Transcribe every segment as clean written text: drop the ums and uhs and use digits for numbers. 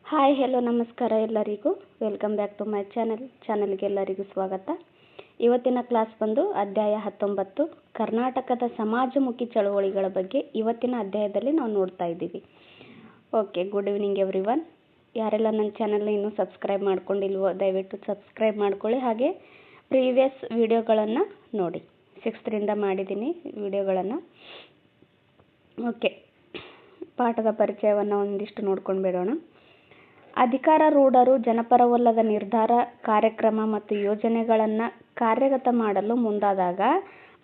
Hi hello ನಮಸ್ಕಾರ ಎಲ್ಲರಿಗೂ. Welcome back to my ಚಾನಲ್ಗೆ ಎಲ್ಲರಿಗೂ ಸ್ವಾಗತ. ಇವತ್ತಿನ ಕ್ಲಾಸ್ ಬಂದು ಅಧ್ಯಾಯ 19 ಕರ್ನಾಟಕದ ಸಮಾಜಮುಖಿ ಚಳುವಳಿಗಳ ಬಗ್ಗೆ ಇವತ್ತಿನ ಅಧ್ಯಾಯದಲ್ಲಿ ನಾವು ನೋಡ್ತಾ ಇದ್ದೀವಿ. Okay, good evening everyone. ಯಾರೆಲ್ಲ ನನ್ನ ಚಾನಲ್ನ ಇನ್ನೂ ಸಬ್ಸ್ಕ್ರೈಬ್ ಮಾಡ್ಕೊಂಡಿಲ್ವೋ ದಯವಿಟ್ಟು ಸಬ್ಸ್ಕ್ರೈಬ್ ಮಾಡ್ಕೊಳ್ಳಿ. ಹಾಗೆ ಪ್ರೀವಿಯಸ್ ವಿಡಿಯೋಗಳನ್ನು ನೋಡಿ, 6ರಿಂದ ಮಾಡಿದ್ದೀನಿ ವಿಡಿಯೋಗಳನ್ನು. ಓಕೆ, ಪಾಠದ ಪರಿಚಯವನ್ನು ಒಂದಿಷ್ಟು ನೋಡ್ಕೊಂಡು ಬಿಡೋಣ. ಅಧಿಕಾರಾರೂಢರು ಜನಪರವಲ್ಲದ ನಿರ್ಧಾರ, ಕಾರ್ಯಕ್ರಮ ಮತ್ತು ಯೋಜನೆಗಳನ್ನು ಕಾರ್ಯಗತ ಮಾಡಲು ಮುಂದಾದಾಗ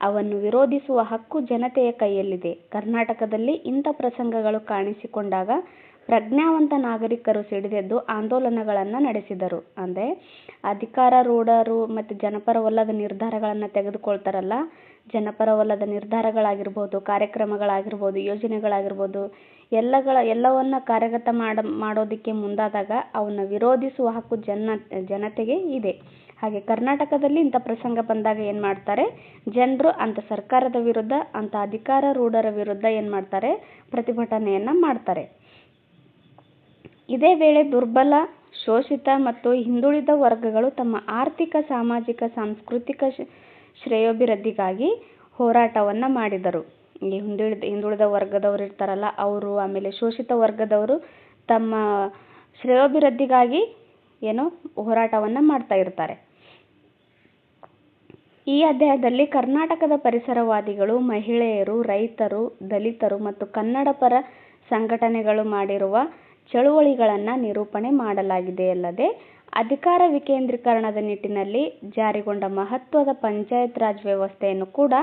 ಅವನ್ನು ವಿರೋಧಿಸುವ ಹಕ್ಕು ಜನತೆಯ ಕೈಯಲ್ಲಿದೆ. ಕರ್ನಾಟಕದಲ್ಲಿ ಇಂಥ ಪ್ರಸಂಗಗಳು ಕಾಣಿಸಿಕೊಂಡಾಗ ಪ್ರಜ್ಞಾವಂತ ನಾಗರಿಕರು ಸಿಡಿದೆದ್ದು ಆಂದೋಲನಗಳನ್ನು ನಡೆಸಿದರು. ಅಂದರೆ ಅಧಿಕಾರಾರೂಢರು ಮತ್ತು ಜನಪರವಲ್ಲದ ನಿರ್ಧಾರಗಳನ್ನು ತೆಗೆದುಕೊಳ್ತಾರಲ್ಲ, ಜನಪರವಲ್ಲದ ನಿರ್ಧಾರಗಳಾಗಿರ್ಬೋದು, ಕಾರ್ಯಕ್ರಮಗಳಾಗಿರ್ಬೋದು, ಯೋಜನೆಗಳಾಗಿರ್ಬೋದು, ಎಲ್ಲವನ್ನ ಕಾರ್ಯಗತ ಮಾಡೋದಕ್ಕೆ ಮುಂದಾದಾಗ ಅವನ್ನ ವಿರೋಧಿಸುವ ಹಕ್ಕು ಜನತೆಗೆ ಇದೆ. ಹಾಗೆ ಕರ್ನಾಟಕದಲ್ಲಿ ಇಂಥ ಪ್ರಸಂಗ ಬಂದಾಗ ಏನು ಮಾಡ್ತಾರೆ, ಜನರು ಅಂಥ ಸರ್ಕಾರದ ವಿರುದ್ಧ, ಅಂಥ ಅಧಿಕಾರಾರೂಢರ ವಿರುದ್ಧ ಏನು ಮಾಡ್ತಾರೆ, ಪ್ರತಿಭಟನೆಯನ್ನು ಮಾಡ್ತಾರೆ. ಇದೇ ವೇಳೆ ದುರ್ಬಲ, ಶೋಷಿತ ಮತ್ತು ಹಿಂದುಳಿದ ವರ್ಗಗಳು ತಮ್ಮ ಆರ್ಥಿಕ, ಸಾಮಾಜಿಕ, ಸಾಂಸ್ಕೃತಿಕ ಶ್ರೇಯೋಭಿವೃದ್ಧಿಗಾಗಿ ಹೋರಾಟವನ್ನು ಮಾಡಿದರು. ಈ ಹಿಂದುಳಿದ ವರ್ಗದವರು ಇರ್ತಾರಲ್ಲ ಅವರು, ಆಮೇಲೆ ಶೋಷಿತ ವರ್ಗದವರು ತಮ್ಮ ಶ್ರೇಯೋಭಿವೃದ್ಧಿಗಾಗಿ ಹೋರಾಟವನ್ನು ಮಾಡ್ತಾ ಇರ್ತಾರೆ. ಈ ಅಧ್ಯಾಯದಲ್ಲಿ ಕರ್ನಾಟಕದ ಪರಿಸರವಾದಿಗಳು, ಮಹಿಳೆಯರು, ರೈತರು, ದಲಿತರು ಮತ್ತು ಕನ್ನಡ ಪರ ಸಂಘಟನೆಗಳು ಮಾಡಿರುವ ಚಳುವಳಿಗಳನ್ನು ನಿರೂಪಣೆ ಮಾಡಲಾಗಿದೆಯಲ್ಲದೆ ಅಧಿಕಾರ ವಿಕೇಂದ್ರೀಕರಣದ ನಿಟ್ಟಿನಲ್ಲಿ ಜಾರಿಗೊಂಡ ಮಹತ್ವದ ಪಂಚಾಯತ್ ರಾಜ್ ವ್ಯವಸ್ಥೆಯನ್ನು ಕೂಡ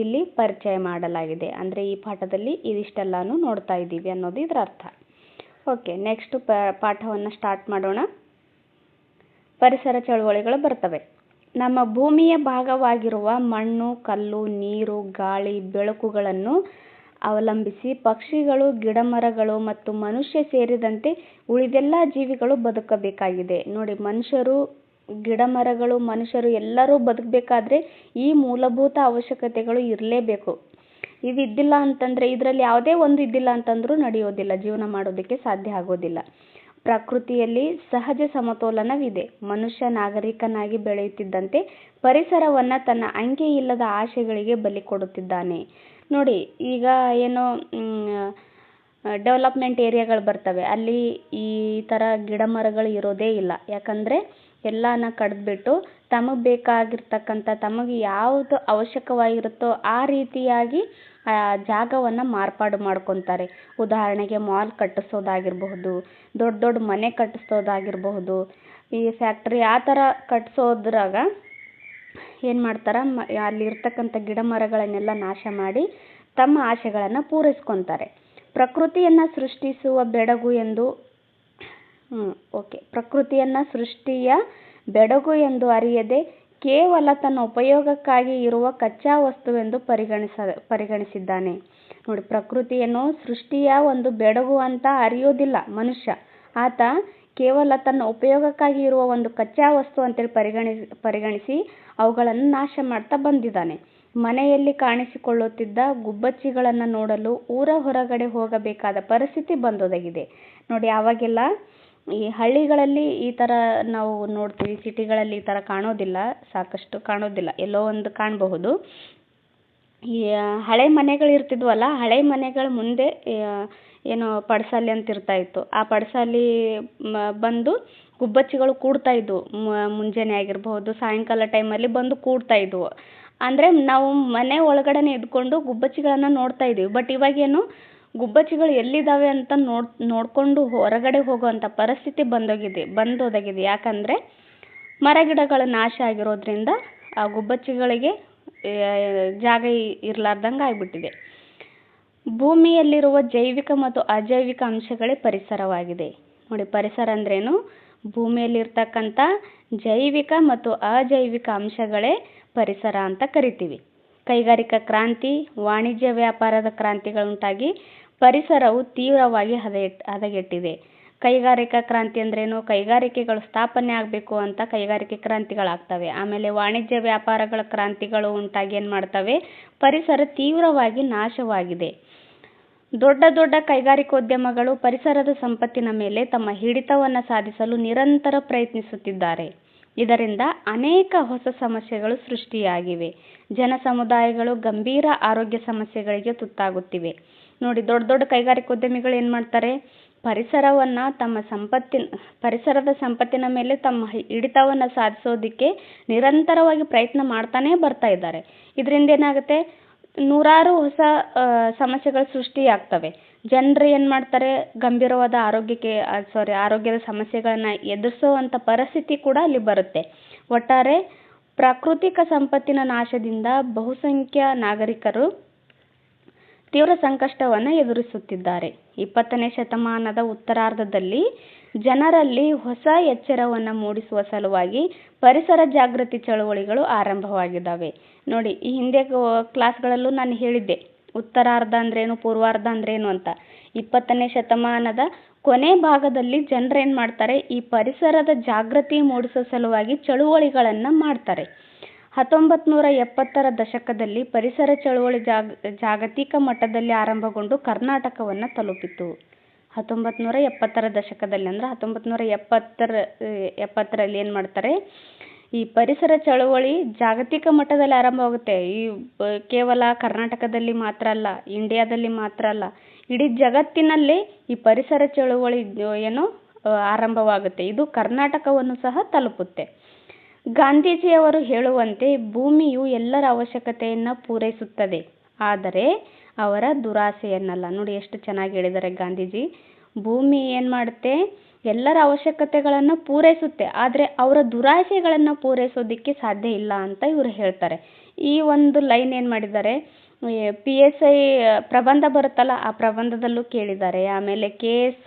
ಇಲ್ಲಿ ಪರಿಚಯ ಮಾಡಲಾಗಿದೆ. ಅಂದರೆ ಈ ಪಾಠದಲ್ಲಿ ಇದಿಷ್ಟೆಲ್ಲಾನು ನೋಡ್ತಾ ಇದ್ದೀವಿ ಅನ್ನೋದು ಇದರ ಅರ್ಥ. ಓಕೆ, ನೆಕ್ಸ್ಟ್ ಪಾಠವನ್ನು ಸ್ಟಾರ್ಟ್ ಮಾಡೋಣ. ಪರಿಸರ ಚಳುವಳಿಗಳು ಬರ್ತವೆ. ನಮ್ಮ ಭೂಮಿಯ ಭಾಗವಾಗಿರುವ ಮಣ್ಣು, ಕಲ್ಲು, ನೀರು, ಗಾಳಿ, ಬೆಳಕುಗಳನ್ನು ಅವಲಂಬಿಸಿ ಪಕ್ಷಿಗಳು, ಗಿಡಮರಗಳು ಮತ್ತು ಮನುಷ್ಯ ಸೇರಿದಂತೆ ಉಳಿದೆಲ್ಲ ಜೀವಿಗಳು ಬದುಕಬೇಕಾಗಿದೆ. ನೋಡಿ, ಮನುಷ್ಯರು, ಗಿಡಮರಗಳು, ಮನುಷ್ಯರು ಎಲ್ಲರೂ ಬದುಕಬೇಕಾದ್ರೆ ಈ ಮೂಲಭೂತ ಅವಶ್ಯಕತೆಗಳು ಇರಲೇಬೇಕು. ಇವಿದ್ದಿಲ್ಲ ಅಂತಂದರೆ, ಇದರಲ್ಲಿ ಯಾವುದೇ ಒಂದು ಇದ್ದಿಲ್ಲ ಅಂತಂದ್ರೂ ನಡೆಯೋದಿಲ್ಲ, ಜೀವನ ಮಾಡೋದಕ್ಕೆ ಸಾಧ್ಯ ಆಗೋದಿಲ್ಲ. ಪ್ರಕೃತಿಯಲ್ಲಿ ಸಹಜ ಸಮತೋಲನವಿದೆ. ಮನುಷ್ಯ ನಾಗರಿಕನಾಗಿ ಬೆಳೆಯುತ್ತಿದ್ದಂತೆ ಪರಿಸರವನ್ನು ತನ್ನ ಅಂಕೆ ಇಲ್ಲದ ಆಶೆಗಳಿಗೆ ಬಲಿ ಕೊಡುತ್ತಿದ್ದಾನೆ. ನೋಡಿ, ಈಗ ಏನೋ ಡೆವಲಪ್ಮೆಂಟ್ ಏರಿಯಾಗಳು ಬರ್ತವೆ, ಅಲ್ಲಿ ಈ ಥರ ಗಿಡ ಮರಗಳು ಇರೋದೇ ಇಲ್ಲ. ಯಾಕಂದರೆ ಎಲ್ಲನ ಕಡಿದ್ಬಿಟ್ಟು ತಮಗೆ ಬೇಕಾಗಿರ್ತಕ್ಕಂಥ, ತಮಗೆ ಯಾವುದು ಅವಶ್ಯಕವಾಗಿರುತ್ತೋ ಆ ರೀತಿಯಾಗಿ ಜಾಗವನ್ನು ಮಾರ್ಪಾಡು ಮಾಡ್ಕೊತಾರೆ. ಉದಾಹರಣೆಗೆ ಮಾಲ್ ಕಟ್ಟಿಸೋದಾಗಿರಬಹುದು, ದೊಡ್ಡ ದೊಡ್ಡ ಮನೆ ಕಟ್ಟಿಸೋದಾಗಿರಬಹುದು, ಈ ಫ್ಯಾಕ್ಟ್ರಿ ಆ ಥರ ಕಟ್ಟಿಸೋದ್ರಾಗ ಏನು ಮಾಡ್ತಾರೆ, ಅಲ್ಲಿರ್ತಕ್ಕಂಥ ಗಿಡ ಮರಗಳನ್ನೆಲ್ಲ ನಾಶ ಮಾಡಿ ತಮ್ಮ ಆಶೆಗಳನ್ನು ಪೂರೈಸ್ಕೊತಾರೆ. ಪ್ರಕೃತಿಯನ್ನು ಸೃಷ್ಟಿಸುವ ಬೆಡಗು ಎಂದು ಪ್ರಕೃತಿಯನ್ನು ಸೃಷ್ಟಿಯ ಬೆಡಗು ಎಂದು ಅರಿಯದೆ ಕೇವಲ ತನ್ನ ಉಪಯೋಗಕ್ಕಾಗಿ ಇರುವ ಕಚ್ಚಾ ವಸ್ತುವೆಂದು ಪರಿಗಣಿಸಿದ್ದಾನೆ. ನೋಡಿ, ಪ್ರಕೃತಿಯನ್ನು ಸೃಷ್ಟಿಯ ಒಂದು ಬೆಡಗು ಅಂತ ಅರಿಯೋದಿಲ್ಲ ಮನುಷ್ಯ. ಆತ ಕೇವಲ ತನ್ನ ಉಪಯೋಗಕ್ಕಾಗಿ ಇರುವ ಒಂದು ಕಚ್ಚಾ ವಸ್ತು ಅಂತೇಳಿ ಪರಿಗಣಿಸಿ ಅವುಗಳನ್ನು ನಾಶ ಮಾಡ್ತಾ ಬಂದಿದ್ದಾನೆ. ಮನೆಯಲ್ಲಿ ಕಾಣಿಸಿಕೊಳ್ಳುತ್ತಿದ್ದ ಗುಬ್ಬಚ್ಚಿಗಳನ್ನು ನೋಡಲು ಊರ ಹೊರಗಡೆ ಹೋಗಬೇಕಾದ ಪರಿಸ್ಥಿತಿ ಬಂದೊದಗಿದೆ. ನೋಡಿ, ಆವಾಗೆಲ್ಲ ಈ ಹಳ್ಳಿಗಳಲ್ಲಿ ಈ ಥರ ನಾವು ನೋಡ್ತೀವಿ, ಸಿಟಿಗಳಲ್ಲಿ ಈ ಥರ ಕಾಣೋದಿಲ್ಲ, ಸಾಕಷ್ಟು ಕಾಣೋದಿಲ್ಲ, ಎಲ್ಲೋ ಒಂದು ಕಾಣಬಹುದು. ಈ ಹಳೆ ಮನೆಗಳು ಇರ್ತಿದ್ವಲ್ಲ, ಹಳೆ ಮನೆಗಳ ಮುಂದೆ ಏನೋ ಪಡಸಾಲಿ ಅಂತ ಇರ್ತಾ ಇತ್ತು. ಆ ಪಡಸಾಲಿ ಬಂದು ಗುಬ್ಬಚ್ಚಿಗಳು ಕೂಡ್ತಾ ಇದ್ವು. ಮುಂಜಾನೆ ಆಗಿರಬಹುದು, ಸಾಯಂಕಾಲ ಟೈಮಲ್ಲಿ ಬಂದು ಕೂಡ್ತಾ ಇದ್ವು. ಅಂದರೆ ನಾವು ಮನೆ ಒಳಗಡೆ ಇದ್ಕೊಂಡು ಗುಬ್ಬಚ್ಚಿಗಳನ್ನು ನೋಡ್ತಾ ಇದ್ದೀವಿ. ಬಟ್ ಇವಾಗೇನು ಗುಬ್ಬಚ್ಚಿಗಳು ಎಲ್ಲಿದ್ದಾವೆ ಅಂತ ನೋಡಿಕೊಂಡು ಹೊರಗಡೆ ಹೋಗುವಂಥ ಪರಿಸ್ಥಿತಿ ಬಂದೊದಗಿದೆ. ಯಾಕಂದರೆ ಮರ ಗಿಡಗಳ ನಾಶ ಆಗಿರೋದ್ರಿಂದ ಆ ಗುಬ್ಬಚ್ಚಿಗಳಿಗೆ ಜಾಗ ಇರಲಾರ್ದಂಗೆ ಆಗಿಬಿಟ್ಟಿದೆ. ಭೂಮಿಯಲ್ಲಿರುವ ಜೈವಿಕ ಮತ್ತು ಅಜೈವಿಕ ಅಂಶಗಳೇ ಪರಿಸರವಾಗಿದೆ. ನೋಡಿ, ಪರಿಸರ ಅಂದ್ರೇನು, ಭೂಮಿಯಲ್ಲಿರ್ತಕ್ಕಂಥ ಜೈವಿಕ ಮತ್ತು ಅಜೈವಿಕ ಅಂಶಗಳೇ ಪರಿಸರ ಅಂತ ಕರಿತೀವಿ. ಕೈಗಾರಿಕಾ ಕ್ರಾಂತಿ, ವಾಣಿಜ್ಯ ವ್ಯಾಪಾರದ ಕ್ರಾಂತಿಗಳುಂಟಾಗಿ ಪರಿಸರವು ತೀವ್ರವಾಗಿ ಹದಗೆಟ್ಟಿದೆ. ಕೈಗಾರಿಕಾ ಕ್ರಾಂತಿ ಅಂದ್ರೇನು, ಕೈಗಾರಿಕೆಗಳು ಸ್ಥಾಪನೆ ಆಗಬೇಕು ಅಂತ ಕೈಗಾರಿಕೆ ಕ್ರಾಂತಿಗಳಾಗ್ತವೆ. ಆಮೇಲೆ ವಾಣಿಜ್ಯ ವ್ಯಾಪಾರಗಳ ಕ್ರಾಂತಿಗಳು ಉಂಟಾಗಿ ಏನು ಮಾಡ್ತವೆ, ಪರಿಸರ ತೀವ್ರವಾಗಿ ನಾಶವಾಗಿದೆ. ದೊಡ್ಡ ದೊಡ್ಡ ಕೈಗಾರಿಕೋದ್ಯಮಗಳು ಪರಿಸರದ ಸಂಪತ್ತಿನ ಮೇಲೆ ತಮ್ಮ ಹಿಡಿತವನ್ನು ಸಾಧಿಸಲು ನಿರಂತರ ಪ್ರಯತ್ನಿಸುತ್ತಿದ್ದಾರೆ. ಇದರಿಂದ ಅನೇಕ ಹೊಸ ಸಮಸ್ಯೆಗಳು ಸೃಷ್ಟಿಯಾಗಿವೆ. ಜನ ಸಮುದಾಯಗಳು ಗಂಭೀರ ಆರೋಗ್ಯ ಸಮಸ್ಯೆಗಳಿಗೆ ತುತ್ತಾಗುತ್ತಿವೆ. ನೋಡಿ, ದೊಡ್ಡ ದೊಡ್ಡ ಕೈಗಾರಿಕೋದ್ಯಮಿಗಳು ಏನು ಮಾಡ್ತಾರೆ, ಪರಿಸರದ ಸಂಪತ್ತಿನ ಮೇಲೆ ತಮ್ಮ ಹಿಡಿತವನ್ನು ಸಾಧಿಸೋದಕ್ಕೆ ನಿರಂತರವಾಗಿ ಪ್ರಯತ್ನ ಮಾಡ್ತಾನೇ ಬರ್ತಾ ಇದ್ದಾರೆ. ಇದರಿಂದ ಏನಾಗುತ್ತೆ, ನೂರಾರು ಹೊಸ ಸಮಸ್ಯೆಗಳು ಸೃಷ್ಟಿಯಾಗ್ತವೆ. ಜನರು ಏನು ಮಾಡ್ತಾರೆ, ಗಂಭೀರವಾದ ಆರೋಗ್ಯದ ಸಮಸ್ಯೆಗಳನ್ನು ಎದುರಿಸುವಂಥ ಪರಿಸ್ಥಿತಿ ಕೂಡ ಅಲ್ಲಿ ಬರುತ್ತೆ. ಒಟ್ಟಾರೆ ಪ್ರಾಕೃತಿಕ ಸಂಪತ್ತಿನ ನಾಶದಿಂದ ಬಹುಸಂಖ್ಯ ನಾಗರಿಕರು ತೀವ್ರ ಸಂಕಷ್ಟವನ್ನು ಎದುರಿಸುತ್ತಿದ್ದಾರೆ. 20ನೇ ಶತಮಾನದ ಉತ್ತರಾರ್ಧದಲ್ಲಿ ಜನರಲ್ಲಿ ಹೊಸ ಎಚ್ಚರವನ್ನು ಮೂಡಿಸುವ ಸಲುವಾಗಿ ಪರಿಸರ ಜಾಗೃತಿ ಚಳುವಳಿಗಳು ಆರಂಭವಾಗಿದ್ದಾವೆ. ನೋಡಿ, ಈ ಹಿಂದೆ ಕ್ಲಾಸ್ಗಳಲ್ಲೂ ನಾನು ಹೇಳಿದ್ದೆ, ಉತ್ತರಾರ್ಧ ಅಂದ್ರೇನು, ಪೂರ್ವಾರ್ಧ ಅಂದ್ರೇನು ಅಂತ. 20ನೇ ಶತಮಾನದ ಕೊನೆ ಭಾಗದಲ್ಲಿ ಜನರೇನು ಮಾಡ್ತಾರೆ, ಈ ಪರಿಸರದ ಜಾಗೃತಿ ಮೂಡಿಸೋ ಸಲುವಾಗಿ ಚಳುವಳಿಗಳನ್ನು ಮಾಡ್ತಾರೆ. 1970ರ ದಶಕದಲ್ಲಿ ಪರಿಸರ ಚಳುವಳಿ ಜಾಗತಿಕ ಮಟ್ಟದಲ್ಲಿ ಆರಂಭಗೊಂಡು ಕರ್ನಾಟಕವನ್ನು ತಲುಪಿತು. 1970ರ ದಶಕದಲ್ಲಿ ಅಂದರೆ 1970ರಲ್ಲಿ ಏನು ಮಾಡ್ತಾರೆ, ಈ ಪರಿಸರ ಚಳುವಳಿ ಜಾಗತಿಕ ಮಟ್ಟದಲ್ಲಿ ಆರಂಭವಾಗುತ್ತೆ. ಕೇವಲ ಕರ್ನಾಟಕದಲ್ಲಿ ಮಾತ್ರ ಅಲ್ಲ, ಇಂಡಿಯಾದಲ್ಲಿ ಮಾತ್ರ ಅಲ್ಲ, ಇಡೀ ಜಗತ್ತಿನಲ್ಲೇ ಈ ಪರಿಸರ ಚಳುವಳಿ ಆರಂಭವಾಗುತ್ತೆ. ಇದು ಕರ್ನಾಟಕವನ್ನು ಸಹ ತಲುಪುತ್ತೆ. ಗಾಂಧೀಜಿಯವರು ಹೇಳುವಂತೆ ಭೂಮಿಯು ಎಲ್ಲರ ಅವಶ್ಯಕತೆಯನ್ನು ಪೂರೈಸುತ್ತದೆ, ಆದರೆ ಅವರ ದುರಾಸೆಯನ್ನಲ್ಲ. ನೋಡಿ, ಎಷ್ಟು ಚೆನ್ನಾಗಿ ಹೇಳಿದ್ದಾರೆ ಗಾಂಧೀಜಿ. ಭೂಮಿ ಏನು ಮಾಡುತ್ತೆ, ಎಲ್ಲರ ಅವಶ್ಯಕತೆಗಳನ್ನು ಪೂರೈಸುತ್ತೆ, ಆದರೆ ಅವರ ದುರಾಸೆಗಳನ್ನು ಪೂರೈಸೋದಕ್ಕೆ ಸಾಧ್ಯ ಇಲ್ಲ ಅಂತ ಇವರು ಹೇಳ್ತಾರೆ. ಈ ಒಂದು ಲೈನ್ ಏನು ಮಾಡಿದ್ದಾರೆ, PSI ಪ್ರಬಂಧ ಬರುತ್ತಲ್ಲ, ಆ ಪ್ರಬಂಧದಲ್ಲೂ ಕೇಳಿದ್ದಾರೆ. ಆಮೇಲೆ KS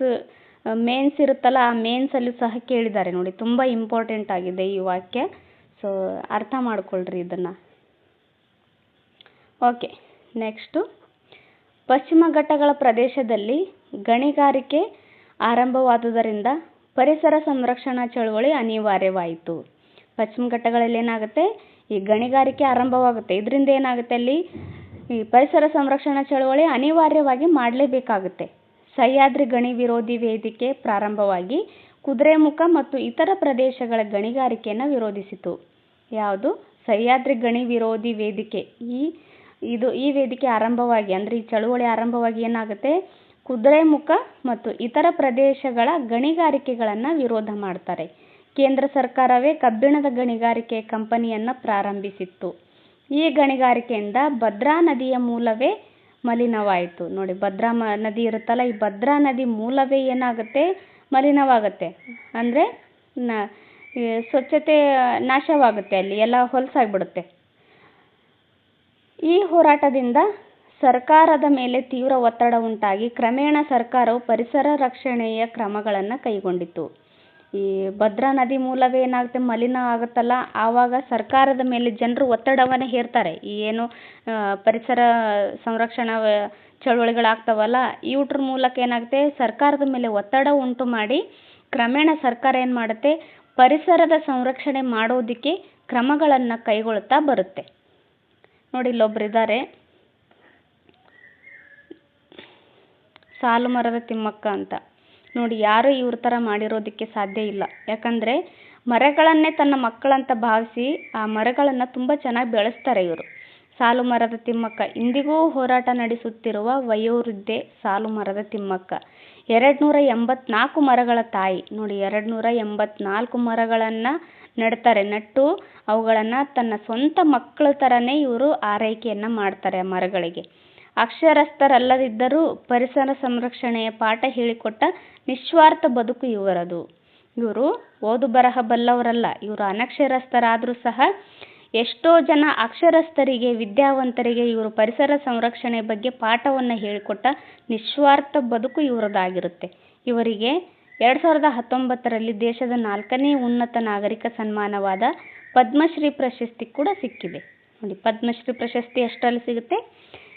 ಮೇನ್ಸ್ ಇರುತ್ತಲ್ಲ, ಆ ಮೇನ್ಸಲ್ಲೂ ಸಹ ಕೇಳಿದ್ದಾರೆ. ನೋಡಿ, ತುಂಬ ಇಂಪಾರ್ಟೆಂಟ್ ಆಗಿದೆ ಈ ವಾಕ್ಯ. ಸೊ ಅರ್ಥ ಮಾಡ್ಕೊಳ್ರಿ ಇದನ್ನು. ಓಕೆ, ನೆಕ್ಸ್ಟು, ಪಶ್ಚಿಮ ಘಟ್ಟಗಳ ಪ್ರದೇಶದಲ್ಲಿ ಗಣಿಗಾರಿಕೆ ಆರಂಭವಾದುದರಿಂದ ಪರಿಸರ ಸಂರಕ್ಷಣಾ ಚಳುವಳಿ ಅನಿವಾರ್ಯವಾಯಿತು. ಪಶ್ಚಿಮ ಘಟ್ಟಗಳಲ್ಲಿ ಏನಾಗುತ್ತೆ, ಈ ಗಣಿಗಾರಿಕೆ ಆರಂಭವಾಗುತ್ತೆ. ಇದರಿಂದ ಏನಾಗುತ್ತೆ, ಅಲ್ಲಿ ಈ ಪರಿಸರ ಸಂರಕ್ಷಣಾ ಚಳುವಳಿ ಅನಿವಾರ್ಯವಾಗಿ ಮಾಡಲೇಬೇಕಾಗುತ್ತೆ. ಸಹ್ಯಾದ್ರಿ ಗಣಿ ವಿರೋಧಿ ವೇದಿಕೆ ಪ್ರಾರಂಭವಾಗಿ ಕುದುರೆಮುಖ ಮತ್ತು ಇತರ ಪ್ರದೇಶಗಳ ಗಣಿಗಾರಿಕೆಯನ್ನು ವಿರೋಧಿಸಿತು. ಯಾವುದು? ಸಹ್ಯಾದ್ರಿ ಗಣಿ ವಿರೋಧಿ ವೇದಿಕೆ. ಈ ವೇದಿಕೆ ಆರಂಭವಾಗಿ, ಅಂದರೆ ಈ ಚಳುವಳಿ ಆರಂಭವಾಗಿ ಏನಾಗುತ್ತೆ, ಕುದುರೆಮುಖ ಮತ್ತು ಇತರ ಪ್ರದೇಶಗಳ ಗಣಿಗಾರಿಕೆಗಳನ್ನು ವಿರೋಧ ಮಾಡ್ತಾರೆ. ಕೇಂದ್ರ ಸರ್ಕಾರವೇ ಕಬ್ಬಿಣದ ಗಣಿಗಾರಿಕೆ ಕಂಪನಿಯನ್ನು ಪ್ರಾರಂಭಿಸಿತ್ತು. ಈ ಗಣಿಗಾರಿಕೆಯಿಂದ ಭದ್ರಾ ನದಿಯ ಮೂಲವೇ ಮಲಿನವಾಯಿತು. ನೋಡಿ, ಭದ್ರಾ ನದಿ ಇರುತ್ತಲ್ಲ, ಈ ಭದ್ರಾ ನದಿ ಮೂಲವೇ ಏನಾಗುತ್ತೆ, ಮಲಿನವಾಗುತ್ತೆ. ಅಂದರೆ ಸ್ವಚ್ಛತೆ ನಾಶವಾಗುತ್ತೆ, ಅಲ್ಲಿ ಎಲ್ಲ ಹೊಲಸಾಗ್ಬಿಡುತ್ತೆ. ಈ ಹೋರಾಟದಿಂದ ಸರ್ಕಾರದ ಮೇಲೆ ತೀವ್ರ ಒತ್ತಡ ಉಂಟಾಗಿ ಕ್ರಮೇಣ ಸರ್ಕಾರವು ಪರಿಸರ ರಕ್ಷಣೆಯ ಕ್ರಮಗಳನ್ನು ಕೈಗೊಂಡಿತು. ಈ ಭದ್ರಾ ನದಿ ಮೂಲವೇ ಏನಾಗುತ್ತೆ, ಮಲಿನ ಆಗುತ್ತಲ್ಲ, ಆವಾಗ ಸರ್ಕಾರದ ಮೇಲೆ ಜನರು ಒತ್ತಡವನ್ನು ಹೇರ್ತಾರೆ. ಈ ಏನು ಪರಿಸರ ಸಂರಕ್ಷಣಾ ಚಳುವಳಿಗಳಾಗ್ತಾವಲ್ಲ, ಇವ್ರ ಮೂಲಕ ಏನಾಗುತ್ತೆ, ಸರ್ಕಾರದ ಮೇಲೆ ಒತ್ತಡ ಉಂಟು ಮಾಡಿ ಕ್ರಮೇಣ ಸರ್ಕಾರ ಏನು ಮಾಡುತ್ತೆ, ಪರಿಸರದ ಸಂರಕ್ಷಣೆ ಮಾಡೋದಕ್ಕೆ ಕ್ರಮಗಳನ್ನು ಕೈಗೊಳ್ತಾ ಬರುತ್ತೆ. ನೋಡಿ, ಇಲ್ಲೊಬ್ಬರಿದ್ದಾರೆ, ಸಾಲು ಮರದ ತಿಮ್ಮಕ್ಕ ಅಂತ. ನೋಡಿ, ಯಾರು ಇವ್ರ ಥರ ಮಾಡಿರೋದಕ್ಕೆ ಸಾಧ್ಯ ಇಲ್ಲ. ಯಾಕಂದರೆ ಮರಗಳನ್ನೇ ತನ್ನ ಮಕ್ಕಳಂತ ಭಾವಿಸಿ ಆ ಮರಗಳನ್ನು ತುಂಬ ಚೆನ್ನಾಗಿ ಬೆಳೆಸ್ತಾರೆ ಇವರು. ಸಾಲು ಮರದ ತಿಮ್ಮಕ್ಕ ಇಂದಿಗೂ ಹೋರಾಟ ನಡೆಸುತ್ತಿರುವ ವಯೋವೃದ್ಧೆ ಸಾಲು ಮರದ ತಿಮ್ಮಕ್ಕ. 284 ಮರಗಳ ತಾಯಿ. ನೋಡಿ, 284 ಮರಗಳನ್ನು ನಟ್ಟು ಅವುಗಳನ್ನು ತನ್ನ ಸ್ವಂತ ಮಕ್ಕಳ ಥರನೇ ಇವರು ಆರೈಕೆಯನ್ನು ಮಾಡ್ತಾರೆ ಆ ಮರಗಳಿಗೆ. ಅಕ್ಷರಸ್ಥರಲ್ಲದಿದ್ದರೂ ಪರಿಸರ ಸಂರಕ್ಷಣೆಯ ಪಾಠ ಹೇಳಿಕೊಟ್ಟ ನಿಸ್ವಾರ್ಥ ಬದುಕು ಇವರದು. ಇವರು ಓದು ಬರಹ ಬಲ್ಲವರಲ್ಲ, ಇವರು ಅನಕ್ಷರಸ್ಥರಾದರೂ ಸಹ ಎಷ್ಟೋ ಜನ ಅಕ್ಷರಸ್ಥರಿಗೆ, ವಿದ್ಯಾವಂತರಿಗೆ ಇವರು ಪರಿಸರ ಸಂರಕ್ಷಣೆ ಬಗ್ಗೆ ಪಾಠವನ್ನು ಹೇಳಿಕೊಟ್ಟ ನಿಸ್ವಾರ್ಥ ಬದುಕು ಇವರದಾಗಿರುತ್ತೆ. ಇವರಿಗೆ 2019ರಲ್ಲಿ ದೇಶದ 4ನೇ ಉನ್ನತ ನಾಗರಿಕ ಸನ್ಮಾನವಾದ ಪದ್ಮಶ್ರೀ ಪ್ರಶಸ್ತಿ ಕೂಡ ಸಿಕ್ಕಿದೆ. ನೋಡಿ, ಪದ್ಮಶ್ರೀ ಪ್ರಶಸ್ತಿ ಎಷ್ಟರಲ್ಲಿ ಸಿಗುತ್ತೆ?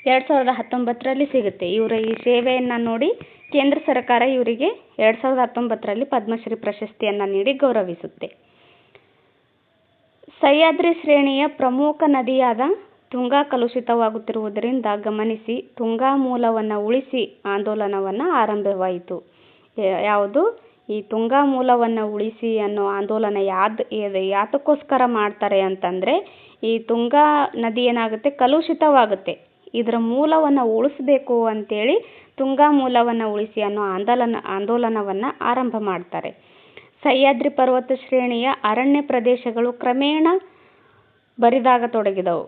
2019ರಲ್ಲಿ ಸಿಗುತ್ತೆ. ಇವರ ಈ ಸೇವೆಯನ್ನು ನೋಡಿ ಕೇಂದ್ರ ಸರ್ಕಾರ ಇವರಿಗೆ 2019ರಲ್ಲಿ ಪದ್ಮಶ್ರೀ ಪ್ರಶಸ್ತಿಯನ್ನು ನೀಡಿ ಗೌರವಿಸುತ್ತೆ. ಸಹ್ಯಾದ್ರಿ ಶ್ರೇಣಿಯ ಪ್ರಮುಖ ನದಿಯಾದ ತುಂಗಾ ಕಲುಷಿತವಾಗುತ್ತಿರುವುದರಿಂದ ಗಮನಿಸಿ ತುಂಗಾ ಮೂಲವನ್ನು ಉಳಿಸಿ ಆಂದೋಲನವನ್ನು ಆರಂಭವಾಯಿತು. ಯಾವುದು? ಈ ತುಂಗಾ ಮೂಲವನ್ನು ಉಳಿಸಿ ಅನ್ನೋ ಆಂದೋಲನ ಯಾತಕ್ಕೋಸ್ಕರ ಮಾಡ್ತಾರೆ ಅಂತಂದರೆ, ಈ ತುಂಗಾ ನದಿ ಏನಾಗುತ್ತೆ, ಕಲುಷಿತವಾಗುತ್ತೆ. ಇದರ ಮೂಲವನ್ನು ಉಳಿಸ್ಬೇಕು ಅಂತೇಳಿ ತುಂಗಾ ಮೂಲವನ್ನು ಉಳಿಸಿ ಅನ್ನೋ ಆಂದೋಲನವನ್ನು ಆರಂಭ ಮಾಡ್ತಾರೆ. ಸಹ್ಯಾದ್ರಿ ಪರ್ವತ ಶ್ರೇಣಿಯ ಅರಣ್ಯ ಪ್ರದೇಶಗಳು ಕ್ರಮೇಣ ಬರಿದಾಗತೊಡಗಿದವು.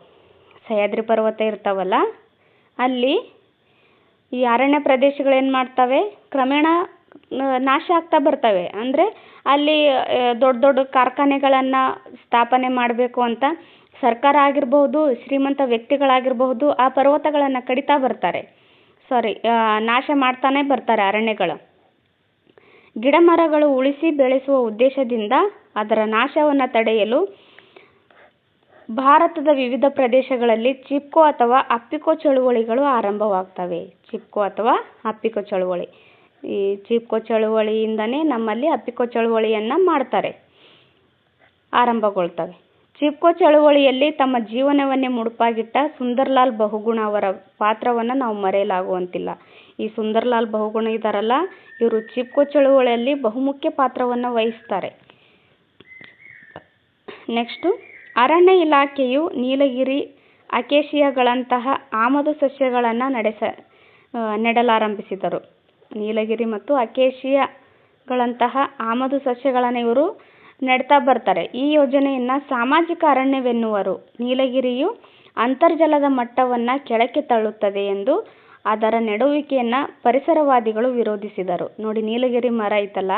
ಸಹ್ಯಾದ್ರಿ ಪರ್ವತ ಇರ್ತಾವಲ್ಲ, ಅಲ್ಲಿ ಈ ಅರಣ್ಯ ಪ್ರದೇಶಗಳು ಏನು ಮಾಡ್ತವೆ, ಕ್ರಮೇಣ ನಾಶ ಆಗ್ತಾ ಬರ್ತವೆ. ಅಂದರೆ ಅಲ್ಲಿ ದೊಡ್ಡ ದೊಡ್ಡ ಕಾರ್ಖಾನೆಗಳನ್ನು ಸ್ಥಾಪನೆ ಮಾಡಬೇಕು ಅಂತ ಸರ್ಕಾರ ಆಗಿರಬಹುದು, ಶ್ರೀಮಂತ ವ್ಯಕ್ತಿಗಳಾಗಿರಬಹುದು, ಆ ಪರ್ವತಗಳನ್ನು ಕಡಿತಾ ಬರ್ತಾರೆ. ನಾಶ ಮಾಡ್ತಾನೆ ಬರ್ತಾರೆ ಅರಣ್ಯಗಳು. ಗಿಡ ಮರಗಳು ಉಳಿಸಿ ಬೆಳೆಸುವ ಉದ್ದೇಶದಿಂದ ಅದರ ನಾಶವನ್ನು ತಡೆಯಲು ಭಾರತದ ವಿವಿಧ ಪ್ರದೇಶಗಳಲ್ಲಿ ಚಿಪ್ಕೋ ಅಥವಾ ಅಪ್ಪಿಕೋ ಚಳುವಳಿಗಳು ಆರಂಭವಾಗ್ತವೆ. ಚಿಪ್ಕೋ ಅಥವಾ ಅಪ್ಪಿಕೋ ಚಳುವಳಿ. ಈ ಚಿಪ್ಕೋ ಚಳುವಳಿಯಿಂದನೇ ನಮ್ಮಲ್ಲಿ ಅಪ್ಪಿಕೋ ಚಳುವಳಿಯನ್ನು ಮಾಡ್ತಾರೆ, ಆರಂಭಗೊಳ್ತವೆ. ಚಿಪ್ಕೋ ಚಳುವಳಿಯಲ್ಲಿ ತಮ್ಮ ಜೀವನವನ್ನೇ ಮುಡುಪಾಗಿಟ್ಟ ಸುಂದರ್ಲಾಲ್ ಬಹುಗುಣ ಅವರ ಪಾತ್ರವನ್ನು ನಾವು ಮರೆಯಲಾಗುವಂತಿಲ್ಲ. ಈ ಸುಂದರ್ಲಾಲ್ ಬಹುಗುಣ ಇದ್ದಾರಲ್ಲ, ಇವರು ಚಿಪ್ಕೋ ಚಳುವಳಿಯಲ್ಲಿ ಬಹುಮುಖ್ಯ ಪಾತ್ರವನ್ನು ವಹಿಸ್ತಾರೆ. ನೆಕ್ಸ್ಟು, ಅರಣ್ಯ ಇಲಾಖೆಯು ನೀಲಗಿರಿ, ಅಕೇಶಿಯಾಗಳಂತಹ ಆಮದು ಸಸ್ಯಗಳನ್ನು ನೆಡಲಾರಂಭಿಸಿದರು. ನೀಲಗಿರಿ ಮತ್ತು ಅಕೇಶಿಯಾಗಳಂತಹ ಆಮದು ಸಸ್ಯಗಳನ್ನು ಇವರು ನೆಡ್ತಾ ಬರ್ತಾರೆ. ಈ ಯೋಜನೆಯನ್ನು ಸಾಮಾಜಿಕ ಅರಣ್ಯವೆನ್ನುವರು. ನೀಲಗಿರಿಯು ಅಂತರ್ಜಲದ ಮಟ್ಟವನ್ನು ಕೆಳಕ್ಕೆ ತಳ್ಳುತ್ತದೆ ಎಂದು ಅದರ ನೆಡುವಿಕೆಯನ್ನು ಪರಿಸರವಾದಿಗಳು ವಿರೋಧಿಸಿದರು. ನೋಡಿ, ನೀಲಗಿರಿ ಮರ ಐತಲ್ಲ,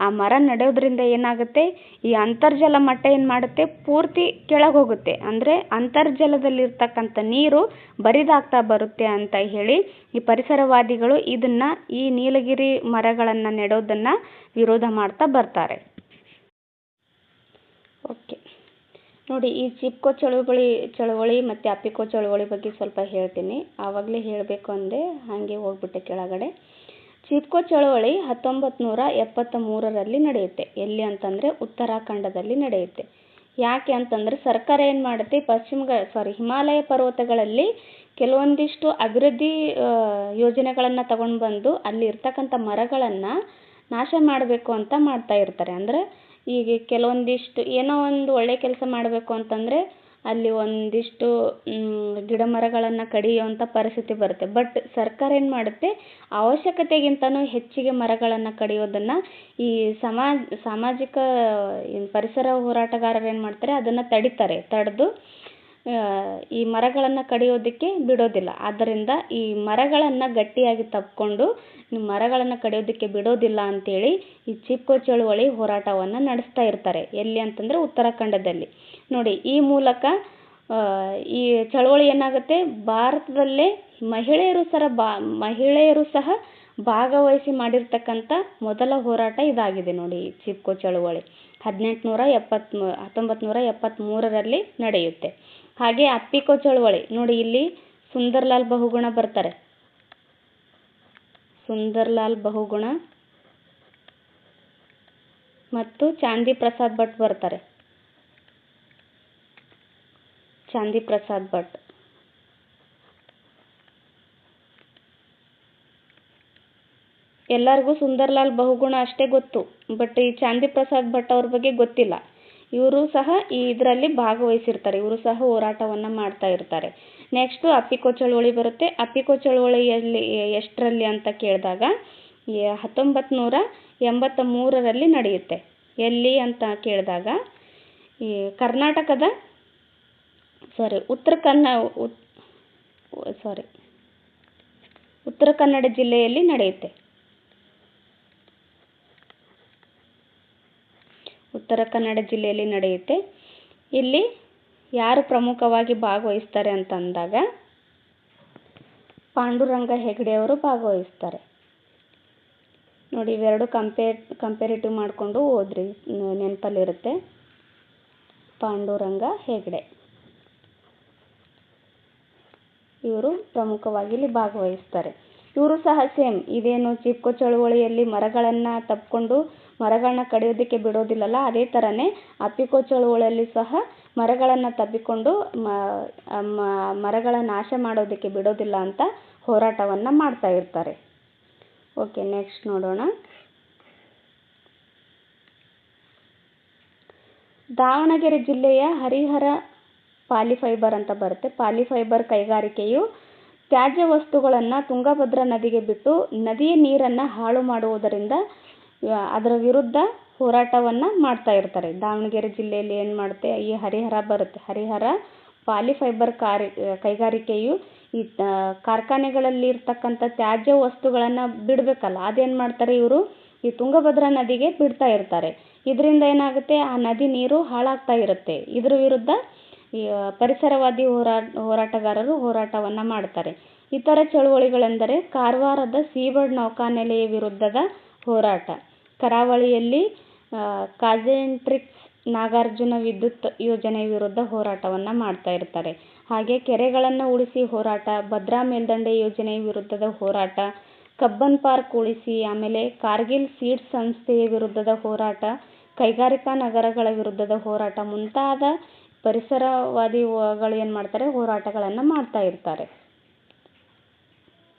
ಆ ಮರ ನೆಡೋದ್ರಿಂದ ಏನಾಗುತ್ತೆ, ಈ ಅಂತರ್ಜಲ ಮಟ್ಟ ಏನು ಮಾಡುತ್ತೆ, ಪೂರ್ತಿ ಕೆಳಗೆ ಹೋಗುತ್ತೆ. ಅಂದರೆ ಅಂತರ್ಜಲದಲ್ಲಿರ್ತಕ್ಕಂಥ ನೀರು ಬರಿದಾಗ್ತಾ ಬರುತ್ತೆ ಅಂತ ಹೇಳಿ ಈ ಪರಿಸರವಾದಿಗಳು ಈ ನೀಲಗಿರಿ ಮರಗಳನ್ನು ನೆಡೋದನ್ನು ವಿರೋಧ ಮಾಡ್ತಾ ಬರ್ತಾರೆ. ಓಕೆ ನೋಡಿ, ಈ ಚಿಪ್ಕೋ ಚಳುವಳಿ ಮತ್ತು ಅಪ್ಪಿಕೋ ಚಳುವಳಿ ಬಗ್ಗೆ ಸ್ವಲ್ಪ ಹೇಳ್ತೀನಿ. ಆವಾಗಲೇ ಹೇಳಬೇಕು ಅಂದೆ, ಹಾಗೆ ಹೋಗ್ಬಿಟ್ಟೆ ಕೆಳಗಡೆ. ಚಿಪ್ಕೋ ಚಳುವಳಿ 1973ರಲ್ಲಿ ನಡೆಯುತ್ತೆ. ಎಲ್ಲಿ ಅಂತಂದರೆ ಉತ್ತರಾಖಂಡದಲ್ಲಿ ನಡೆಯುತ್ತೆ. ಯಾಕೆ ಅಂತಂದರೆ ಸರ್ಕಾರ ಏನು ಮಾಡುತ್ತೆ, ಹಿಮಾಲಯ ಪರ್ವತಗಳಲ್ಲಿ ಕೆಲವೊಂದಿಷ್ಟು ಅಭಿವೃದ್ಧಿ ಯೋಜನೆಗಳನ್ನು ತಗೊಂಡು ಬಂದು ಅಲ್ಲಿ ಇರ್ತಕ್ಕಂಥ ಮರಗಳನ್ನು ನಾಶ ಮಾಡಬೇಕು ಅಂತ ಮಾಡ್ತಾ ಇರ್ತಾರೆ. ಅಂದರೆ ಈಗ ಕೆಲವೊಂದಿಷ್ಟು ಏನೋ ಒಂದು ಒಳ್ಳೆ ಕೆಲಸ ಮಾಡಬೇಕು ಅಂತಂದರೆ ಅಲ್ಲಿ ಒಂದಿಷ್ಟು ಗಿಡ ಮರಗಳನ್ನು ಕಡಿಯುವಂಥ ಪರಿಸ್ಥಿತಿ ಬರುತ್ತೆ. ಬಟ್ ಸರ್ಕಾರ ಏನು ಮಾಡುತ್ತೆ, ಅವಶ್ಯಕತೆಗಿಂತನೂ ಹೆಚ್ಚಿಗೆ ಮರಗಳನ್ನು ಕಡಿಯೋದನ್ನು ಈ ಸಾಮಾಜಿಕ ಪರಿಸರ ಹೋರಾಟಗಾರರು ಏನು ಮಾಡ್ತಾರೆ, ಅದನ್ನು ತಡೆದು ಈ ಮರಗಳನ್ನು ಕಡಿಯೋದಕ್ಕೆ ಬಿಡೋದಿಲ್ಲ. ಆದ್ದರಿಂದ ಈ ಮರಗಳನ್ನು ಗಟ್ಟಿಯಾಗಿ ತಪ್ಪಿಕೊಂಡು ಮರಗಳನ್ನು ಕಡಿಯೋದಕ್ಕೆ ಬಿಡೋದಿಲ್ಲ ಅಂತೇಳಿ ಈ ಚಿಪ್ಕೋ ಚಳುವಳಿ ಹೋರಾಟವನ್ನು ನಡೆಸ್ತಾ ಇರ್ತಾರೆ. ಎಲ್ಲಿ ಅಂತಂದರೆ ಉತ್ತರಾಖಂಡದಲ್ಲಿ. ನೋಡಿ, ಈ ಮೂಲಕ ಈ ಚಳುವಳಿ ಏನಾಗುತ್ತೆ, ಭಾರತದಲ್ಲೇ ಮಹಿಳೆಯರು ಸಹ ಭಾಗವಹಿಸಿ ಮಾಡಿರ್ತಕ್ಕಂಥ ಮೊದಲ ಹೋರಾಟ ಇದಾಗಿದೆ. ನೋಡಿ, ಈ ಚಿಪ್ಕೋ ಚಳುವಳಿ 1973ರಲ್ಲಿ ನಡೆಯುತ್ತೆ. ಹಾಗೆ ಅಪ್ಪಿಕೋ ಚಳುವಳಿ ನೋಡಿ, ಇಲ್ಲಿ ಸುಂದರ್ಲಾಲ್ ಬಹುಗುಣ ಬರ್ತಾರೆ. ಸುಂದರ್ಲಾಲ್ ಬಹುಗುಣ ಮತ್ತು ಚಾಂದಿ ಪ್ರಸಾದ್ ಭಟ್ ಬರ್ತಾರೆ. ಚಾಂದಿ ಪ್ರಸಾದ್ ಭಟ್. ಎಲ್ಲರಿಗೂ ಸುಂದರ್ಲಾಲ್ ಬಹುಗುಣ ಅಷ್ಟೇ ಗೊತ್ತು, ಬಟ್ ಈ ಚಾಂದಿ ಪ್ರಸಾದ್ ಭಟ್ ಅವ್ರ ಬಗ್ಗೆ ಗೊತ್ತಿಲ್ಲ. ಇವರು ಸಹ ಇದರಲ್ಲಿ ಭಾಗವಹಿಸಿರ್ತಾರೆ. ಇವರು ಸಹ ಹೋರಾಟವನ್ನು ಮಾಡ್ತಾ ಇರ್ತಾರೆ. ನೆಕ್ಸ್ಟು ಅಪ್ಪಿಕೋ ಚಳುವಳಿ ಬರುತ್ತೆ. ಅಪ್ಪಿಕೋ ಚಳುವಳಿಯಲ್ಲಿ ಎಷ್ಟರಲ್ಲಿ ಅಂತ ಕೇಳಿದಾಗ 1983ರಲ್ಲಿ ನಡೆಯುತ್ತೆ. ಎಲ್ಲಿ ಅಂತ ಕೇಳಿದಾಗ ಈ ಉತ್ತರ ಕನ್ನಡ ಜಿಲ್ಲೆಯಲ್ಲಿ ನಡೆಯುತ್ತೆ. ಉತ್ತರ ಕನ್ನಡ ಜಿಲ್ಲೆಯಲ್ಲಿ ನಡೆಯುತ್ತೆ. ಇಲ್ಲಿ ಯಾರು ಪ್ರಮುಖವಾಗಿ ಭಾಗವಹಿಸ್ತಾರೆ ಅಂತಂದಾಗ ಪಾಂಡುರಂಗ ಹೆಗಡೆ ಅವರು ಭಾಗವಹಿಸ್ತಾರೆ. ನೋಡಿ, ಇವೆರಡು ಕಂಪೇರಿಟಿವ್ ಮಾಡಿಕೊಂಡು ಓದ್ರಿ, ನೆನಪಲ್ಲಿರುತ್ತೆ. ಪಾಂಡುರಂಗ ಹೆಗಡೆ ಇವರು ಪ್ರಮುಖವಾಗಿ ಇಲ್ಲಿ ಭಾಗವಹಿಸ್ತಾರೆ. ಇವರು ಸಹ ಸೇಮ್ ಇದೇನು ಚಿಪ್ಕೋ ಚಳುವಳಿಯಲ್ಲಿ ಮರಗಳನ್ನು ತಪ್ಪಿಕೊಂಡು ಮರಗಳನ್ನ ಕಡಿಯೋದಕ್ಕೆ ಬಿಡೋದಿಲ್ಲಲ್ಲ, ಅದೇ ಥರನೇ ಅಪ್ಪಿಕೋ ಚಳುವಳಿಯಲ್ಲಿ ಸಹ ಮರಗಳನ್ನು ತಬ್ಬಿಕೊಂಡು ಮರಗಳ ನಾಶ ಮಾಡೋದಕ್ಕೆ ಬಿಡೋದಿಲ್ಲ ಅಂತ ಹೋರಾಟವನ್ನು ಮಾಡ್ತಾ ಇರ್ತಾರೆ. ಓಕೆ, ನೆಕ್ಸ್ಟ್ ನೋಡೋಣ. ದಾವಣಗೆರೆ ಜಿಲ್ಲೆಯ ಹರಿಹರ ಪಾಲಿಫೈಬರ್ ಅಂತ ಬರುತ್ತೆ. ಪಾಲಿಫೈಬರ್ ಕೈಗಾರಿಕೆಯು ತ್ಯಾಜ್ಯ ವಸ್ತುಗಳನ್ನು ತುಂಗಭದ್ರಾ ನದಿಗೆ ಬಿಟ್ಟು ನದಿಯ ನೀರನ್ನು ಹಾಳು ಮಾಡುವುದರಿಂದ ಅದರ ವಿರುದ್ಧ ಹೋರಾಟವನ್ನು ಮಾಡ್ತಾ ಇರ್ತಾರೆ. ದಾವಣಗೆರೆ ಜಿಲ್ಲೆಯಲ್ಲಿ ಏನು ಮಾಡುತ್ತೆ, ಈ ಹರಿಹರ ಬರುತ್ತೆ. ಹರಿಹರ ಪಾಲಿಫೈಬರ್ ಕೈಗಾರಿಕೆಯು ಈ ಕಾರ್ಖಾನೆಗಳಲ್ಲಿ ಇರ್ತಕ್ಕಂಥ ತ್ಯಾಜ್ಯ ವಸ್ತುಗಳನ್ನು ಬಿಡಬೇಕಲ್ಲ, ಅದೇನು ಮಾಡ್ತಾರೆ ಇವರು ಈ ತುಂಗಭದ್ರಾ ನದಿಗೆ ಬಿಡ್ತಾ ಇರ್ತಾರೆ. ಇದರಿಂದ ಏನಾಗುತ್ತೆ, ಆ ನದಿ ನೀರು ಹಾಳಾಗ್ತಾ ಇರುತ್ತೆ. ಇದ್ರ ವಿರುದ್ಧ ಈ ಪರಿಸರವಾದಿ ಹೋರಾಟಗಾರರು ಹೋರಾಟವನ್ನು ಮಾಡ್ತಾರೆ. ಇತರ ಚಳುವಳಿಗಳೆಂದರೆ ಕಾರವಾರದ ಸೀಬರ್ಡ್ ನೌಕಾನೆಲೆಯ ವಿರುದ್ಧದ ಹೋರಾಟ, ಕರಾವಳಿಯಲ್ಲಿ ಕಾಜೆಂಟ್ರಿಕ್ಸ್ ನಾಗಾರ್ಜುನ ವಿದ್ಯುತ್ ಯೋಜನೆ ವಿರುದ್ಧ ಹೋರಾಟವನ್ನು ಮಾಡ್ತಾ ಇರ್ತಾರೆ. ಹಾಗೆ ಕೆರೆಗಳನ್ನು ಉಳಿಸಿ ಹೋರಾಟ, ಭದ್ರಾ ಮೇಲ್ದಂಡೆ ಯೋಜನೆ ವಿರುದ್ಧದ ಹೋರಾಟ, ಕಬ್ಬನ್ ಪಾರ್ಕ್ ಉಳಿಸಿ, ಆಮೇಲೆ ಕಾರ್ಗಿಲ್ ಸೀಡ್ಸ್ ಸಂಸ್ಥೆಯ ವಿರುದ್ಧದ ಹೋರಾಟ, ಕೈಗಾರಿಕಾ ನಗರಗಳ ವಿರುದ್ಧದ ಹೋರಾಟ ಮುಂತಾದ ಪರಿಸರವಾದಿಗಳು ಏನು ಮಾಡ್ತಾರೆ, ಹೋರಾಟಗಳನ್ನು ಮಾಡ್ತಾ ಇರ್ತಾರೆ.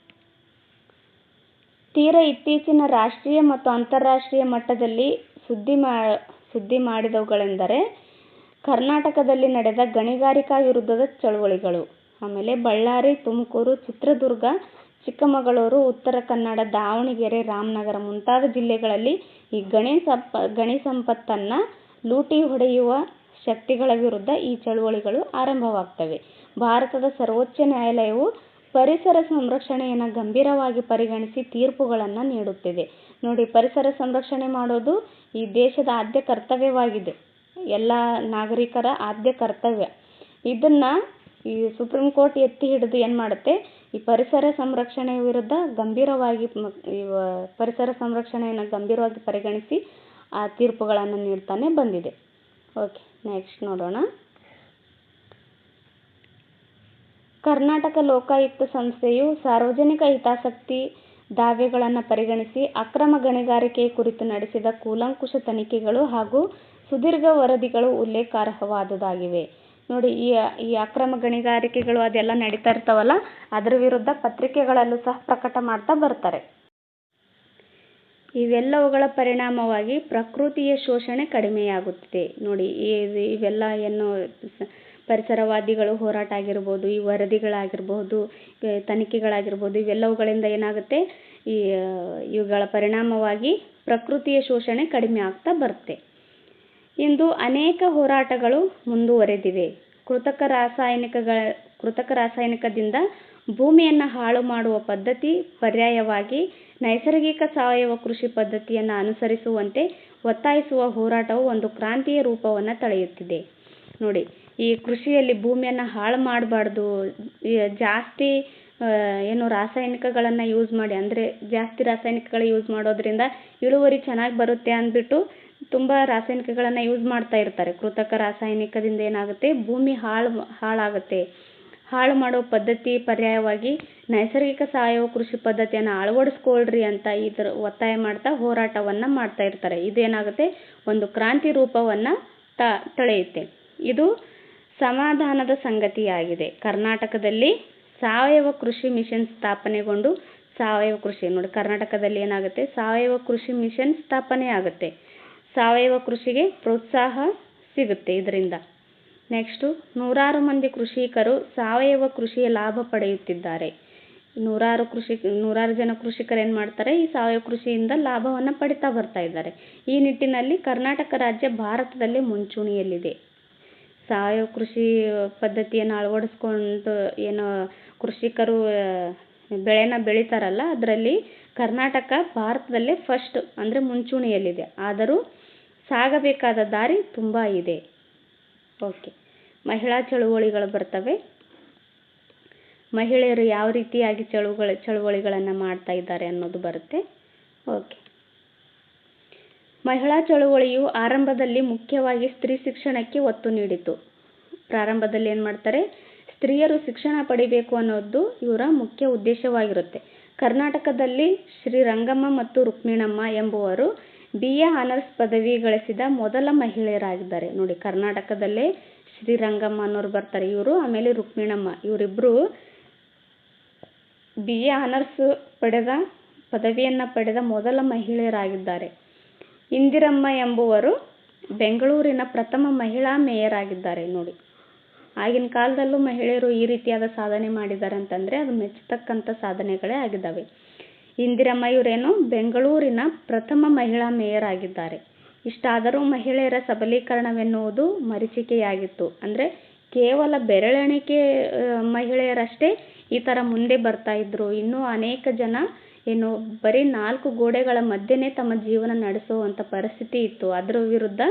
ತೀರಾ ಇತ್ತೀಚಿನ ರಾಷ್ಟ್ರೀಯ ಮತ್ತು ಅಂತಾರಾಷ್ಟ್ರೀಯ ಮಟ್ಟದಲ್ಲಿ ಸುದ್ದಿ ಮಾಡಿದವುಗಳೆಂದರೆ ಕರ್ನಾಟಕದಲ್ಲಿ ನಡೆದ ಗಣಿಗಾರಿಕಾ ವಿರುದ್ಧದ ಚಳುವಳಿಗಳು, ಆಮೇಲೆ ಬಳ್ಳಾರಿ, ತುಮಕೂರು, ಚಿತ್ರದುರ್ಗ, ಚಿಕ್ಕಮಗಳೂರು, ಉತ್ತರ ಕನ್ನಡ, ದಾವಣಗೆರೆ, ರಾಮನಗರ ಮುಂತಾದ ಜಿಲ್ಲೆಗಳಲ್ಲಿ ಈ ಗಣಿ ಸಂಪತ್ತನ್ನು ಲೂಟಿ ಹೊಡೆಯುವ ಶಕ್ತಿಗಳ ವಿರುದ್ಧ ಈ ಚಳುವಳಿಗಳು ಆರಂಭವಾಗ್ತವೆ. ಭಾರತದ ಸರ್ವೋಚ್ಚ ನ್ಯಾಯಾಲಯವು ಪರಿಸರ ಸಂರಕ್ಷಣೆಯನ್ನು ಗಂಭೀರವಾಗಿ ಪರಿಗಣಿಸಿ ತೀರ್ಪುಗಳನ್ನು ನೀಡುತ್ತಿದೆ. ನೋಡಿ, ಪರಿಸರ ಸಂರಕ್ಷಣೆ ಮಾಡೋದು ಈ ದೇಶದ ಆದ್ಯ ಕರ್ತವ್ಯವಾಗಿದೆ, ಎಲ್ಲ ನಾಗರಿಕರ ಆದ್ಯ ಕರ್ತವ್ಯ. ಇದನ್ನು ಈ ಸುಪ್ರೀಂ ಕೋರ್ಟ್ ಎತ್ತಿ ಹಿಡಿದು ಏನು ಮಾಡುತ್ತೆ, ಈ ಪರಿಸರ ಸಂರಕ್ಷಣೆ ವಿರುದ್ಧ ಪರಿಸರ ಸಂರಕ್ಷಣೆಯನ್ನು ಗಂಭೀರವಾಗಿ ಪರಿಗಣಿಸಿ ಆ ತೀರ್ಪುಗಳನ್ನು ನೀಡ್ತಾನೆ ಬಂದಿದೆ. ಓಕೆ, ನೆಕ್ಸ್ಟ್ ನೋಡೋಣ. ಕರ್ನಾಟಕ ಲೋಕಾಯುಕ್ತ ಸಂಸ್ಥೆಯು ಸಾರ್ವಜನಿಕ ಹಿತಾಸಕ್ತಿ ದಾವೆಗಳನ್ನು ಪರಿಗಣಿಸಿ ಅಕ್ರಮ ಗಣಿಗಾರಿಕೆ ಕುರಿತು ನಡೆಸಿದ ಕೂಲಂಕುಷ ತನಿಖೆಗಳು ಹಾಗೂ ಸುದೀರ್ಘ ವರದಿಗಳು ಉಲ್ಲೇಖಾರ್ಹವಾದುದಾಗಿವೆ. ನೋಡಿ, ಈ ಅಕ್ರಮ ಗಣಿಗಾರಿಕೆಗಳು ಅದೆಲ್ಲ ನಡೀತಾ ಇರ್ತಾವಲ್ಲ, ಅದರ ವಿರುದ್ಧ ಪತ್ರಿಕೆಗಳಲ್ಲೂ ಸಹ ಪ್ರಕಟ ಮಾಡ್ತಾ ಬರ್ತಾರೆ. ಇವೆಲ್ಲವುಗಳ ಪರಿಣಾಮವಾಗಿ ಪ್ರಕೃತಿಯ ಶೋಷಣೆ ಕಡಿಮೆಯಾಗುತ್ತಿದೆ. ನೋಡಿ, ಇವೆಲ್ಲ ಏನು ಪರಿಸರವಾದಿಗಳು ಹೋರಾಟ ಆಗಿರ್ಬೋದು, ಈ ವರದಿಗಳಾಗಿರ್ಬೋದು, ತನಿಖೆಗಳಾಗಿರ್ಬೋದು, ಇವೆಲ್ಲವುಗಳಿಂದ ಏನಾಗುತ್ತೆ, ಇವುಗಳ ಪರಿಣಾಮವಾಗಿ ಪ್ರಕೃತಿಯ ಶೋಷಣೆ ಕಡಿಮೆ ಆಗ್ತಾ ಬರುತ್ತೆ. ಇಂದು ಅನೇಕ ಹೋರಾಟಗಳು ಮುಂದುವರೆದಿವೆ. ಕೃತಕ ರಾಸಾಯನಿಕದಿಂದ ಭೂಮಿಯನ್ನು ಹಾಳು ಮಾಡುವ ಪದ್ಧತಿ ಪರ್ಯಾಯವಾಗಿ ನೈಸರ್ಗಿಕ ಸಾವಯವ ಕೃಷಿ ಪದ್ಧತಿಯನ್ನು ಅನುಸರಿಸುವಂತೆ ಒತ್ತಾಯಿಸುವ ಹೋರಾಟವು ಒಂದು ಕ್ರಾಂತಿಯ ರೂಪವನ್ನು ತಳೆಯುತ್ತಿದೆ. ನೋಡಿ, ಈ ಕೃಷಿಯಲ್ಲಿ ಭೂಮಿಯನ್ನು ಹಾಳು ಮಾಡಬಾರ್ದು, ಜಾಸ್ತಿ ರಾಸಾಯನಿಕಗಳನ್ನು ಯೂಸ್ ಮಾಡಿ, ಅಂದರೆ ಜಾಸ್ತಿ ರಾಸಾಯನಿಕಗಳು ಯೂಸ್ ಮಾಡೋದ್ರಿಂದ ಇಳುವರಿ ಚೆನ್ನಾಗಿ ಬರುತ್ತೆ ಅಂದ್ಬಿಟ್ಟು ತುಂಬ ರಾಸಾಯನಿಕಗಳನ್ನು ಯೂಸ್ ಮಾಡ್ತಾ ಇರ್ತಾರೆ. ಕೃತಕ ರಾಸಾಯನಿಕದಿಂದ ಏನಾಗುತ್ತೆ, ಭೂಮಿ ಹಾಳಾಗುತ್ತೆ. ಹಾಳು ಮಾಡೋ ಪದ್ಧತಿ ಪರ್ಯಾಯವಾಗಿ ನೈಸರ್ಗಿಕ ಸಾವಯವ ಕೃಷಿ ಪದ್ಧತಿಯನ್ನು ಅಳವಡಿಸ್ಕೊಳ್ರಿ ಅಂತ ಇದರ ಒತ್ತಾಯ ಮಾಡ್ತಾ ಹೋರಾಟವನ್ನು ಮಾಡ್ತಾ ಇರ್ತಾರೆ. ಇದೇನಾಗುತ್ತೆ, ಒಂದು ಕ್ರಾಂತಿ ರೂಪವನ್ನು ತಳೆಯುತ್ತೆ. ಇದು ಸಮಾಧಾನದ ಸಂಗತಿಯಾಗಿದೆ. ಕರ್ನಾಟಕದಲ್ಲಿ ಸಾವಯವ ಕೃಷಿ ಮಿಷನ್ ಸ್ಥಾಪನೆಗೊಂಡು ಸಾವಯವ ಕೃಷಿ, ನೋಡಿ ಕರ್ನಾಟಕದಲ್ಲಿ ಏನಾಗುತ್ತೆ, ಸಾವಯವ ಕೃಷಿ ಮಿಷನ್ ಸ್ಥಾಪನೆ ಆಗುತ್ತೆ. ಸಾವಯವ ಕೃಷಿಗೆ ಪ್ರೋತ್ಸಾಹ ಸಿಗುತ್ತೆ ಇದರಿಂದ. ನೆಕ್ಸ್ಟು, ನೂರಾರು ಮಂದಿ ಕೃಷಿಕರು ಸಾವಯವ ಕೃಷಿಯ ಲಾಭ ಪಡೆಯುತ್ತಿದ್ದಾರೆ. ನೂರಾರು ಜನ ಕೃಷಿಕರು ಏನು ಮಾಡ್ತಾರೆ, ಈ ಸಾವಯವ ಕೃಷಿಯಿಂದ ಲಾಭವನ್ನು ಪಡಿತಾ ಬರ್ತಾ ಇದ್ದಾರೆ. ಈ ನಿಟ್ಟಿನಲ್ಲಿ ಕರ್ನಾಟಕ ರಾಜ್ಯ ಭಾರತದಲ್ಲೇ ಮುಂಚೂಣಿಯಲ್ಲಿದೆ. ಸಾವಯವ ಕೃಷಿ ಪದ್ಧತಿಯನ್ನು ಅಳವಡಿಸ್ಕೊಂಡು ಕೃಷಿಕರು ಬೆಳೆನ ಬೆಳೀತಾರಲ್ಲ, ಅದರಲ್ಲಿ ಕರ್ನಾಟಕ ಭಾರತದಲ್ಲೇ ಫಸ್ಟ್ ಅಂದರೆ ಮುಂಚೂಣಿಯಲ್ಲಿದೆ. ಆದರೂ ಸಾಗಬೇಕಾದ ದಾರಿ ತುಂಬ ಇದೆ. ಓಕೆ, ಮಹಿಳಾ ಚಳುವಳಿಗಳು ಬರ್ತವೆ. ಮಹಿಳೆಯರು ಯಾವ ರೀತಿಯಾಗಿ ಚಳುವಳಿಗಳನ್ನು ಮಾಡ್ತಾ ಇದ್ದಾರೆ ಅನ್ನೋದು ಬರುತ್ತೆ. ಓಕೆ, ಮಹಿಳಾ ಚಳುವಳಿಯು ಆರಂಭದಲ್ಲಿ ಮುಖ್ಯವಾಗಿ ಸ್ತ್ರೀ ಶಿಕ್ಷಣಕ್ಕೆ ಒತ್ತು ನೀಡಿತು. ಪ್ರಾರಂಭದಲ್ಲಿ ಏನು ಮಾಡ್ತಾರೆ, ಸ್ತ್ರೀಯರು ಶಿಕ್ಷಣ ಪಡಿಬೇಕು ಅನ್ನೋದು ಇವರ ಮುಖ್ಯ ಉದ್ದೇಶವಾಗಿರುತ್ತೆ. ಕರ್ನಾಟಕದಲ್ಲಿ ಶ್ರೀರಂಗಮ್ಮ ಮತ್ತು ರುಕ್ಮಿಣಮ್ಮ ಎಂಬುವರು BA ಆನರ್ಸ್ ಪದವಿ ಗಳಿಸಿದ ಮೊದಲ ಮಹಿಳೆಯರಾಗಿದ್ದಾರೆ. ನೋಡಿ, ಕರ್ನಾಟಕದಲ್ಲೇ ಶ್ರೀರಂಗಮ್ಮ ಅನ್ನೋರು ಬರ್ತಾರೆ, ಇವರು, ಆಮೇಲೆ ರುಕ್ಮಿಣಮ್ಮ, ಇವರಿಬ್ಬರು BA ಆನರ್ಸ್ ಪದವಿಯನ್ನು ಪಡೆದ ಮೊದಲ ಮಹಿಳೆಯರಾಗಿದ್ದಾರೆ. ಇಂದಿರಮ್ಮ ಎಂಬುವರು ಬೆಂಗಳೂರಿನ ಪ್ರಥಮ ಮಹಿಳಾ ಮೇಯರ್ ಆಗಿದ್ದಾರೆ. ನೋಡಿ, ಆಗಿನ ಕಾಲದಲ್ಲೂ ಮಹಿಳೆಯರು ಈ ರೀತಿಯಾದ ಸಾಧನೆ ಮಾಡಿದ್ದಾರೆ ಅಂತಂದರೆ ಅದು ಮೆಚ್ಚತಕ್ಕಂಥ ಸಾಧನೆಗಳೇ ಆಗಿದ್ದಾವೆ. ಇಂದಿರಮ್ಮ ಇವರೇನು ಬೆಂಗಳೂರಿನ ಪ್ರಥಮ ಮಹಿಳಾ ಮೇಯರ್ ಆಗಿದ್ದಾರೆ. ಇಷ್ಟಾದರೂ ಮಹಿಳೆಯರ ಸಬಲೀಕರಣವೆನ್ನುವುದು ಮರೀಚಿಕೆಯಾಗಿತ್ತು. ಅಂದರೆ ಕೇವಲ ಬೆರಳೆಣಿಕೆ ಮಹಿಳೆಯರಷ್ಟೇ ಈ ಥರ ಮುಂದೆ ಬರ್ತಾ ಇದ್ರು. ಇನ್ನೂ ಅನೇಕ ಜನ ಏನು ಬರೀ 4 ಗೋಡೆಗಳ ಮಧ್ಯೆನೇ ತಮ್ಮ ಜೀವನ ನಡೆಸುವಂಥ ಪರಿಸ್ಥಿತಿ ಇತ್ತು. ಅದರ ವಿರುದ್ಧ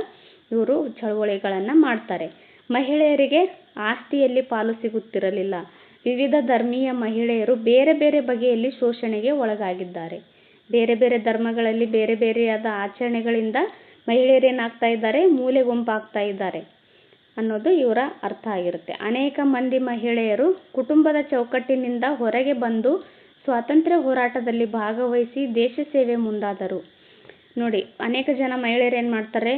ಇವರು ಚಳವಳಿಗಳನ್ನು ಮಾಡ್ತಾರೆ. ಮಹಿಳೆಯರಿಗೆ ಆಸ್ತಿಯಲ್ಲಿ ಪಾಲು ಸಿಗುತ್ತಿರಲಿಲ್ಲ. ವಿವಿಧ ಧರ್ಮೀಯ ಮಹಿಳೆಯರು ಬೇರೆ ಬೇರೆ ಬಗೆಯಲ್ಲಿ ಶೋಷಣೆಗೆ ಒಳಗಾಗಿದ್ದಾರೆ. ಬೇರೆ ಬೇರೆ ಧರ್ಮಗಳಲ್ಲಿ ಬೇರೆ ಬೇರೆಯಾದ ಆಚರಣೆಗಳಿಂದ ಮಹಿಳೆಯರೇನಾಗ್ತಾ ಇದ್ದಾರೆ, ಮೂಲೆ ಗುಂಪಾಗ್ತಾ ಇದ್ದಾರೆ ಅನ್ನೋದು ಇವರ ಅರ್ಥ ಆಗಿರುತ್ತೆ. ಅನೇಕ ಮಂದಿ ಮಹಿಳೆಯರು ಕುಟುಂಬದ ಚೌಕಟ್ಟಿನಿಂದ ಹೊರಗೆ ಬಂದು ಸ್ವಾತಂತ್ರ್ಯ ಹೋರಾಟದಲ್ಲಿ ಭಾಗವಹಿಸಿ ದೇಶ ಸೇವೆ ಮುಂದಾದರು. ನೋಡಿ, ಅನೇಕ ಜನ ಮಹಿಳೆಯರು ಏನು ಮಾಡ್ತಾರೆ,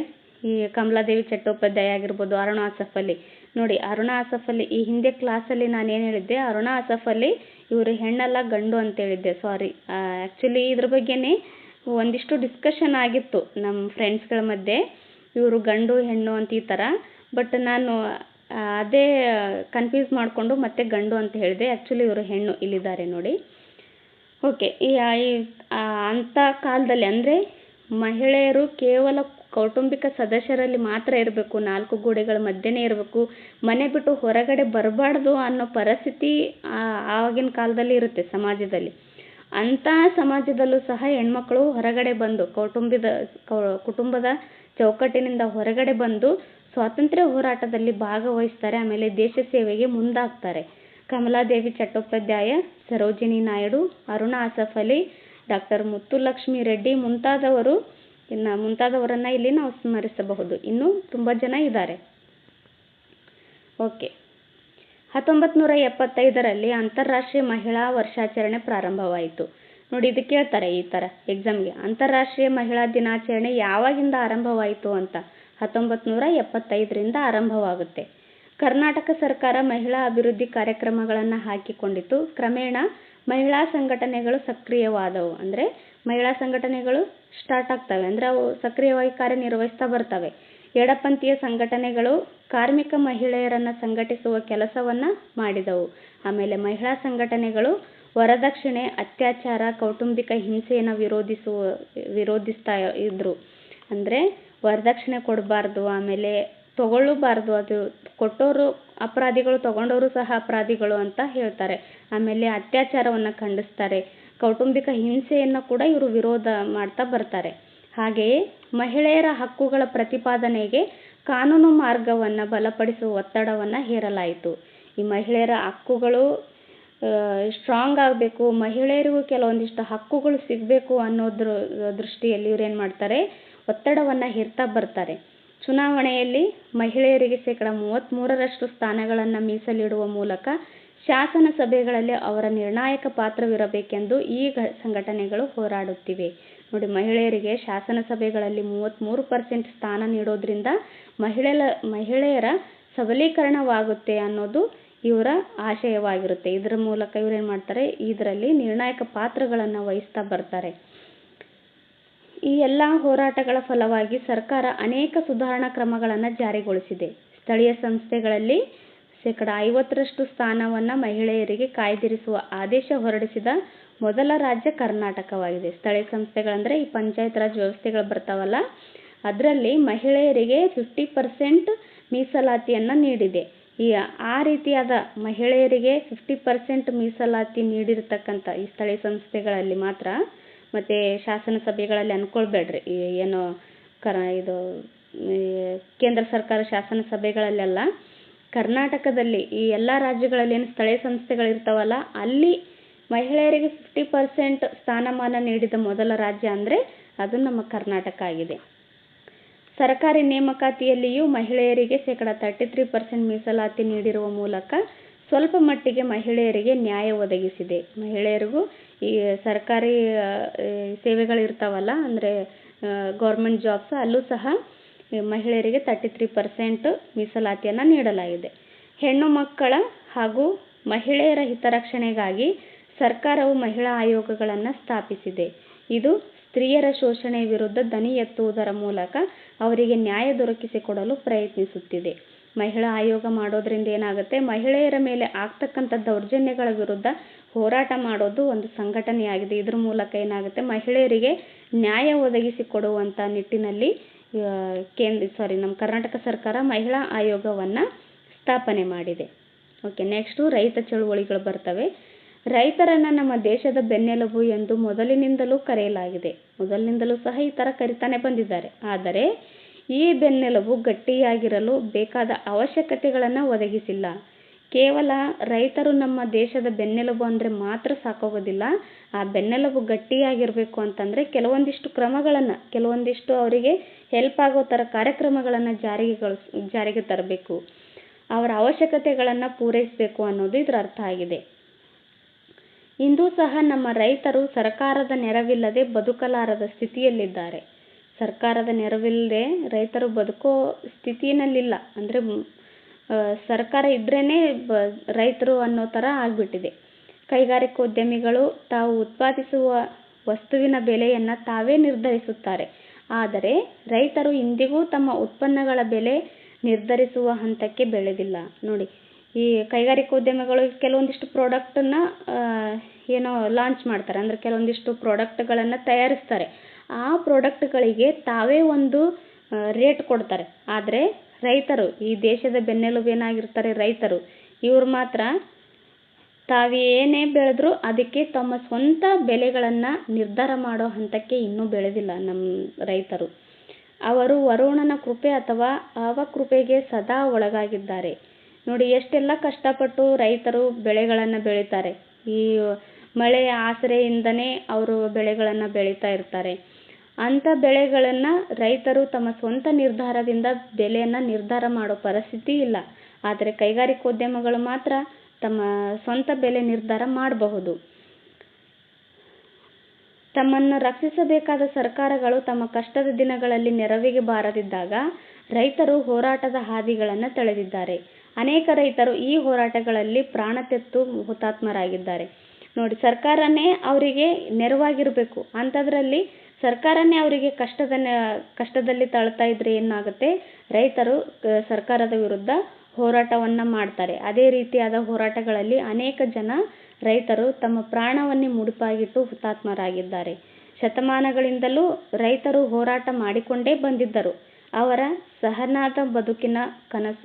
ಈ ಕಮಲಾದೇವಿ ಚಟ್ಟೋಪಾಧ್ಯಾಯ ಆಗಿರ್ಬೋದು, ಅರುಣಾ ಅಸಫ್ ಅಲಿ. ನೋಡಿ, ಅರುಣಾ ಅಸಫ್ ಅಲಿ ಈ ಹಿಂದೆ ಕ್ಲಾಸಲ್ಲಿ ನಾನು ಏನು ಹೇಳಿದ್ದೆ, ಅರುಣಾ ಅಸಫ್ ಅಲಿ ಇವರು ಹೆಣ್ಣಲ್ಲ ಗಂಡು ಅಂತ ಹೇಳಿದ್ದೆ. ಸಾರಿ, ಆ್ಯಕ್ಚುಲಿ ಇದ್ರ ಬಗ್ಗೆನೇ ಒಂದಿಷ್ಟು ಡಿಸ್ಕಷನ್ ಆಗಿತ್ತು ನಮ್ಮ ಫ್ರೆಂಡ್ಸ್ಗಳ ಮಧ್ಯೆ, ಇವರು ಗಂಡು ಹೆಣ್ಣು ಅಂತ ಈ ಥರ. ಬಟ್ ನಾನು ಅದೇ ಕನ್ಫ್ಯೂಸ್ ಮಾಡಿಕೊಂಡು ಮತ್ತೆ ಗಂಡು ಅಂತ ಹೇಳಿದೆ. ಆ್ಯಕ್ಚುಲಿ ಇವರು ಹೆಣ್ಣು, ಇಲ್ಲಿದ್ದಾರೆ ನೋಡಿ. ಓಕೆ, ಅಂಥ ಕಾಲದಲ್ಲಿ ಅಂದರೆ ಮಹಿಳೆಯರು ಕೇವಲ ಕೌಟುಂಬಿಕ ಸದಸ್ಯರಲ್ಲಿ ಮಾತ್ರ ಇರಬೇಕು, 4 ಗೋಡೆಗಳ ಮಧ್ಯೆನೇ ಇರಬೇಕು, ಮನೆ ಬಿಟ್ಟು ಹೊರಗಡೆ ಬರಬಾರ್ದು ಅನ್ನೋ ಪರಿಸ್ಥಿತಿ ಆವಾಗಿನ ಕಾಲದಲ್ಲಿ ಇರುತ್ತೆ ಸಮಾಜದಲ್ಲಿ. ಅಂಥ ಸಮಾಜದಲ್ಲೂ ಸಹ ಹೆಣ್ಮಕ್ಳು ಹೊರಗಡೆ ಬಂದು ಕುಟುಂಬದ ಚೌಕಟ್ಟಿನಿಂದ ಹೊರಗಡೆ ಬಂದು ಸ್ವಾತಂತ್ರ್ಯ ಹೋರಾಟದಲ್ಲಿ ಭಾಗವಹಿಸ್ತಾರೆ. ಆಮೇಲೆ ದೇಶ ಸೇವೆಗೆ ಮುಂದಾಗ್ತಾರೆ. ಕಮಲಾದೇವಿ ಚಟ್ಟೋಪಾಧ್ಯಾಯ, ಸರೋಜಿನಿ ನಾಯ್ಡು, ಅರುಣಾ ಅಸಫ್ ಅಲಿ, ಡಾಕ್ಟರ್ ಮುತ್ತುಲಕ್ಷ್ಮಿ ರೆಡ್ಡಿ ಮುಂತಾದವರನ್ನು ಇಲ್ಲಿ ನಾವು ಸ್ಮರಿಸಬಹುದು. ಇನ್ನೂ ತುಂಬ ಜನ ಇದ್ದಾರೆ. ಓಕೆ, 1975ರಲ್ಲಿ ಅಂತಾರಾಷ್ಟ್ರೀಯ ಮಹಿಳಾ ವರ್ಷಾಚರಣೆ ಪ್ರಾರಂಭವಾಯಿತು. ನೋಡಿ, ಇದು ಕೇಳ್ತಾರೆ ಈ ಥರ ಎಕ್ಸಾಮ್ಗೆ, ಅಂತಾರಾಷ್ಟ್ರೀಯ ಮಹಿಳಾ ದಿನಾಚರಣೆ ಯಾವಾಗಿಂದ ಆರಂಭವಾಯಿತು ಅಂತ. 1975ರಿಂದ ಆರಂಭವಾಗುತ್ತೆ. ಕರ್ನಾಟಕ ಸರ್ಕಾರ ಮಹಿಳಾ ಅಭಿವೃದ್ಧಿ ಕಾರ್ಯಕ್ರಮಗಳನ್ನು ಹಾಕಿಕೊಂಡಿತು. ಕ್ರಮೇಣ ಮಹಿಳಾ ಸಂಘಟನೆಗಳು ಸಕ್ರಿಯವಾದವು. ಅಂದರೆ ಮಹಿಳಾ ಸಂಘಟನೆಗಳು ಸ್ಟಾರ್ಟ್ ಆಗ್ತವೆ, ಅಂದರೆ ಅವು ಸಕ್ರಿಯವಾಗಿ ಕಾರ್ಯನಿರ್ವಹಿಸ್ತಾ ಬರ್ತವೆ. ಎಡಪಂಥೀಯ ಸಂಘಟನೆಗಳು ಕಾರ್ಮಿಕ ಮಹಿಳೆಯರನ್ನು ಸಂಘಟಿಸುವ ಕೆಲಸವನ್ನು ಮಾಡಿದವು. ಆಮೇಲೆ ಮಹಿಳಾ ಸಂಘಟನೆಗಳು ವರದಕ್ಷಿಣೆ, ಅತ್ಯಾಚಾರ, ಕೌಟುಂಬಿಕ ಹಿಂಸೆಯನ್ನು ವಿರೋಧಿಸ್ತಾ ಇದ್ರು. ಅಂದರೆ ವರದಕ್ಷಿಣೆ ಕೊಡಬಾರ್ದು, ಆಮೇಲೆ ತಗೊಳ್ಳಬಾರ್ದು, ಅದು ಕೊಟ್ಟವರು ಅಪರಾಧಿಗಳು, ತಗೊಂಡವರು ಸಹ ಅಪರಾಧಿಗಳು ಅಂತ ಹೇಳ್ತಾರೆ. ಆಮೇಲೆ ಅತ್ಯಾಚಾರವನ್ನು ಖಂಡಿಸ್ತಾರೆ, ಕೌಟುಂಬಿಕ ಹಿಂಸೆಯನ್ನು ಕೂಡ ಇವರು ವಿರೋಧ ಮಾಡ್ತಾ ಬರ್ತಾರೆ. ಹಾಗೆಯೇ ಮಹಿಳೆಯರ ಹಕ್ಕುಗಳ ಪ್ರತಿಪಾದನೆಗೆ ಕಾನೂನು ಮಾರ್ಗವನ್ನು ಬಲಪಡಿಸುವ ಒತ್ತಡವನ್ನು ಹೇರಲಾಯಿತು. ಈ ಮಹಿಳೆಯರ ಹಕ್ಕುಗಳು ಸ್ಟ್ರಾಂಗ್ ಆಗಬೇಕು, ಮಹಿಳೆಯರಿಗೂ ಕೆಲವೊಂದಿಷ್ಟು ಹಕ್ಕುಗಳು ಸಿಗಬೇಕು ಅನ್ನೋದ್ರ ದೃಷ್ಟಿಯಲ್ಲಿ ಇವ್ರು ಏನು ಮಾಡ್ತಾರೆ, ಒತ್ತಡವನ್ನು ಹೇರ್ತಾ ಬರ್ತಾರೆ. ಚುನಾವಣೆಯಲ್ಲಿ ಮಹಿಳೆಯರಿಗೆ 33% ಸ್ಥಾನಗಳನ್ನು ಮೀಸಲಿಡುವ ಮೂಲಕ ಶಾಸನ ಸಭೆಗಳಲ್ಲಿ ಅವರ ನಿರ್ಣಾಯಕ ಪಾತ್ರವಿರಬೇಕೆಂದು ಈ ಸಂಘಟನೆಗಳು ಹೋರಾಡುತ್ತಿವೆ. ನೋಡಿ, ಮಹಿಳೆಯರಿಗೆ ಶಾಸನ ಸಭೆಗಳಲ್ಲಿ 33% ಸ್ಥಾನ ನೀಡೋದ್ರಿಂದ ಮಹಿಳೆಯರ ಸಬಲೀಕರಣವಾಗುತ್ತೆ ಅನ್ನೋದು ಇವರ ಆಶಯವಾಗಿರುತ್ತೆ. ಇದರ ಮೂಲಕ ಇವ್ರು ಏನು ಮಾಡ್ತಾರೆ, ಇದರಲ್ಲಿ ನಿರ್ಣಾಯಕ ಪಾತ್ರಗಳನ್ನು ವಹಿಸ್ತಾ ಬರ್ತಾರೆ. ಈ ಎಲ್ಲ ಹೋರಾಟಗಳ ಫಲವಾಗಿ ಸರ್ಕಾರ ಅನೇಕ ಸುಧಾರಣಾ ಕ್ರಮಗಳನ್ನು ಜಾರಿಗೊಳಿಸಿದೆ. ಸ್ಥಳೀಯ ಸಂಸ್ಥೆಗಳಲ್ಲಿ 50% ಸ್ಥಾನವನ್ನು ಮಹಿಳೆಯರಿಗೆ ಕಾಯ್ದಿರಿಸುವ ಆದೇಶ ಹೊರಡಿಸಿದ ಮೊದಲ ರಾಜ್ಯ ಕರ್ನಾಟಕವಾಗಿದೆ. ಸ್ಥಳೀಯ ಸಂಸ್ಥೆಗಳಂದರೆ ಈ ಪಂಚಾಯತ್ ರಾಜ್ ವ್ಯವಸ್ಥೆಗಳು ಬರ್ತಾವಲ್ಲ, ಅದರಲ್ಲಿ ಮಹಿಳೆಯರಿಗೆ 50% ಮೀಸಲಾತಿಯನ್ನು ನೀಡಿದೆ. ಆ ರೀತಿಯಾದ ಮಹಿಳೆಯರಿಗೆ 50% ಮೀಸಲಾತಿ ನೀಡಿರ್ತಕ್ಕಂಥ ಈ ಸ್ಥಳೀಯ ಸಂಸ್ಥೆಗಳಲ್ಲಿ ಮಾತ್ರ, ಮತ್ತು ಶಾಸನ ಸಭೆಗಳಲ್ಲಿ ಅಂದ್ಕೊಳ್ಬೇಡ್ರಿ ಏನೋ ಇದು ಕೇಂದ್ರ ಸರ್ಕಾರ ಶಾಸನ ಸಭೆಗಳಲ್ಲೆಲ್ಲ, ಕರ್ನಾಟಕದಲ್ಲಿ ಈ ಎಲ್ಲ ರಾಜ್ಯಗಳಲ್ಲಿ ಏನು ಸ್ಥಳೀಯ ಸಂಸ್ಥೆಗಳಿರ್ತಾವಲ್ಲ, ಅಲ್ಲಿ ಮಹಿಳೆಯರಿಗೆ 50% ಸ್ಥಾನಮಾನ ನೀಡಿದ ಮೊದಲ ರಾಜ್ಯ ಅಂದರೆ ಅದು ನಮ್ಮ ಕರ್ನಾಟಕ ಆಗಿದೆ. ಸರ್ಕಾರಿ ನೇಮಕಾತಿಯಲ್ಲಿಯೂ ಮಹಿಳೆಯರಿಗೆ 33% ಮೀಸಲಾತಿ ನೀಡಿರುವ ಮೂಲಕ ಸ್ವಲ್ಪ ಮಟ್ಟಿಗೆ ಮಹಿಳೆಯರಿಗೆ ನ್ಯಾಯ ಒದಗಿಸಿದೆ. ಮಹಿಳೆಯರಿಗೂ ಈ ಸರ್ಕಾರಿ ಸೇವೆಗಳಿರ್ತಾವಲ್ಲ, ಅಂದರೆ ಗೌರ್ಮೆಂಟ್ ಜಾಬ್ಸ್ ಅಲ್ಲೂ ಸಹ ಮಹಿಳೆಯರಿಗೆ 33% ಮೀಸಲಾತಿಯನ್ನು ನೀಡಲಾಗಿದೆ. ಹೆಣ್ಣು ಮಕ್ಕಳ ಹಾಗೂ ಮಹಿಳೆಯರ ಹಿತರಕ್ಷಣೆಗಾಗಿ ಸರ್ಕಾರವು ಮಹಿಳಾ ಆಯೋಗಗಳನ್ನು ಸ್ಥಾಪಿಸಿದೆ. ಇದು ಸ್ತ್ರೀಯರ ಶೋಷಣೆ ವಿರುದ್ಧ ದನಿ ಎತ್ತುವುದರ ಮೂಲಕ ಅವರಿಗೆ ನ್ಯಾಯ ದೊರಕಿಸಿಕೊಡಲು ಪ್ರಯತ್ನಿಸುತ್ತಿದೆ. ಮಹಿಳಾ ಆಯೋಗ ಮಾಡೋದ್ರಿಂದ ಏನಾಗುತ್ತೆ, ಮಹಿಳೆಯರ ಮೇಲೆ ಆಗ್ತಕ್ಕಂಥ ದೌರ್ಜನ್ಯಗಳ ವಿರುದ್ಧ ಹೋರಾಟ ಮಾಡೋದು ಒಂದು ಸಂಘಟನೆಯಾಗಿದೆ. ಇದ್ರ ಮೂಲಕ ಏನಾಗುತ್ತೆ, ಮಹಿಳೆಯರಿಗೆ ನ್ಯಾಯ ಒದಗಿಸಿಕೊಡುವಂಥ ನಿಟ್ಟಿನಲ್ಲಿ ನಮ್ಮ ಕರ್ನಾಟಕ ಸರ್ಕಾರ ಮಹಿಳಾ ಆಯೋಗವನ್ನು ಸ್ಥಾಪನೆ ಮಾಡಿದೆ. ಓಕೆ, ನೆಕ್ಸ್ಟು ರೈತ ಚಳುವಳಿಗಳು ಬರ್ತವೆ. ರೈತರನ್ನು ನಮ್ಮ ದೇಶದ ಬೆನ್ನೆಲುಬು ಎಂದು ಮೊದಲಿನಿಂದಲೂ ಕರೆಯಲಾಗಿದೆ. ಮೊದಲಿನಿಂದಲೂ ಸಹ ಈ ಥರ ಕರಿತಾನೆ ಬಂದಿದ್ದಾರೆ. ಆದರೆ ಈ ಬೆನ್ನೆಲುಬು ಗಟ್ಟಿಯಾಗಿರಲು ಬೇಕಾದ ಅವಶ್ಯಕತೆಗಳನ್ನು ಒದಗಿಸಿಲ್ಲ. ಕೇವಲ ರೈತರು ನಮ್ಮ ದೇಶದ ಬೆನ್ನೆಲುಬು ಅಂದರೆ ಮಾತ್ರ ಸಾಕಾಗೋದಿಲ್ಲ. ಆ ಬೆನ್ನೆಲುಬು ಗಟ್ಟಿಯಾಗಿರಬೇಕು ಅಂತಂದರೆ ಕೆಲವೊಂದಿಷ್ಟು ಅವರಿಗೆ ಹೆಲ್ಪ್ ಆಗೋ ಥರ ಕಾರ್ಯಕ್ರಮಗಳನ್ನು ಜಾರಿಗೆ ತರಬೇಕು. ಅವರ ಅವಶ್ಯಕತೆಗಳನ್ನು ಪೂರೈಸಬೇಕು ಅನ್ನೋದು ಇದರ ಅರ್ಥ ಆಗಿದೆ. ಇಂದು ಸಹ ನಮ್ಮ ರೈತರು ಸರ್ಕಾರದ ನೆರವಿಲ್ಲದೆ ಬದುಕಲಾರದ ಸ್ಥಿತಿಯಲ್ಲಿದ್ದಾರೆ. ಸರ್ಕಾರದ ನೆರವಿಲ್ಲದೆ ರೈತರು ಬದುಕೋ ಸ್ಥಿತಿಯಲ್ಲಿಲ್ಲ. ಅಂದರೆ ಸರ್ಕಾರ ಇದ್ರೇ ರೈತರು ಅನ್ನೋ ಥರ ಆಗಿಬಿಟ್ಟಿದೆ. ಕೈಗಾರಿಕೋದ್ಯಮಿಗಳು ತಾವು ಉತ್ಪಾದಿಸುವ ವಸ್ತುವಿನ ಬೆಲೆಯನ್ನು ತಾವೇ ನಿರ್ಧರಿಸುತ್ತಾರೆ. ಆದರೆ ರೈತರು ಇಂದಿಗೂ ತಮ್ಮ ಉತ್ಪನ್ನಗಳ ಬೆಲೆ ನಿರ್ಧರಿಸುವ ಹಂತಕ್ಕೆ ಬೆಳೆದಿಲ್ಲ. ನೋಡಿ, ಈ ಕೈಗಾರಿಕೋದ್ಯಮಿಗಳು ಕೆಲವೊಂದಿಷ್ಟು ಪ್ರಾಡಕ್ಟನ್ನು ಲಾಂಚ್ ಮಾಡ್ತಾರೆ. ಅಂದರೆ ಕೆಲವೊಂದಿಷ್ಟು ಪ್ರಾಡಕ್ಟ್ಗಳನ್ನು ತಯಾರಿಸ್ತಾರೆ. ಆ ಪ್ರಾಡಕ್ಟ್ಗಳಿಗೆ ತಾವೇ ಒಂದು ರೇಟ್ ಕೊಡ್ತಾರೆ. ಆದರೆ ರೈತರು, ಈ ದೇಶದ ಬೆನ್ನೆಲುಬು ಏನಾಗಿರ್ತಾರೆ ರೈತರು, ಇವರು ಮಾತ್ರ ತಾವೇನೇ ಬೆಳೆದ್ರೂ ಅದಕ್ಕೆ ತಮ್ಮ ಸ್ವಂತ ಬೆಲೆಗಳನ್ನು ನಿರ್ಧಾರ ಮಾಡೋ ಹಂತಕ್ಕೆ ಇನ್ನೂ ಬೆಳೆದಿಲ್ಲ ನಮ್ಮ ರೈತರು. ಅವರು ವರುಣನ ಕೃಪೆ ಅಥವಾ ಅವಕೃಪೆಗೆ ಸದಾ ಒಳಗಾಗಿದ್ದಾರೆ. ನೋಡಿ, ಎಷ್ಟೆಲ್ಲ ಕಷ್ಟಪಟ್ಟು ರೈತರು ಬೆಳೆಗಳನ್ನು ಬೆಳೀತಾರೆ. ಈ ಮಳೆಯ ಆಸರೆಯಿಂದನೇ ಅವರು ಬೆಳೆಗಳನ್ನು ಬೆಳೀತಾ ಇರ್ತಾರೆ. ಅಂಥ ಬೆಳೆಗಳನ್ನು ರೈತರು ತಮ್ಮ ಸ್ವಂತ ನಿರ್ಧಾರದಿಂದ ಬೆಲೆಯನ್ನು ನಿರ್ಧಾರ ಮಾಡೋ ಪರಿಸ್ಥಿತಿ ಇಲ್ಲ. ಆದರೆ ಕೈಗಾರಿಕೋದ್ಯಮಗಳು ಮಾತ್ರ ತಮ್ಮ ಸ್ವಂತ ಬೆಲೆ ನಿರ್ಧಾರ ಮಾಡಬಹುದು. ತಮ್ಮನ್ನು ರಕ್ಷಿಸಬೇಕಾದ ಸರ್ಕಾರಗಳು ತಮ್ಮ ಕಷ್ಟದ ದಿನಗಳಲ್ಲಿ ನೆರವಿಗೆ ಬಾರದಿದ್ದಾಗ ರೈತರು ಹೋರಾಟದ ಹಾದಿಗಳನ್ನು ತಳೆದಿದ್ದಾರೆ. ಅನೇಕ ರೈತರು ಈ ಹೋರಾಟಗಳಲ್ಲಿ ಪ್ರಾಣ ತೆತ್ತು ಹುತಾತ್ಮರಾಗಿದ್ದಾರೆ. ನೋಡಿ, ಸರ್ಕಾರನೇ ಅವರಿಗೆ ನೆರವಾಗಿರಬೇಕು. ಅಂಥದ್ರಲ್ಲಿ ಸರ್ಕಾರನೇ ಅವರಿಗೆ ಕಷ್ಟದಲ್ಲಿ ತಳ್ತಾ ಇದ್ರೆ ಏನಾಗುತ್ತೆ, ರೈತರು ಸರ್ಕಾರದ ವಿರುದ್ಧ ಹೋರಾಟವನ್ನು ಮಾಡ್ತಾರೆ. ಅದೇ ರೀತಿಯಾದ ಹೋರಾಟಗಳಲ್ಲಿ ಅನೇಕ ಜನ ರೈತರು ತಮ್ಮ ಪ್ರಾಣವನ್ನೇ ಮುಡಿಪಾಗಿಟ್ಟು ಹುತಾತ್ಮರಾಗಿದ್ದಾರೆ. ಶತಮಾನಗಳಿಂದಲೂ ರೈತರು ಹೋರಾಟ ಮಾಡಿಕೊಂಡೇ ಬಂದಿದ್ದರು. ಅವರ ಹಸನಾದ ಬದುಕಿನ ಕನಸು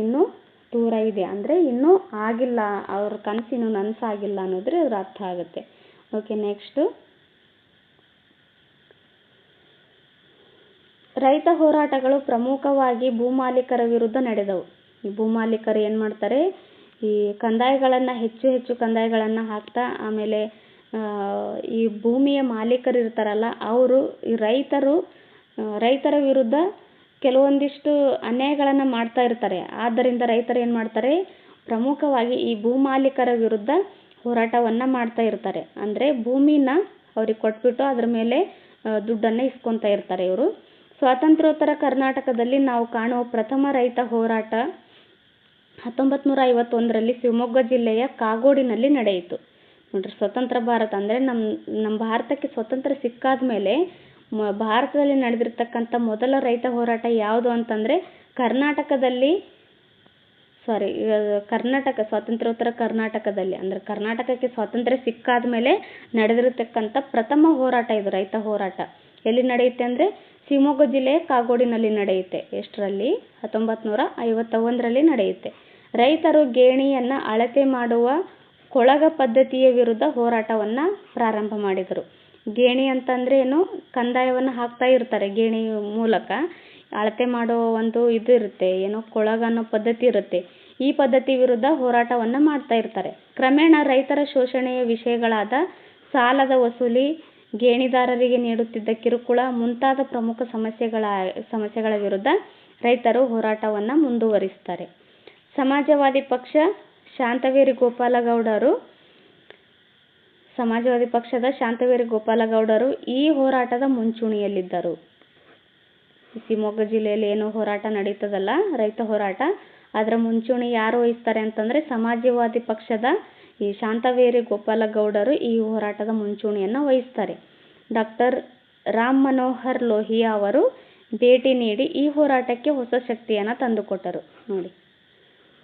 ಇನ್ನೂ ದೂರ ಇದೆ. ಅಂದರೆ ಇನ್ನೂ ಆಗಿಲ್ಲ, ಅವ್ರ ಕನಸು ಇನ್ನೂ ನನಸಾಗಿಲ್ಲ ಅನ್ನೋದ್ರ ಇದ್ರ ಅರ್ಥ ಆಗುತ್ತೆ. ಓಕೆ, ನೆಕ್ಸ್ಟು ರೈತ ಹೋರಾಟಗಳು ಪ್ರಮುಖವಾಗಿ ಭೂಮಾಲೀಕರ ವಿರುದ್ಧ ನಡೆದವು. ಈ ಭೂಮಾಲೀಕರು ಏನು ಮಾಡ್ತಾರೆ, ಈ ಕಂದಾಯಗಳನ್ನು ಹೆಚ್ಚು ಕಂದಾಯಗಳನ್ನು ಹಾಕ್ತಾ, ಆಮೇಲೆ ಈ ಭೂಮಿಯ ಮಾಲೀಕರು ಇರ್ತಾರಲ್ಲ ಅವರು ಈ ರೈತರ ವಿರುದ್ಧ ಕೆಲವೊಂದಿಷ್ಟು ಅನ್ಯಾಯಗಳನ್ನು ಮಾಡ್ತಾ ಇರ್ತಾರೆ. ಆದ್ದರಿಂದ ರೈತರು ಏನು ಮಾಡ್ತಾರೆ, ಪ್ರಮುಖವಾಗಿ ಈ ಭೂಮಾಲೀಕರ ವಿರುದ್ಧ ಹೋರಾಟವನ್ನು ಮಾಡ್ತಾ ಇರ್ತಾರೆ. ಅಂದರೆ ಭೂಮಿನ ಅವ್ರಿಗೆ ಕೊಟ್ಬಿಟ್ಟು ಅದ್ರ ಮೇಲೆ ದುಡ್ಡನ್ನು ಇಸ್ಕೊತಾ ಇರ್ತಾರೆ ಇವರು. ಸ್ವಾತಂತ್ರ್ಯೋತ್ತರ ಕರ್ನಾಟಕದಲ್ಲಿ ನಾವು ಕಾಣುವ ಪ್ರಥಮ ರೈತ ಹೋರಾಟ 1951ರಲ್ಲಿ ಶಿವಮೊಗ್ಗ ಜಿಲ್ಲೆಯ ಕಾಗೋಡಿನಲ್ಲಿ ನಡೆಯಿತು. ನೋಡ್ರಿ, ಸ್ವತಂತ್ರ ಭಾರತ ಅಂದರೆ ನಮ್ಮ ಭಾರತಕ್ಕೆ ಸ್ವತಂತ್ರ ಸಿಕ್ಕಾದ ಮೇಲೆ ಭಾರತದಲ್ಲಿ ನಡೆದಿರ್ತಕ್ಕಂಥ ಮೊದಲ ರೈತ ಹೋರಾಟ ಯಾವುದು ಅಂತಂದರೆ ಸ್ವಾತಂತ್ರ್ಯೋತ್ತರ ಕರ್ನಾಟಕದಲ್ಲಿ, ಅಂದರೆ ಕರ್ನಾಟಕಕ್ಕೆ ಸ್ವಾತಂತ್ರ್ಯ ಸಿಕ್ಕಾದ ಮೇಲೆ ನಡೆದಿರತಕ್ಕಂಥ ಪ್ರಥಮ ಹೋರಾಟ ಇದು, ರೈತ ಹೋರಾಟ. ಎಲ್ಲಿ ನಡೆಯುತ್ತೆ ಅಂದರೆ ಶಿವಮೊಗ್ಗ ಜಿಲ್ಲೆಯ ಕಾಗೋಡಿನಲ್ಲಿ ನಡೆಯುತ್ತೆ. ಎಷ್ಟರಲ್ಲಿ? 1951ರಲ್ಲಿ ನಡೆಯುತ್ತೆ. ರೈತರು ಗೇಣಿಯನ್ನು ಅಳತೆ ಮಾಡುವ ಕೊಳಗ ಪದ್ಧತಿಯ ವಿರುದ್ಧ ಹೋರಾಟವನ್ನು ಪ್ರಾರಂಭ ಮಾಡಿದರು. ಗೇಣಿ ಅಂತಂದರೆ ಏನು, ಕಂದಾಯವನ್ನು ಹಾಕ್ತಾ ಇರ್ತಾರೆ. ಗೇಣಿ ಮೂಲಕ ಅಳತೆ ಮಾಡೋ ಒಂದು ಇದು ಇರುತ್ತೆ, ಏನೋ ಕೊಳಗ ಅನ್ನೋ ಪದ್ಧತಿ ಇರುತ್ತೆ. ಈ ಪದ್ಧತಿ ವಿರುದ್ಧ ಹೋರಾಟವನ್ನು ಮಾಡ್ತಾ ಇರ್ತಾರೆ. ಕ್ರಮೇಣ ರೈತರ ಶೋಷಣೆಯ ವಿಷಯಗಳಾದ ಸಾಲದ ವಸೂಲಿ, ಗೇಣಿದಾರರಿಗೆ ನೀಡುತ್ತಿದ್ದ ಕಿರುಕುಳ ಮುಂತಾದ ಪ್ರಮುಖ ಸಮಸ್ಯೆಗಳ ವಿರುದ್ಧ ರೈತರು ಹೋರಾಟವನ್ನು ಮುಂದುವರಿಸ್ತಾರೆ. ಸಮಾಜವಾದಿ ಪಕ್ಷ ಶಾಂತವೇರಿ ಗೋಪಾಲಗೌಡರು ಸಮಾಜವಾದಿ ಪಕ್ಷದ ಶಾಂತವೇರಿ ಗೋಪಾಲಗೌಡರು ಈ ಹೋರಾಟದ ಮುಂಚೂಣಿಯಲ್ಲಿದ್ದರು. ಶಿವಮೊಗ್ಗ ಜಿಲ್ಲೆಯಲ್ಲಿ ಏನು ಹೋರಾಟ ನಡೀತದಲ್ಲ, ರೈತ ಹೋರಾಟ, ಅದರ ಮುಂಚೂಣಿ ಯಾರು ವಹಿಸ್ತಾರೆ ಅಂತಂದರೆ ಸಮಾಜವಾದಿ ಪಕ್ಷದ ಈ ಶಾಂತವೇರಿ ಗೋಪಾಲಗೌಡರು ಈ ಹೋರಾಟದ ಮುಂಚೂಣಿಯನ್ನು ವಹಿಸ್ತಾರೆ. ಡಾಕ್ಟರ್ ರಾಮ್ ಮನೋಹರ್ ಲೋಹಿಯಾ ಅವರು ಭೇಟಿ ನೀಡಿ ಈ ಹೋರಾಟಕ್ಕೆ ಹೊಸ ಶಕ್ತಿಯನ್ನು ತಂದುಕೊಟ್ಟರು. ನೋಡಿ,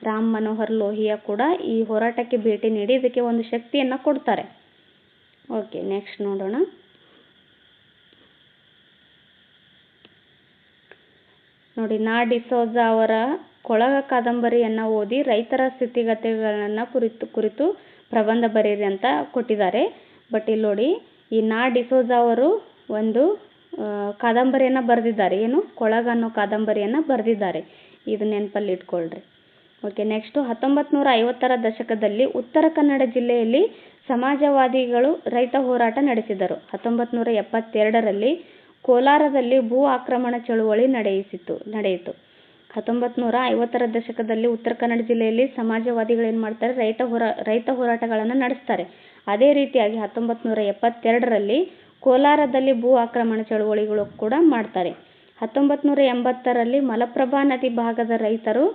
ರಾಮ್ ಮನೋಹರ್ ಲೋಹಿಯಾ ಕೂಡ ಈ ಹೋರಾಟಕ್ಕೆ ಭೇಟಿ ನೀಡಿ ಇದಕ್ಕೆ ಒಂದು ಶಕ್ತಿಯನ್ನು ಕೊಡ್ತಾರೆ. ಓಕೆ, ನೆಕ್ಸ್ಟ್ ನೋಡೋಣ. ನೋಡಿ, ನಾ ಡಿಸೋಜ ಅವರ ಕೊಳಗ ಕಾದಂಬರಿಯನ್ನು ಓದಿ ರೈತರ ಸ್ಥಿತಿಗತಿಗಳನ್ನು ಕುರಿತು ಪ್ರಬಂಧ ಬರೆಯಿರಿ ಅಂತ ಕೊಟ್ಟಿದ್ದಾರೆ. ಬಟ್ ಇಲ್ಲಿ ನೋಡಿ, ಈ ನಾ ಡಿಸೋಜ ಅವರು ಒಂದು ಕಾದಂಬರಿಯನ್ನು ಬರೆದಿದ್ದಾರೆ. ಏನು, ಕೊಳಗ ಅನ್ನೋ ಕಾದಂಬರಿಯನ್ನು ಬರೆದಿದ್ದಾರೆ. ಇದು ನೆನಪಲ್ಲಿ ಇಟ್ಕೊಳ್ರಿ. ಓಕೆ, ನೆಕ್ಸ್ಟು 1950ರ ದಶಕದಲ್ಲಿ ಉತ್ತರ ಕನ್ನಡ ಜಿಲ್ಲೆಯಲ್ಲಿ ಸಮಾಜವಾದಿಗಳು ರೈತ ಹೋರಾಟ ನಡೆಸಿದರು. 1972ರಲ್ಲಿ ಕೋಲಾರದಲ್ಲಿ ಭೂ ಆಕ್ರಮಣ ಚಳುವಳಿ ನಡೆಯಿತು. 1950ರ ದಶಕದಲ್ಲಿ ಉತ್ತರ ಕನ್ನಡ ಜಿಲ್ಲೆಯಲ್ಲಿ ಸಮಾಜವಾದಿಗಳು ಏನು ಮಾಡ್ತಾರೆ, ರೈತ ಹೋರಾಟಗಳನ್ನು ನಡೆಸ್ತಾರೆ. ಅದೇ ರೀತಿಯಾಗಿ 1972ರಲ್ಲಿ ಕೋಲಾರದಲ್ಲಿ ಭೂ ಆಕ್ರಮಣ ಚಳುವಳಿಗಳು ಕೂಡ ಮಾಡ್ತಾರೆ. 1980ರಲ್ಲಿ ಮಲಪ್ರಭಾ ನದಿ ಭಾಗದ ರೈತರು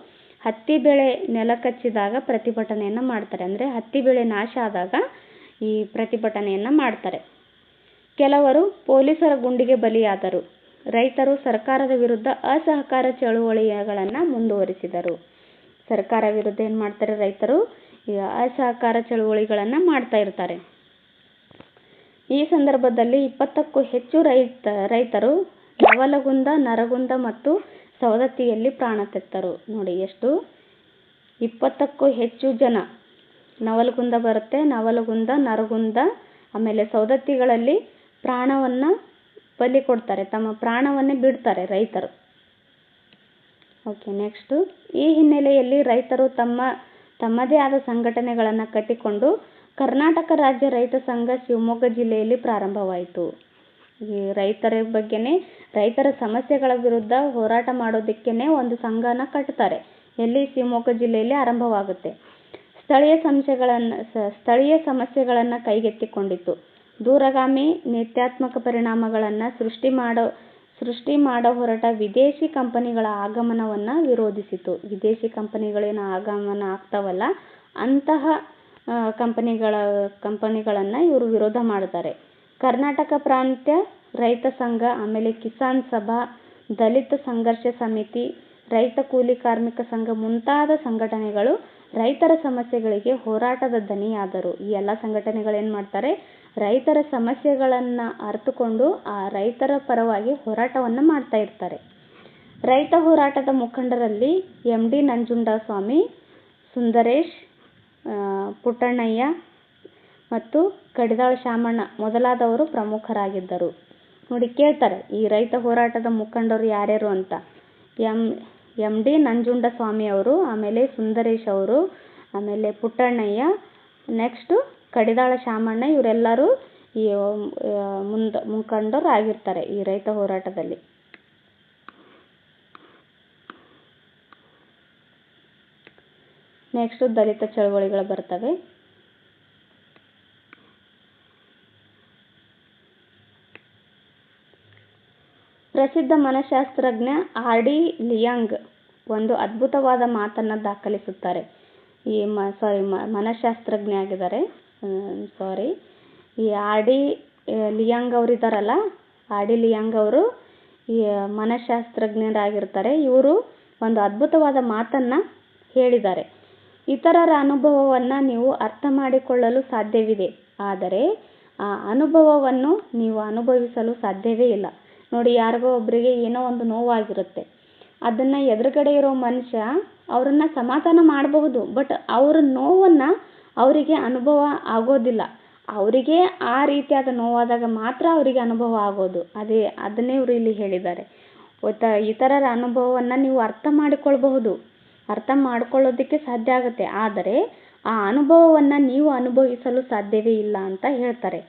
ಹತ್ತಿ ಬೆಳೆ ನೆಲಕಚ್ಚಿದಾಗ ಪ್ರತಿಭಟನೆಯನ್ನು ಮಾಡ್ತಾರೆ. ಅಂದರೆ ಹತ್ತಿ ಬೆಳೆ ನಾಶ ಆದಾಗ ಈ ಪ್ರತಿಭಟನೆಯನ್ನು ಮಾಡ್ತಾರೆ. ಕೆಲವರು ಪೊಲೀಸರ ಗುಂಡಿಗೆ ಬಲಿಯಾದರು. ರೈತರು ಸರ್ಕಾರದ ವಿರುದ್ಧ ಅಸಹಕಾರ ಚಳುವಳಿಗಳನ್ನು ಮುಂದುವರಿಸಿದರು. ಸರ್ಕಾರ ವಿರುದ್ಧ ಏನು ಮಾಡ್ತಾರೆ, ರೈತರು ಈ ಅಸಹಕಾರ ಚಳುವಳಿಗಳನ್ನು ಮಾಡ್ತಾ ಇರ್ತಾರೆ. ಈ ಸಂದರ್ಭದಲ್ಲಿ 20ಕ್ಕೂ ಹೆಚ್ಚು ರೈತರು ನವಲಗುಂದ, ನರಗುಂದ ಮತ್ತು ಸವದತ್ತಿಯಲ್ಲಿ ಪ್ರಾಣ ತೆತ್ತರು. ನೋಡಿ, ಎಷ್ಟು, 20ಕ್ಕೂ ಹೆಚ್ಚು ಜನ. ನವಲಗುಂದ ಬರುತ್ತೆ, ನವಲಗುಂದ, ನರಗುಂದ, ಆಮೇಲೆ ಸವದತ್ತಿಗಳಲ್ಲಿ ಪ್ರಾಣವನ್ನು ಬಲಿ ಕೊಡ್ತಾರೆ, ತಮ್ಮ ಪ್ರಾಣವನ್ನೇ ಬಿಡ್ತಾರೆ ರೈತರು. Okay, next. ಈ ಹಿನ್ನೆಲೆಯಲ್ಲಿ ರೈತರು ತಮ್ಮದೇ ಆದ ಸಂಘಟನೆಗಳನ್ನು ಕಟ್ಟಿಕೊಂಡು ಕರ್ನಾಟಕ ರಾಜ್ಯ ರೈತ ಸಂಘ ಶಿವಮೊಗ್ಗ ಜಿಲ್ಲೆಯಲ್ಲಿ ಪ್ರಾರಂಭವಾಯಿತು. ಈ ರೈತರ ಬಗ್ಗೆನೇ, ರೈತರ ಸಮಸ್ಯೆಗಳ ವಿರುದ್ಧ ಹೋರಾಟ ಮಾಡೋದಕ್ಕೇ ಒಂದು ಸಂಘನ ಕಟ್ತಾರೆ. ಎಲ್ಲಿ, ಶಿವಮೊಗ್ಗ ಜಿಲ್ಲೆಯಲ್ಲಿ ಆರಂಭವಾಗುತ್ತೆ. ಸ್ಥಳೀಯ ಸಮಸ್ಯೆಗಳನ್ನು ಕೈಗೆತ್ತಿಕೊಂಡಿತು. ದೂರಗಾಮಿ ನೀತ್ಯಾತ್ಮಕ ಪರಿಣಾಮಗಳನ್ನು ಸೃಷ್ಟಿ ಮಾಡ ಹೊರಟ ವಿದೇಶಿ ಕಂಪನಿಗಳ ಆಗಮನವನ್ನು ವಿರೋಧಿಸಿತು. ವಿದೇಶಿ ಕಂಪನಿಗಳೇನು ಆಗಮನ ಆಗ್ತಾವಲ್ಲ, ಅಂತಹ ಕಂಪನಿಗಳನ್ನು ಇವರು ವಿರೋಧ ಮಾಡ್ತಾರೆ. ಕರ್ನಾಟಕ ಪ್ರಾಂತ ರೈತ ಸಂಘ, ಆಮೇಲೆ ಕಿಸಾನ್ ಸಭಾ, ದಲಿತ ಸಂಘರ್ಷ ಸಮಿತಿ, ರೈತ ಕೂಲಿ ಕಾರ್ಮಿಕ ಸಂಘ ಮುಂತಾದ ಸಂಘಟನೆಗಳು ರೈತರ ಸಮಸ್ಯೆಗಳಿಗೆ ಹೋರಾಟದ ದನಿಯಾದರು. ಈ ಎಲ್ಲ ಸಂಘಟನೆಗಳು ಏನು ಮಾಡ್ತಾರೆ, ರೈತರ ಸಮಸ್ಯೆಗಳನ್ನು ಅರಿತುಕೊಂಡು ಆ ರೈತರ ಪರವಾಗಿ ಹೋರಾಟವನ್ನು ಮಾಡ್ತಾ ಇರ್ತಾರೆ. ರೈತ ಹೋರಾಟದ ಮುಖಂಡರಲ್ಲಿ ಎಂ.ಡಿ. ನಂಜುಂಡಸ್ವಾಮಿ, ಸುಂದರೇಶ್, ಪುಟ್ಟಣ್ಣಯ್ಯ ಮತ್ತು ಕಡಿದಾಳ ಶಾಮಣ್ಣ ಮೊದಲಾದವರು ಪ್ರಮುಖರಾಗಿದ್ದರು. ನೋಡಿ, ಕೇಳ್ತಾರೆ ಈ ರೈತ ಹೋರಾಟದ ಮುಖಂಡರು ಯಾರ್ಯಾರು ಅಂತ. ಎಂ.ಡಿ. ನಂಜುಂಡಸ್ವಾಮಿ ಅವರು, ಆಮೇಲೆ ಸುಂದರೇಶ್ ಅವರು, ಆಮೇಲೆ ಪುಟ್ಟಣ್ಣಯ್ಯ, ನೆಕ್ಸ್ಟು ಕಡಿದಾಳ ಶಾಮಣ್ಣ, ಇವರೆಲ್ಲರೂ ಈ ಮುಖಂಡರು ಆಗಿರ್ತಾರೆ ಈ ರೈತ ಹೋರಾಟದಲ್ಲಿ. ನೆಕ್ಸ್ಟು ದಲಿತ ಚಳವಳಿಗಳು ಬರ್ತವೆ. ಪ್ರಸಿದ್ಧ ಮನಃಶಾಸ್ತ್ರಜ್ಞ ಆರ್.ಡಿ. ಲಿಯಾಂಗ್ ಒಂದು ಅದ್ಭುತವಾದ ಮಾತನ್ನು ದಾಖಲಿಸುತ್ತಾರೆ. ಈ ಮನಃಶಾಸ್ತ್ರಜ್ಞ ಆಗಿದ್ದಾರೆ. ಈ ಆರ್.ಡಿ. ಲಿಯಾಂಗ್ ಅವರು ಇದ್ದಾರಲ್ಲ, ಆರ್.ಡಿ. ಲಿಯಾಂಗ್ ಅವರು ಈ ಮನಃಶಾಸ್ತ್ರಜ್ಞರಾಗಿರ್ತಾರೆ. ಇವರು ಒಂದು ಅದ್ಭುತವಾದ ಮಾತನ್ನು ಹೇಳಿದ್ದಾರೆ. ಇತರರ ಅನುಭವವನ್ನು ನೀವು ಅರ್ಥ ಮಾಡಿಕೊಳ್ಳಲು ಸಾಧ್ಯವಿದೆ, ಆದರೆ ಆ ಅನುಭವವನ್ನು ನೀವು ಅನುಭವಿಸಲು ಸಾಧ್ಯವೇ ಇಲ್ಲ. ನೋಡಿ, ಯಾರಿಗೋ ಒಬ್ಬರಿಗೆ ಏನೋ ಒಂದು ನೋವಾಗಿರುತ್ತೆ, ಅದನ್ನು ಎದುರುಗಡೆ ಇರೋ ಮನುಷ್ಯ ಅವರನ್ನು ಸಮಾಧಾನ ಮಾಡಬಹುದು, ಬಟ್ ಅವರ ನೋವನ್ನು ಅವರಿಗೆ ಅನುಭವ ಆಗೋದಿಲ್ಲ. ಅವರಿಗೆ ಆ ರೀತಿಯಾದ ನೋವಾದಾಗ ಮಾತ್ರ ಅವರಿಗೆ ಅನುಭವ ಆಗೋದು. ಅದನ್ನೇ ಇವರು ಇಲ್ಲಿ ಹೇಳಿದ್ದಾರೆ. ಇತರರ ಅನುಭವವನ್ನು ನೀವು ಅರ್ಥ ಮಾಡಿಕೊಳ್ಬಹುದು, ಅರ್ಥ ಮಾಡ್ಕೊಳ್ಳೋದಕ್ಕೆ ಸಾಧ್ಯ ಆಗುತ್ತೆ, ಆದರೆ ಆ ಅನುಭವವನ್ನು ನೀವು ಅನುಭವಿಸಲು ಸಾಧ್ಯವೇ ಇಲ್ಲ ಅಂತ ಹೇಳ್ತಾರೆ.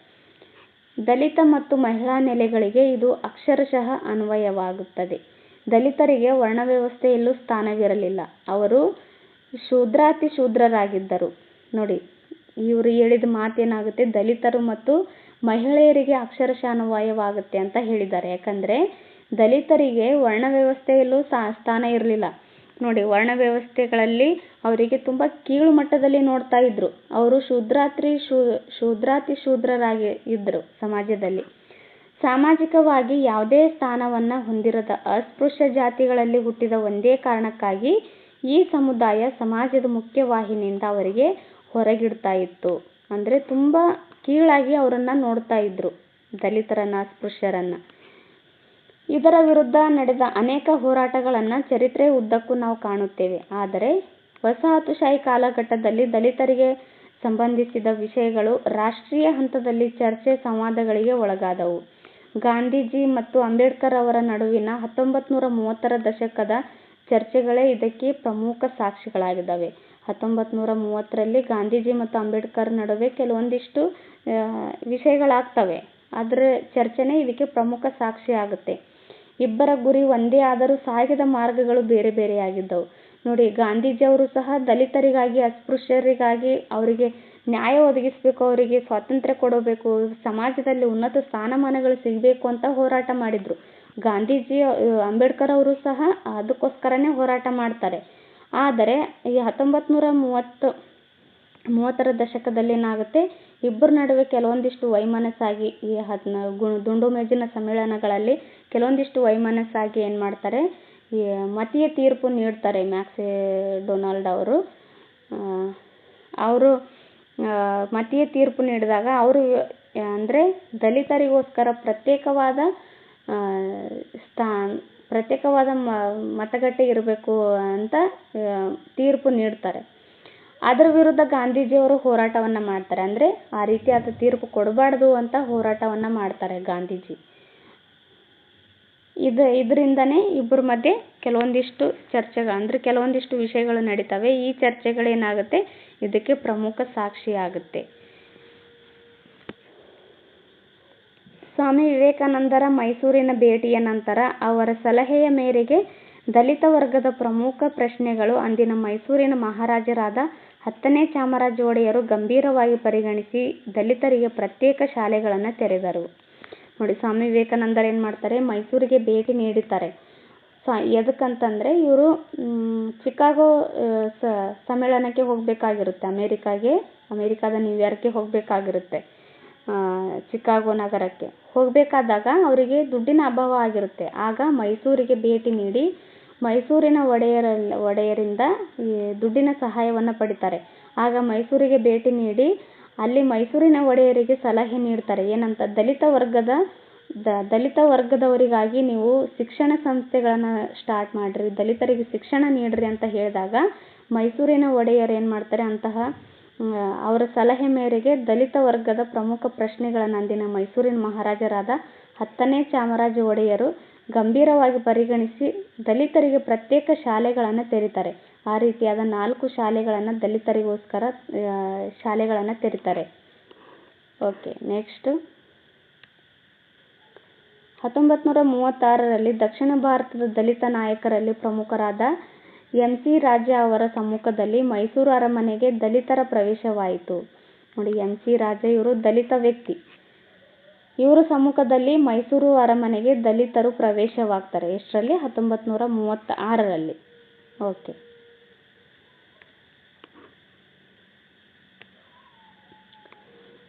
ದಲಿತ ಮತ್ತು ಮಹಿಳಾ ನೆಲೆಗಳಿಗೆ ಇದು ಅಕ್ಷರಶಃ ಅನ್ವಯವಾಗುತ್ತದೆ. ದಲಿತರಿಗೆ ವರ್ಣವ್ಯವಸ್ಥೆಯಲ್ಲೂ ಸ್ಥಾನವಿರಲಿಲ್ಲ. ಅವರು ಶೂದ್ರಾತಿ ಶೂದ್ರರಾಗಿದ್ದರು. ನೋಡಿ, ಇವರು ಹೇಳಿದ ಮಾತೇನಾಗುತ್ತೆ, ದಲಿತರು ಮತ್ತು ಮಹಿಳೆಯರಿಗೆ ಅಕ್ಷರಶಃ ಅನ್ವಯವಾಗುತ್ತೆ ಅಂತ ಹೇಳಿದ್ದಾರೆ. ಯಾಕಂದರೆ ದಲಿತರಿಗೆ ವರ್ಣ ವ್ಯವಸ್ಥೆಯಲ್ಲೂ ಸ್ಥಾನ ಇರಲಿಲ್ಲ. ನೋಡಿ, ವರ್ಣ ವ್ಯವಸ್ಥೆಗಳಲ್ಲಿ ಅವರಿಗೆ ತುಂಬ ಕೀಳು ಮಟ್ಟದಲ್ಲಿ ನೋಡ್ತಾ ಇದ್ರು. ಅವರು ಶೂದ್ರಾತಿ ಶೂದ್ರರಾಗಿ ಇದ್ದರು ಸಮಾಜದಲ್ಲಿ. ಸಾಮಾಜಿಕವಾಗಿ ಯಾವುದೇ ಸ್ಥಾನವನ್ನು ಹೊಂದಿರದ ಅಸ್ಪೃಶ್ಯ ಜಾತಿಗಳಲ್ಲಿ ಹುಟ್ಟಿದ ಒಂದೇ ಕಾರಣಕ್ಕಾಗಿ ಈ ಸಮುದಾಯ ಸಮಾಜದ ಮುಖ್ಯವಾಹಿನಿಯಿಂದ ಅವರಿಗೆ ಹೊರಗಿಡ್ತಾ ಇತ್ತು. ಅಂದರೆ ತುಂಬ ಕೀಳಾಗಿ ಅವರನ್ನು ನೋಡ್ತಾ ಇದ್ರು, ದಲಿತರನ್ನು, ಅಸ್ಪೃಶ್ಯರನ್ನು. ಇದರ ವಿರುದ್ಧ ನಡೆದ ಅನೇಕ ಹೋರಾಟಗಳನ್ನು ಚರಿತ್ರೆಯ ಉದ್ದಕ್ಕೂ ನಾವು ಕಾಣುತ್ತೇವೆ. ಆದರೆ ವಸಾಹತುಶಾಹಿ ಕಾಲಘಟ್ಟದಲ್ಲಿ ದಲಿತರಿಗೆ ಸಂಬಂಧಿಸಿದ ವಿಷಯಗಳು ರಾಷ್ಟ್ರೀಯ ಹಂತದಲ್ಲಿ ಚರ್ಚೆ ಸಂವಾದಗಳಿಗೆ ಒಳಗಾದವು. ಗಾಂಧೀಜಿ ಮತ್ತು ಅಂಬೇಡ್ಕರ್ ಅವರ ನಡುವಿನ 1930ರ ದಶಕದ ಚರ್ಚೆಗಳೇ ಇದಕ್ಕೆ ಪ್ರಮುಖ ಸಾಕ್ಷಿಗಳಾಗಿದ್ದಾವೆ. 1930ರಲ್ಲಿ ಗಾಂಧೀಜಿ ಮತ್ತು ಅಂಬೇಡ್ಕರ್ ನಡುವೆ ಕೆಲವೊಂದಿಷ್ಟು ವಿಷಯಗಳಾಗ್ತವೆ. ಅದರ ಚರ್ಚೆನೇ ಇದಕ್ಕೆ ಪ್ರಮುಖ ಸಾಕ್ಷಿ ಆಗುತ್ತೆ. ಇಬ್ಬರ ಗುರಿ ಒಂದೇ ಆದರೂ ಸಾಗಿದ ಮಾರ್ಗಗಳು ಬೇರೆ ಬೇರೆಯಾಗಿದ್ದವು. ನೋಡಿ, ಗಾಂಧೀಜಿಯವರು ಸಹ ದಲಿತರಿಗಾಗಿ, ಅಸ್ಪೃಶ್ಯರಿಗಾಗಿ ಅವರಿಗೆ ನ್ಯಾಯ ಒದಗಿಸಬೇಕು, ಅವರಿಗೆ ಸ್ವಾತಂತ್ರ್ಯ ಕೊಡಬೇಕು, ಸಮಾಜದಲ್ಲಿ ಉನ್ನತ ಸ್ಥಾನಮಾನಗಳು ಸಿಗಬೇಕು ಅಂತ ಹೋರಾಟ ಮಾಡಿದರು. ಅಂಬೇಡ್ಕರ್ ಅವರು ಸಹ ಅದಕ್ಕೋಸ್ಕರನೇ ಹೋರಾಟ ಮಾಡ್ತಾರೆ. ಆದರೆ ಈ 1930ರ ದಶಕದಲ್ಲಿ ಏನಾಗುತ್ತೆ, ಇಬ್ಬರ ನಡುವೆ ಕೆಲವೊಂದಿಷ್ಟು ವೈಮನಸ್ಸಾಗಿ ಈ ದುಂಡು ಮೇಜಿನ ಸಮ್ಮೇಳನಗಳಲ್ಲಿ ಕೆಲವೊಂದಿಷ್ಟು ವೈಮನಸ್ಸಾಗಿ ಏನು ಮಾಡ್ತಾರೆ, ಈ ಮತೀಯ ತೀರ್ಪು ನೀಡ್ತಾರೆ. ಮ್ಯಾಕ್ಡೊನಾಲ್ಡ್ ಅವರು ಮತೀಯ ತೀರ್ಪು ನೀಡಿದಾಗ ಅವರು ಅಂದರೆ ದಲಿತರಿಗೋಸ್ಕರ ಪ್ರತ್ಯೇಕವಾದ ಮತಗಟ್ಟೆ ಇರಬೇಕು ಅಂತ ತೀರ್ಪು ನೀಡ್ತಾರೆ. ಅದರ ವಿರುದ್ಧ ಗಾಂಧೀಜಿಯವರು ಹೋರಾಟವನ್ನು ಮಾಡ್ತಾರೆ. ಅಂದರೆ ಆ ರೀತಿಯಾದ ತೀರ್ಪು ಕೊಡಬಾರ್ದು ಅಂತ ಹೋರಾಟವನ್ನು ಮಾಡ್ತಾರೆ ಗಾಂಧೀಜಿ. ಇದರಿಂದನೇ ಇಬ್ಬರ ಮಧ್ಯೆ ಕೆಲವೊಂದಿಷ್ಟು ಚರ್ಚೆಗಳು, ಅಂದರೆ ಕೆಲವೊಂದಿಷ್ಟು ವಿಷಯಗಳು ನಡೀತವೆ. ಈ ಚರ್ಚೆಗಳೇನಾಗುತ್ತೆ, ಇದಕ್ಕೆ ಪ್ರಮುಖ ಸಾಕ್ಷಿಯಾಗುತ್ತೆ. ಸ್ವಾಮಿ ವಿವೇಕಾನಂದರ ಮೈಸೂರಿನ ಭೇಟಿಯ ನಂತರ ಅವರ ಸಲಹೆಯ ಮೇರೆಗೆ ದಲಿತ ವರ್ಗದ ಪ್ರಮುಖ ಪ್ರಶ್ನೆಗಳು ಅಂದಿನ ಮೈಸೂರಿನ ಮಹಾರಾಜರಾದ 10ನೇ ಚಾಮರಾಜ ಒಡೆಯರು ಗಂಭೀರವಾಗಿ ಪರಿಗಣಿಸಿ ದಲಿತರಿಗೆ ಪ್ರತ್ಯೇಕ ಶಾಲೆಗಳನ್ನು ತೆರೆದರು. ನೋಡಿ, ಸ್ವಾಮಿ ವಿವೇಕಾನಂದರು ಏನು ಮಾಡ್ತಾರೆ, ಮೈಸೂರಿಗೆ ಭೇಟಿ ನೀಡುತ್ತಾರೆ. ಎದಕ್ಕಂತಂದರೆ ಇವರು ಚಿಕಾಗೋ ಸಮ್ಮೇಳನಕ್ಕೆ ಹೋಗಬೇಕಾಗಿರುತ್ತೆ. ಅಮೇರಿಕಾದ ನ್ಯೂಯಾರ್ಕ್ಗೆ ಹೋಗಬೇಕಾಗಿರುತ್ತೆ. ಚಿಕಾಗೋ ನಗರಕ್ಕೆ ಹೋಗಬೇಕಾದಾಗ ಅವರಿಗೆ ದುಡ್ಡಿನ ಅಭಾವ ಆಗಿರುತ್ತೆ. ಆಗ ಮೈಸೂರಿಗೆ ಭೇಟಿ ನೀಡಿ ಮೈಸೂರಿನ ಒಡೆಯರಿಂದ ಈ ದುಡ್ಡಿನ ಸಹಾಯವನ್ನು ಪಡಿತಾರೆ. ಆಗ ಮೈಸೂರಿಗೆ ಭೇಟಿ ನೀಡಿ ಅಲ್ಲಿ ಮೈಸೂರಿನ ಒಡೆಯರಿಗೆ ಸಲಹೆ ನೀಡ್ತಾರೆ. ಏನಂತ, ದಲಿತ ವರ್ಗದವರಿಗಾಗಿ ನೀವು ಶಿಕ್ಷಣ ಸಂಸ್ಥೆಗಳನ್ನು ಸ್ಟಾರ್ಟ್ ಮಾಡಿರಿ, ದಲಿತರಿಗೆ ಶಿಕ್ಷಣ ನೀಡ್ರಿ ಅಂತ ಹೇಳಿದಾಗ ಮೈಸೂರಿನ ಒಡೆಯರು ಏನು ಮಾಡ್ತಾರೆ, ಅವರ ಸಲಹೆ ಮೇರೆಗೆ ದಲಿತ ವರ್ಗದ ಪ್ರಮುಖ ಪ್ರಶ್ನೆಗಳನ್ನು ಅಂದಿನ ಮೈಸೂರಿನ ಮಹಾರಾಜರಾದ 10ನೇ ಚಾಮರಾಜ ಒಡೆಯರು ಗಂಭೀರವಾಗಿ ಪರಿಗಣಿಸಿ ದಲಿತರಿಗೆ ಪ್ರತ್ಯೇಕ ಶಾಲೆಗಳನ್ನು ತೆರೀತಾರೆ. ಆ ರೀತಿಯಾದ 4 ಶಾಲೆಗಳನ್ನು ದಲಿತರಿಗೋಸ್ಕರ ಶಾಲೆಗಳನ್ನು ತೆರೀತಾರೆ. ಓಕೆ, ನೆಕ್ಸ್ಟ್ 1936ರಲ್ಲಿ ದಕ್ಷಿಣ ಭಾರತದ ದಲಿತ ನಾಯಕರಲ್ಲಿ ಪ್ರಮುಖರಾದ ಎಂ.ಸಿ. ರಾಜಾ ಅವರ ಸಮ್ಮುಖದಲ್ಲಿ ಮೈಸೂರು ಅರಮನೆಗೆ ದಲಿತರ ಪ್ರವೇಶವಾಯಿತು. ನೋಡಿ, ಎಂ.ಸಿ. ರಾಜಾ ಇವರು ದಲಿತ ವ್ಯಕ್ತಿ. ಇವರ ಸಮ್ಮುಖದಲ್ಲಿ ಮೈಸೂರು ಅರಮನೆಗೆ ದಲಿತರು ಪ್ರವೇಶವಾಗ್ತಾರೆ. ಎಷ್ಟರಲ್ಲಿ? 1936ರಲ್ಲಿ. ಓಕೆ.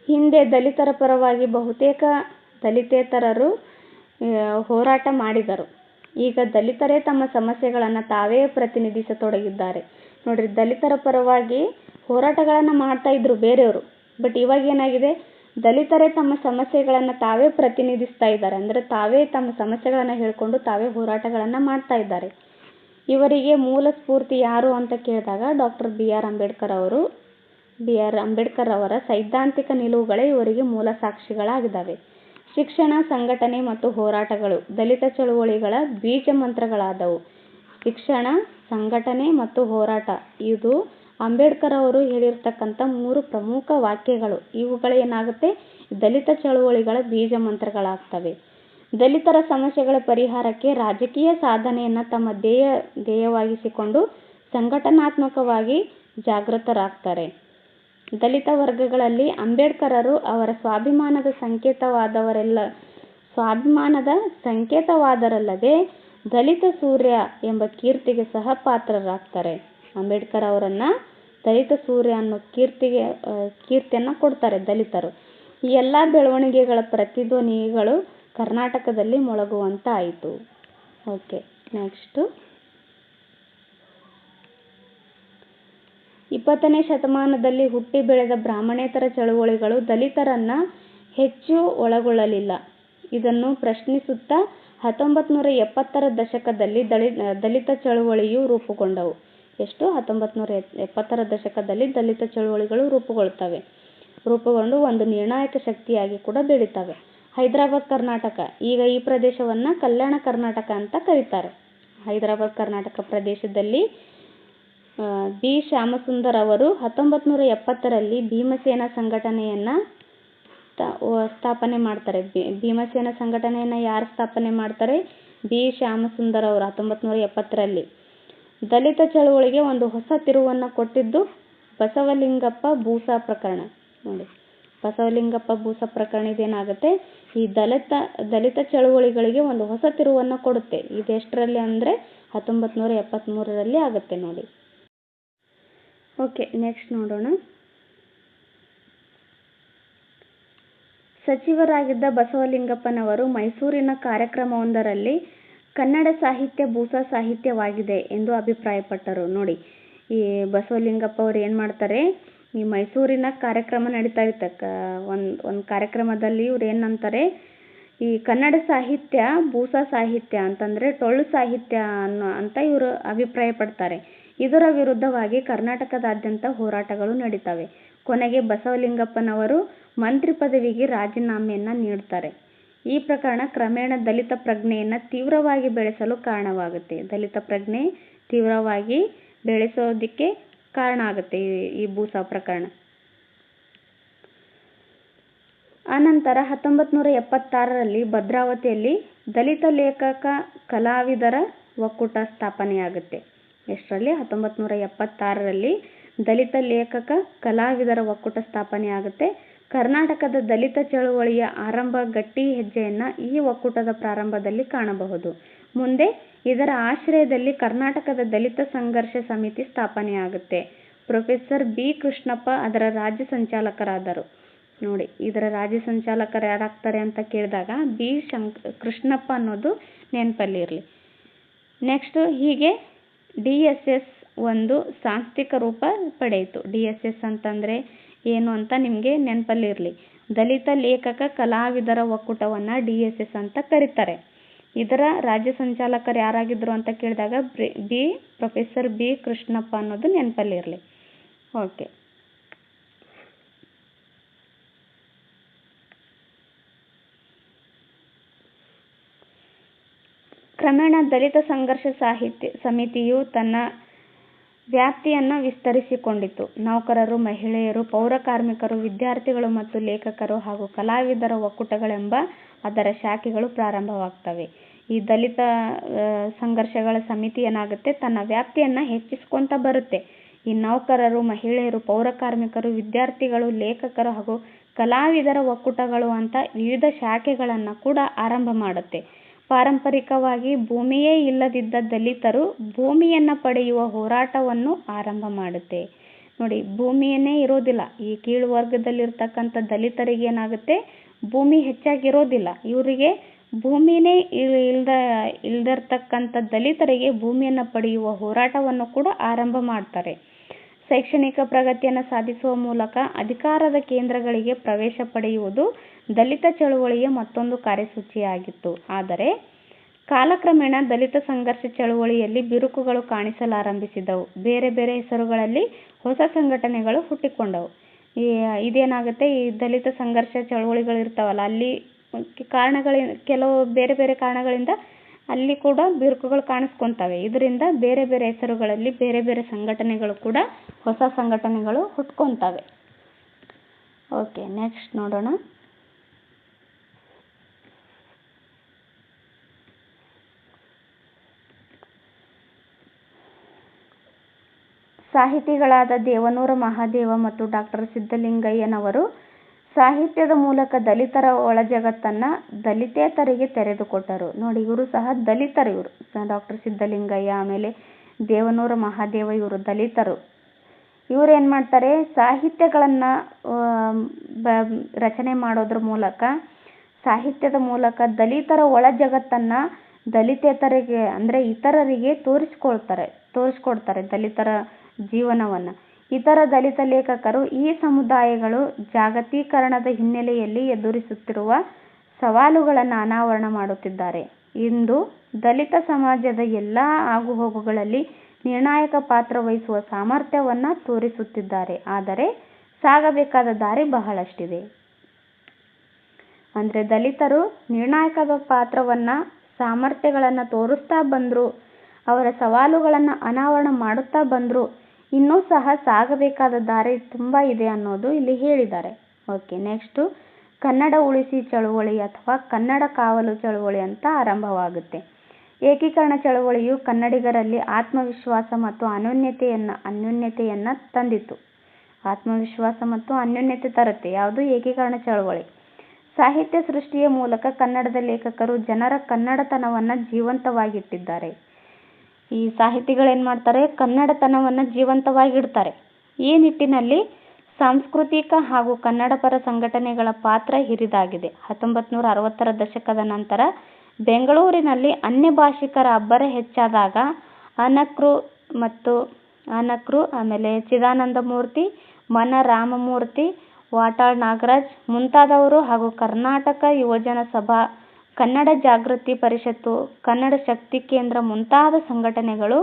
ಹಿಂದೆ ದಲಿತರ ಪರವಾಗಿ ಬಹುತೇಕ ದಲಿತೇತರರು ಹೋರಾಟ ಮಾಡಿದರು. ಈಗ ದಲಿತರೇ ತಮ್ಮ ಸಮಸ್ಯೆಗಳನ್ನು ತಾವೇ ಪ್ರತಿನಿಧಿಸತೊಡಗಿದ್ದಾರೆ. ನೋಡ್ರಿ, ದಲಿತರ ಪರವಾಗಿ ಹೋರಾಟಗಳನ್ನು ಮಾಡ್ತಾ ಇದ್ರು ಬೇರೆಯವರು. ಬಟ್ ಇವಾಗ ಏನಾಗಿದೆ, ದಲಿತರೇ ತಮ್ಮ ಸಮಸ್ಯೆಗಳನ್ನು ತಾವೇ ಪ್ರತಿನಿಧಿಸ್ತಾ ಇದ್ದಾರೆ. ಅಂದರೆ ತಾವೇ ತಮ್ಮ ಸಮಸ್ಯೆಗಳನ್ನು ಹೇಳಿಕೊಂಡು ತಾವೇ ಹೋರಾಟಗಳನ್ನು ಮಾಡ್ತಾ ಇದ್ದಾರೆ. ಇವರಿಗೆ ಮೂಲ ಸ್ಫೂರ್ತಿ ಯಾರು ಅಂತ ಕೇಳಿದಾಗ ಡಾಕ್ಟರ್ B.R. ಅಂಬೇಡ್ಕರ್ ಅವರ ಸೈದ್ಧಾಂತಿಕ ನಿಲುವುಗಳೇ ಇವರಿಗೆ ಮೂಲ ಸಾಕ್ಷಿಗಳಾಗಿದ್ದಾವೆ. ಶಿಕ್ಷಣ, ಸಂಘಟನೆ ಮತ್ತು ಹೋರಾಟಗಳು ದಲಿತ ಚಳುವಳಿಗಳ ಬೀಜ ಮಂತ್ರಗಳಾದವು. ಶಿಕ್ಷಣ, ಸಂಘಟನೆ ಮತ್ತು ಹೋರಾಟ, ಇದು ಅಂಬೇಡ್ಕರ್ ಅವರು ಹೇಳಿರ್ತಕ್ಕಂಥ 3 ಪ್ರಮುಖ ವಾಕ್ಯಗಳು. ಇವುಗಳೇನಾಗುತ್ತೆ, ದಲಿತ ಚಳುವಳಿಗಳ ಬೀಜ ಮಂತ್ರಗಳಾಗ್ತವೆ. ದಲಿತರ ಸಮಸ್ಯೆಗಳ ಪರಿಹಾರಕ್ಕೆ ರಾಜಕೀಯ ಸಾಧನೆಯನ್ನು ತಮ್ಮ ಧ್ಯೇಯವಾಗಿಸಿಕೊಂಡು ಸಂಘಟನಾತ್ಮಕವಾಗಿ ಜಾಗೃತರಾಗ್ತಾರೆ. ದಲಿತ ವರ್ಗಗಳಲ್ಲಿ ಅಂಬೇಡ್ಕರರು ಅವರ ಸ್ವಾಭಿಮಾನದ ಸಂಕೇತವಾದರಲ್ಲದೆ ದಲಿತ ಸೂರ್ಯ ಎಂಬ ಕೀರ್ತಿಗೆ ಸಹ ಪಾತ್ರರಾಗ್ತಾರೆ. ಅಂಬೇಡ್ಕರ್ ಅವರನ್ನ ದಲಿತ ಸೂರ್ಯ ಅನ್ನೋ ಕೀರ್ತಿಯನ್ನು ಕೊಡ್ತಾರೆ ದಲಿತರು. ಈ ಎಲ್ಲ ಬೆಳವಣಿಗೆಗಳ ಪ್ರತಿಧ್ವನಿಗಳು ಕರ್ನಾಟಕದಲ್ಲಿ ಮೊಳಗುವಂತಾಯಿತು. ಓಕೆ, ನೆಕ್ಸ್ಟು 20ನೇ ಶತಮಾನದಲ್ಲಿ ಹುಟ್ಟಿ ಬೆಳೆದ ಬ್ರಾಹ್ಮಣೇತರ ಚಳುವಳಿಗಳು ದಲಿತರನ್ನ ಹೆಚ್ಚು ಒಳಗೊಳ್ಳಲಿಲ್ಲ. ಇದನ್ನು ಪ್ರಶ್ನಿಸುತ್ತಾ 1970ರ ದಶಕದಲ್ಲಿ ದಲಿತ ಚಳುವಳಿಯು ರೂಪುಗೊಂಡವು. 1970ರ ದಶಕದಲ್ಲಿ ದಲಿತ ಚಳುವಳಿಗಳು ರೂಪುಗೊಂಡು ಒಂದು ನಿರ್ಣಾಯಕ ಶಕ್ತಿಯಾಗಿ ಕೂಡ ಬೆಳೀತವೆ. ಹೈದರಾಬಾದ್ ಕರ್ನಾಟಕ, ಈಗ ಈ ಪ್ರದೇಶವನ್ನು ಕಲ್ಯಾಣ ಕರ್ನಾಟಕ ಅಂತ ಕರೀತಾರೆ. ಹೈದರಾಬಾದ್ ಕರ್ನಾಟಕ ಪ್ರದೇಶದಲ್ಲಿ ಬಿ ಶ್ಯಾಮಸುಂದರ್ ಅವರು 1970ರಲ್ಲಿ ಭೀಮಸೇನ ಸಂಘಟನೆಯನ್ನ ಸ್ಥಾಪನೆ ಮಾಡ್ತಾರೆ. ಭೀಮಸೇನ ಸಂಘಟನೆಯನ್ನ ಯಾರು ಸ್ಥಾಪನೆ ಮಾಡ್ತಾರೆ? ಬಿ ಶ್ಯಾಮಸುಂದರ್ ಅವರು 1970ರಲ್ಲಿ. ದಲಿತ ಚಳುವಳಿಗೆ ಒಂದು ಹೊಸ ತಿರುವನ್ನು ಕೊಟ್ಟಿದ್ದು ಬಸವಲಿಂಗಪ್ಪ ಬೂಸಾ ಪ್ರಕರಣ. ನೋಡಿ, ಬಸವಲಿಂಗಪ್ಪ ಬೂಸಾ ಪ್ರಕರಣ ಇದೇನಾಗುತ್ತೆ, ಈ ದಲಿತ ಚಳುವಳಿಗಳಿಗೆ ಒಂದು ಹೊಸ ತಿರುವನ್ನು ಕೊಡುತ್ತೆ. ಇದೆಷ್ಟರಲ್ಲಿ ಅಂದರೆ 1973ರಲ್ಲಿ ಆಗುತ್ತೆ ನೋಡಿ. ಓಕೆ, ನೆಕ್ಸ್ಟ್ ನೋಡೋಣ. ಸಚಿವರಾಗಿದ್ದ ಬಸವಲಿಂಗಪ್ಪನವರು ಮೈಸೂರಿನ ಕಾರ್ಯಕ್ರಮವೊಂದರಲ್ಲಿ ಕನ್ನಡ ಸಾಹಿತ್ಯ ಬೂಸಾ ಸಾಹಿತ್ಯವಾಗಿದೆ ಎಂದು ಅಭಿಪ್ರಾಯಪಟ್ಟರು. ನೋಡಿ, ಈ ಬಸವಲಿಂಗಪ್ಪ ಅವರು ಏನು ಮಾಡ್ತಾರೆ, ಈ ಮೈಸೂರಿನ ಕಾರ್ಯಕ್ರಮ ನಡೀತಾ ಇರುತ್ತೆ. ಒಂದು ಕಾರ್ಯಕ್ರಮದಲ್ಲಿ ಇವ್ರು ಏನಂತಾರೆ, ಈ ಕನ್ನಡ ಸಾಹಿತ್ಯ ಬೂಸಾ ಸಾಹಿತ್ಯ ಅಂತಂದರೆ ಟೊಳ್ಳು ಸಾಹಿತ್ಯ ಅಂತ ಇವರು ಅಭಿಪ್ರಾಯ ಪಡ್ತಾರೆ. ಇದರ ವಿರುದ್ಧವಾಗಿ ಕರ್ನಾಟಕದಾದ್ಯಂತ ಹೋರಾಟಗಳು ನಡೀತವೆ. ಕೊನೆಗೆ ಬಸವಲಿಂಗಪ್ಪನವರು ಮಂತ್ರಿ ಪದವಿಗೆ ರಾಜೀನಾಮೆಯನ್ನು ನೀಡ್ತಾರೆ. ಈ ಪ್ರಕರಣ ಕ್ರಮೇಣ ದಲಿತ ಪ್ರಜ್ಞೆಯನ್ನು ತೀವ್ರವಾಗಿ ಬೆಳೆಸಲು ಕಾರಣವಾಗುತ್ತೆ. ದಲಿತ ಪ್ರಜ್ಞೆ ತೀವ್ರವಾಗಿ ಬೆಳೆಸೋದಕ್ಕೆ ಕಾರಣ ಆಗುತ್ತೆ ಈ ಬೂಸಾ ಪ್ರಕರಣ. ಆನಂತರ 1976ರಲ್ಲಿ ಭದ್ರಾವತಿಯಲ್ಲಿ ದಲಿತ ಲೇಖಕ ಕಲಾವಿದರ ಒಕ್ಕೂಟ ಸ್ಥಾಪನೆಯಾಗುತ್ತೆ. ಎಷ್ಟರಲ್ಲಿ? 1976ರಲ್ಲಿ ದಲಿತ ಲೇಖಕ ಕಲಾವಿದರ ಒಕ್ಕೂಟ ಸ್ಥಾಪನೆಯಾಗುತ್ತೆ. ಕರ್ನಾಟಕದ ದಲಿತ ಚಳುವಳಿಯ ಆರಂಭ ಗಟ್ಟಿ ಹೆಜ್ಜೆಯನ್ನು ಈ ಒಕ್ಕೂಟದ ಪ್ರಾರಂಭದಲ್ಲಿ ಕಾಣಬಹುದು. ಮುಂದೆ ಇದರ ಆಶ್ರಯದಲ್ಲಿ ಕರ್ನಾಟಕದ ದಲಿತ ಸಂಘರ್ಷ ಸಮಿತಿ ಸ್ಥಾಪನೆಯಾಗುತ್ತೆ. ಪ್ರೊಫೆಸರ್ ಬಿ ಕೃಷ್ಣಪ್ಪ ಅದರ ರಾಜ್ಯ ಸಂಚಾಲಕರಾದರು. ನೋಡಿ, ಇದರ ರಾಜ್ಯ ಸಂಚಾಲಕರು ಯಾರಾಗ್ತಾರೆ ಅಂತ ಕೇಳಿದಾಗ ಬಿ ಕೃಷ್ಣಪ್ಪ ಅನ್ನೋದು ನೆನಪಲ್ಲಿ ಇರಲಿ. ನೆಕ್ಸ್ಟ್, ಹೀಗೆ DSS ಒಂದು ಸಾಂಸ್ಥಿಕ ರೂಪ ಪಡೆಯಿತು. DSS ಅಂತಂದರೆ ಏನು ಅಂತ ನಿಮಗೆ ನೆನಪಲ್ಲಿ ಇರಲಿ. ದಲಿತ ಲೇಖಕ ಕಲಾವಿದರ ಒಕ್ಕೂಟವನ್ನು DSS ಅಂತ ಕರೀತಾರೆ. ಇದರ ರಾಜ್ಯ ಸಂಚಾಲಕರು ಯಾರಾಗಿದ್ದರು ಅಂತ ಕೇಳಿದಾಗ ಪ್ರೊಫೆಸರ್ ಬಿ ಕೃಷ್ಣಪ್ಪ ಅನ್ನೋದು ನೆನಪಲ್ಲಿ ಇರಲಿ. ಓಕೆ, ಕ್ರಮೇಣ ದಲಿತ ಸಂಘರ್ಷ ಸಾಹಿತ್ಯ ಸಮಿತಿಯು ತನ್ನ ವ್ಯಾಪ್ತಿಯನ್ನು ವಿಸ್ತರಿಸಿಕೊಂಡಿತು. ನೌಕರರು, ಮಹಿಳೆಯರು, ಪೌರ ಕಾರ್ಮಿಕರು, ವಿದ್ಯಾರ್ಥಿಗಳು ಮತ್ತು ಲೇಖಕರು ಹಾಗೂ ಕಲಾವಿದರ ಒಕ್ಕೂಟಗಳೆಂಬ ಅದರ ಶಾಖೆಗಳು ಪ್ರಾರಂಭವಾಗ್ತವೆ. ಈ ದಲಿತ ಸಂಘರ್ಷಗಳ ಸಮಿತಿ ಏನಾಗುತ್ತೆ, ತನ್ನ ವ್ಯಾಪ್ತಿಯನ್ನು ಹೆಚ್ಚಿಸ್ಕೊತಾ ಬರುತ್ತೆ. ಈ ನೌಕರರು, ಮಹಿಳೆಯರು, ಪೌರ ಕಾರ್ಮಿಕರು, ವಿದ್ಯಾರ್ಥಿಗಳು, ಲೇಖಕರು ಹಾಗೂ ಕಲಾವಿದರ ಒಕ್ಕೂಟಗಳು ಅಂತ ವಿವಿಧ ಶಾಖೆಗಳನ್ನು ಕೂಡ ಆರಂಭ ಮಾಡುತ್ತೆ. ಪಾರಂಪರಿಕವಾಗಿ ಭೂಮಿಯೇ ಇಲ್ಲದಿದ್ದ ದಲಿತರು ಭೂಮಿಯನ್ನು ಪಡೆಯುವ ಹೋರಾಟವನ್ನು ಆರಂಭ ಮಾಡುತ್ತೆ. ನೋಡಿ, ಭೂಮಿಯನ್ನೇ ಇರೋದಿಲ್ಲ. ಈ ಕೀಳು ವರ್ಗದಲ್ಲಿರ್ತಕ್ಕಂಥ ದಲಿತರಿಗೆ ಏನಾಗುತ್ತೆ, ಭೂಮಿ ಹೆಚ್ಚಾಗಿರೋದಿಲ್ಲ. ಇವರಿಗೆ ಭೂಮಿನೇ ಇಲ್ದಿರ್ತಕ್ಕಂಥ ದಲಿತರಿಗೆ ಭೂಮಿಯನ್ನು ಪಡೆಯುವ ಹೋರಾಟವನ್ನು ಕೂಡ ಆರಂಭ ಮಾಡ್ತಾರೆ. ಶೈಕ್ಷಣಿಕ ಪ್ರಗತಿಯನ್ನು ಸಾಧಿಸುವ ಮೂಲಕ ಅಧಿಕಾರದ ಕೇಂದ್ರಗಳಿಗೆ ಪ್ರವೇಶ ಪಡೆಯುವುದು ದಲಿತ ಚಳುವಳಿಯ ಮತ್ತೊಂದು ಕಾರ್ಯಸೂಚಿಯಾಗಿತ್ತು. ಆದರೆ ಕಾಲಕ್ರಮೇಣ ದಲಿತ ಸಂಘರ್ಷ ಚಳುವಳಿಯಲ್ಲಿ ಬಿರುಕುಗಳು ಕಾಣಿಸಲಾರಂಭಿಸಿದವು. ಬೇರೆ ಬೇರೆ ಹೆಸರುಗಳಲ್ಲಿ ಹೊಸ ಸಂಘಟನೆಗಳು ಹುಟ್ಟಿಕೊಂಡವು. ಇದೇನಾಗುತ್ತೆ, ಈ ದಲಿತ ಸಂಘರ್ಷ ಚಳುವಳಿಗಳಿರ್ತಾವಲ್ಲ, ಅಲ್ಲಿ ಕೆಲವು ಬೇರೆ ಬೇರೆ ಕಾರಣಗಳಿಂದ ಅಲ್ಲಿ ಕೂಡ ಬಿರುಕುಗಳು ಕಾಣಿಸ್ಕೊತವೆ. ಇದರಿಂದ ಬೇರೆ ಬೇರೆ ಹೆಸರುಗಳಲ್ಲಿ ಬೇರೆ ಬೇರೆ ಸಂಘಟನೆಗಳು ಕೂಡ ಹೊಸ ಸಂಘಟನೆಗಳು ಹುಟ್ಕೊತವೆ. ಓಕೆ, ನೆಕ್ಸ್ಟ್ ನೋಡೋಣ. ಸಾಹಿತಿಗಳಾದ ದೇವನೂರ ಮಹಾದೇವ ಮತ್ತು ಡಾಕ್ಟರ್ ಸಿದ್ಧಲಿಂಗಯ್ಯನವರು ಸಾಹಿತ್ಯದ ಮೂಲಕ ದಲಿತರ ಒಳಜಗತ್ತನ್ನು ದಲಿತೇತರಿಗೆ ತೆರೆದುಕೊಟ್ಟರು. ನೋಡಿ, ಇವರು ಸಹ ದಲಿತರು. ಇವರು ಡಾಕ್ಟರ್ ಸಿದ್ಧಲಿಂಗಯ್ಯ ಆಮೇಲೆ ದೇವನೂರ ಮಹಾದೇವ ಇವರು ದಲಿತರು. ಇವರು ಏನು ಮಾಡ್ತಾರೆ, ಸಾಹಿತ್ಯಗಳನ್ನು ರಚನೆ ಮಾಡೋದ್ರ ಮೂಲಕ, ಸಾಹಿತ್ಯದ ಮೂಲಕ ದಲಿತರ ಒಳ ಜಗತ್ತನ್ನು ದಲಿತೇತರಿಗೆ ಅಂದರೆ ಇತರರಿಗೆ ತೋರಿಸ್ಕೊಡ್ತಾರೆ ದಲಿತರ ಜೀವನವನ್ನು. ಇತರ ದಲಿತ ಲೇಖಕರು ಈ ಸಮುದಾಯಗಳು ಜಾಗತೀಕರಣದ ಹಿನ್ನೆಲೆಯಲ್ಲಿ ಎದುರಿಸುತ್ತಿರುವ ಸವಾಲುಗಳನ್ನು ಅನಾವರಣ ಮಾಡುತ್ತಿದ್ದಾರೆ. ಇಂದು ದಲಿತ ಸಮಾಜದ ಎಲ್ಲ ಆಗುಹೋಗುಗಳಲ್ಲಿ ನಿರ್ಣಾಯಕ ಪಾತ್ರ ವಹಿಸುವ ಸಾಮರ್ಥ್ಯವನ್ನು ತೋರಿಸುತ್ತಿದ್ದಾರೆ. ಆದರೆ ಸಾಗಬೇಕಾದ ದಾರಿ ಬಹಳಷ್ಟಿದೆ. ಅಂದರೆ ದಲಿತರು ನಿರ್ಣಾಯಕ ಪಾತ್ರವನ್ನು, ಸಾಮರ್ಥ್ಯಗಳನ್ನು ತೋರಿಸ್ತಾ ಬಂದರು, ಅವರ ಸವಾಲುಗಳನ್ನು ಅನಾವರಣ ಮಾಡುತ್ತಾ ಬಂದರು. ಇನ್ನೂ ಸಹ ಸಾಗಬೇಕಾದ ದಾರಿ ತುಂಬ ಇದೆ ಅನ್ನೋದು ಇಲ್ಲಿ ಹೇಳಿದ್ದಾರೆ. ಓಕೆ, ನೆಕ್ಸ್ಟು ಕನ್ನಡ ಉಳಿಸಿ ಚಳುವಳಿ ಅಥವಾ ಕನ್ನಡ ಕಾವಲು ಚಳುವಳಿ ಅಂತ ಆರಂಭವಾಗುತ್ತೆ. ಏಕೀಕರಣ ಚಳುವಳಿಯು ಕನ್ನಡಿಗರಲ್ಲಿ ಆತ್ಮವಿಶ್ವಾಸ ಮತ್ತು ಅನ್ಯೋನ್ಯತೆಯನ್ನು ತಂದಿತು. ಆತ್ಮವಿಶ್ವಾಸ ಮತ್ತು ಅನ್ಯೋನ್ಯತೆ ತರುತ್ತೆ ಯಾವುದು? ಏಕೀಕರಣ ಚಳುವಳಿ. ಸಾಹಿತ್ಯ ಸೃಷ್ಟಿಯ ಮೂಲಕ ಕನ್ನಡದ ಲೇಖಕರು ಜನರ ಕನ್ನಡತನವನ್ನು ಜೀವಂತವಾಗಿಟ್ಟಿದ್ದಾರೆ. ಈ ಸಾಹಿತಿಗಳೇನು ಮಾಡ್ತಾರೆ, ಕನ್ನಡತನವನ್ನು ಜೀವಂತವಾಗಿಡ್ತಾರೆ. ಈ ನಿಟ್ಟಿನಲ್ಲಿ ಸಾಂಸ್ಕೃತಿಕ ಹಾಗೂ ಕನ್ನಡಪರ ಸಂಘಟನೆಗಳ ಪಾತ್ರ ಹಿರಿದಾಗಿದೆ. 1960ರ ದಶಕದ ನಂತರ ಬೆಂಗಳೂರಿನಲ್ಲಿ ಅನ್ಯ ಭಾಷಿಕರ ಅಬ್ಬರ ಹೆಚ್ಚಾದಾಗ ಅನಕೃ ಆಮೇಲೆ ಚಿದಾನಂದಮೂರ್ತಿ, ಮನ ರಾಮಮೂರ್ತಿ, ವಾಟಾಳ್ ನಾಗರಾಜ್ ಮುಂತಾದವರು ಹಾಗೂ ಕರ್ನಾಟಕ ಯುವಜನ ಸಭಾ, ಕನ್ನಡ ಜಾಗೃತಿ ಪರಿಷತ್ತು, ಕನ್ನಡ ಶಕ್ತಿ ಕೇಂದ್ರ ಮುಂತಾದ ಸಂಘಟನೆಗಳು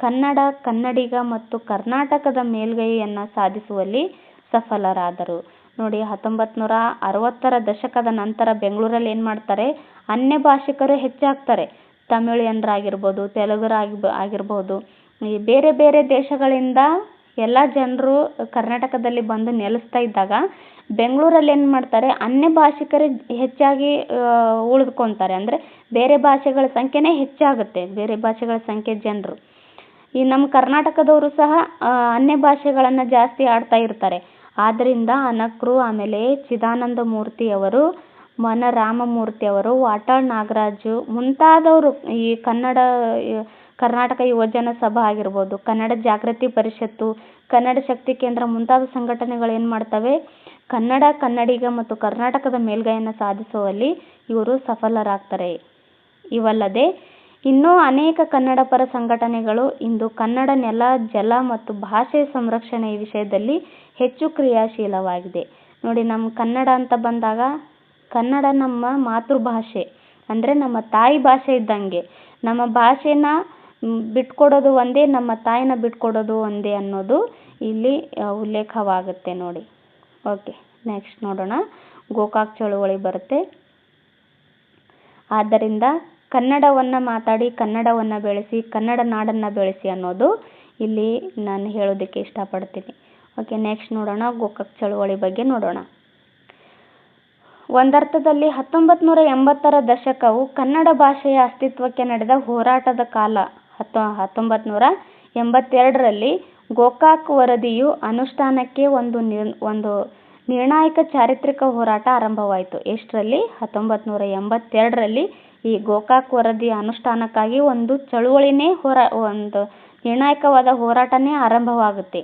ಕನ್ನಡ, ಕನ್ನಡಿಗ ಮತ್ತು ಕರ್ನಾಟಕದ ಮೇಲ್ಗೈಯನ್ನು ಸಾಧಿಸುವಲ್ಲಿ ಸಫಲರಾದರು. ನೋಡಿ, 1960ರ ದಶಕದ ನಂತರ ಬೆಂಗಳೂರಲ್ಲಿ ಏನು ಮಾಡ್ತಾರೆ, ಅನ್ಯ ಭಾಷಿಕರು ಹೆಚ್ಚಾಗ್ತಾರೆ. ತಮಿಳಿಯನ್ರಾಗಿರ್ಬೋದು, ತೆಲುಗರಾಗಿರ್ಬೋದು, ಈ ಬೇರೆ ಬೇರೆ ದೇಶಗಳಿಂದ ಎಲ್ಲ ಜನರು ಕರ್ನಾಟಕದಲ್ಲಿ ಬಂದು ನೆಲೆಸ್ತಾ ಇದ್ದಾಗ ಬೆಂಗಳೂರಲ್ಲಿ ಏನು ಮಾಡ್ತಾರೆ, ಅನ್ಯ ಭಾಷಿಕರೇ ಹೆಚ್ಚಾಗಿ ಉಳಿದುಕೊತಾರೆ. ಅಂದರೆ ಬೇರೆ ಭಾಷೆಗಳ ಸಂಖ್ಯೆನೇ ಹೆಚ್ಚಾಗುತ್ತೆ, ಬೇರೆ ಭಾಷೆಗಳ ಸಂಖ್ಯೆ ಜನರು. ಈ ನಮ್ಮ ಕರ್ನಾಟಕದವರು ಸಹ ಅನ್ಯ ಭಾಷೆಗಳನ್ನು ಜಾಸ್ತಿ ಆಡ್ತಾ ಇರ್ತಾರೆ. ಆದ್ದರಿಂದ ಅನಕೃ, ಆಮೇಲೆ ಚಿದಾನಂದ ಮೂರ್ತಿಯವರು, ಮನ ರಾಮಮೂರ್ತಿಯವರು, ವಾಟಾಳ್ ನಾಗರಾಜು ಮುಂತಾದವರು ಈ ಕರ್ನಾಟಕ ಯುವಜನ ಸಭಾ ಆಗಿರ್ಬೋದು, ಕನ್ನಡ ಜಾಗೃತಿ ಪರಿಷತ್ತು, ಕನ್ನಡ ಶಕ್ತಿ ಕೇಂದ್ರ ಮುಂತಾದ ಸಂಘಟನೆಗಳು ಏನು ಮಾಡ್ತವೆ, ಕನ್ನಡ, ಕನ್ನಡಿಗ ಮತ್ತು ಕರ್ನಾಟಕದ ಮೇಲ್ಗೈಯನ್ನು ಸಾಧಿಸುವಲ್ಲಿ ಇವರು ಸಫಲರಾಗ್ತಾರೆ. ಇವಲ್ಲದೆ ಇನ್ನೂ ಅನೇಕ ಕನ್ನಡ ಪರ ಸಂಘಟನೆಗಳು ಇಂದು ಕನ್ನಡ ನೆಲ, ಜಲ ಮತ್ತು ಭಾಷೆ ಸಂರಕ್ಷಣೆಯ ವಿಷಯದಲ್ಲಿ ಹೆಚ್ಚು ಕ್ರಿಯಾಶೀಲವಾಗಿದೆ. ನೋಡಿ, ನಮ್ಮ ಕನ್ನಡ ಅಂತ ಬಂದಾಗ ಕನ್ನಡ ನಮ್ಮ ಮಾತೃಭಾಷೆ, ಅಂದರೆ ನಮ್ಮ ತಾಯಿ ಭಾಷೆ ಇದ್ದಂಗೆ. ನಮ್ಮ ಭಾಷೆನ ಬಿಟ್ಕೊಡೋದು ಒಂದೇ, ನಮ್ಮ ತಾಯಿನ ಬಿಟ್ಕೊಡೋದು ಒಂದೇ ಅನ್ನೋದು ಇಲ್ಲಿ ಉಲ್ಲೇಖವಾಗುತ್ತೆ ನೋಡಿ. ಓಕೆ, ನೆಕ್ಸ್ಟ್ ನೋಡೋಣ. ಗೋಕಾಕ್ ಚಳುವಳಿ ಬರುತ್ತೆ. ಆದ್ದರಿಂದ ಕನ್ನಡವನ್ನು ಮಾತಾಡಿ, ಕನ್ನಡವನ್ನು ಬೆಳೆಸಿ, ಕನ್ನಡ ನಾಡನ್ನು ಬೆಳೆಸಿ ಅನ್ನೋದು ಇಲ್ಲಿ ನಾನು ಹೇಳೋದಕ್ಕೆ ಇಷ್ಟಪಡ್ತೀನಿ. ಓಕೆ, ನೆಕ್ಸ್ಟ್ ನೋಡೋಣ. ಗೋಕಾಕ್ ಚಳುವಳಿ ಬಗ್ಗೆ ನೋಡೋಣ. ಒಂದರ್ಥದಲ್ಲಿ 1980ರ ದಶಕವು ಕನ್ನಡ ಭಾಷೆಯ ಅಸ್ತಿತ್ವಕ್ಕೆ ನಡೆದ ಹೋರಾಟದ ಕಾಲ. 1982ರಲ್ಲಿ ಗೋಕಾಕ್ ವರದಿಯು ಅನುಷ್ಠಾನಕ್ಕೆ ಒಂದು ನಿರ್ಣಾಯಕ ಚಾರಿತ್ರಿಕ ಹೋರಾಟ ಆರಂಭವಾಯಿತು. ಎಷ್ಟರಲ್ಲಿ? 1982ರಲ್ಲಿ ಈ ಗೋಕಾಕ್ ವರದಿಯ ಅನುಷ್ಠಾನಕ್ಕಾಗಿ ಒಂದು ಚಳುವಳಿನೇ ಒಂದು ನಿರ್ಣಾಯಕವಾದ ಹೋರಾಟನೇ ಆರಂಭವಾಗುತ್ತೆ.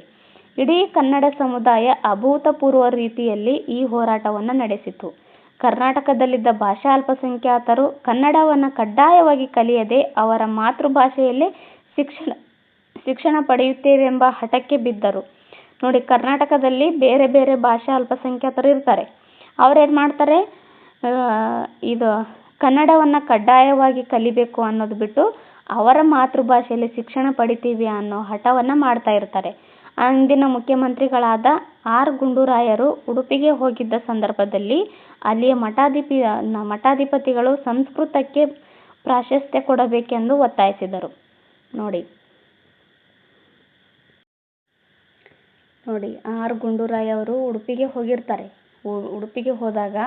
ಇಡೀ ಕನ್ನಡ ಸಮುದಾಯ ಅಭೂತಪೂರ್ವ ರೀತಿಯಲ್ಲಿ ಈ ಹೋರಾಟವನ್ನು ನಡೆಸಿತು. ಕರ್ನಾಟಕದಲ್ಲಿದ್ದ ಭಾಷಾ ಅಲ್ಪಸಂಖ್ಯಾತರು ಕನ್ನಡವನ್ನು ಕಡ್ಡಾಯವಾಗಿ ಕಲಿಯದೆ ಅವರ ಮಾತೃಭಾಷೆಯಲ್ಲೇ ಶಿಕ್ಷಣ ಪಡೆಯುತ್ತೇವೆಂಬ ಹಠಕ್ಕೆ ಬಿದ್ದರು. ನೋಡಿ, ಕರ್ನಾಟಕದಲ್ಲಿ ಬೇರೆ ಬೇರೆ ಭಾಷಾ ಅಲ್ಪಸಂಖ್ಯಾತರು ಇರ್ತಾರೆ. ಅವ್ರೇನು ಮಾಡ್ತಾರೆ, ಇದು ಕನ್ನಡವನ್ನು ಕಡ್ಡಾಯವಾಗಿ ಕಲಿಬೇಕು ಅನ್ನೋದು ಬಿಟ್ಟು ಅವರ ಮಾತೃಭಾಷೆಯಲ್ಲಿ ಶಿಕ್ಷಣ ಪಡಿತೀವಿ ಅನ್ನೋ ಹಠವನ್ನು ಮಾಡ್ತಾ ಇರ್ತಾರೆ. ಅಂದಿನ ಮುಖ್ಯಮಂತ್ರಿಗಳಾದ ಆರ್ ಗುಂಡೂರಾಯರು ಉಡುಪಿಗೆ ಹೋಗಿದ್ದ ಸಂದರ್ಭದಲ್ಲಿ ಅಲ್ಲಿಯ ಮಠಾಧಿಪತಿಗಳು ಸಂಸ್ಕೃತಕ್ಕೆ ಪ್ರಾಶಸ್ತ್ಯ ಕೊಡಬೇಕೆಂದು ಒತ್ತಾಯಿಸಿದರು. ನೋಡಿ, ಆರ್ ಗುಂಡೂರಾಯ ಅವರು ಉಡುಪಿಗೆ ಹೋಗಿರ್ತಾರೆ. ಉಡುಪಿಗೆ ಹೋದಾಗ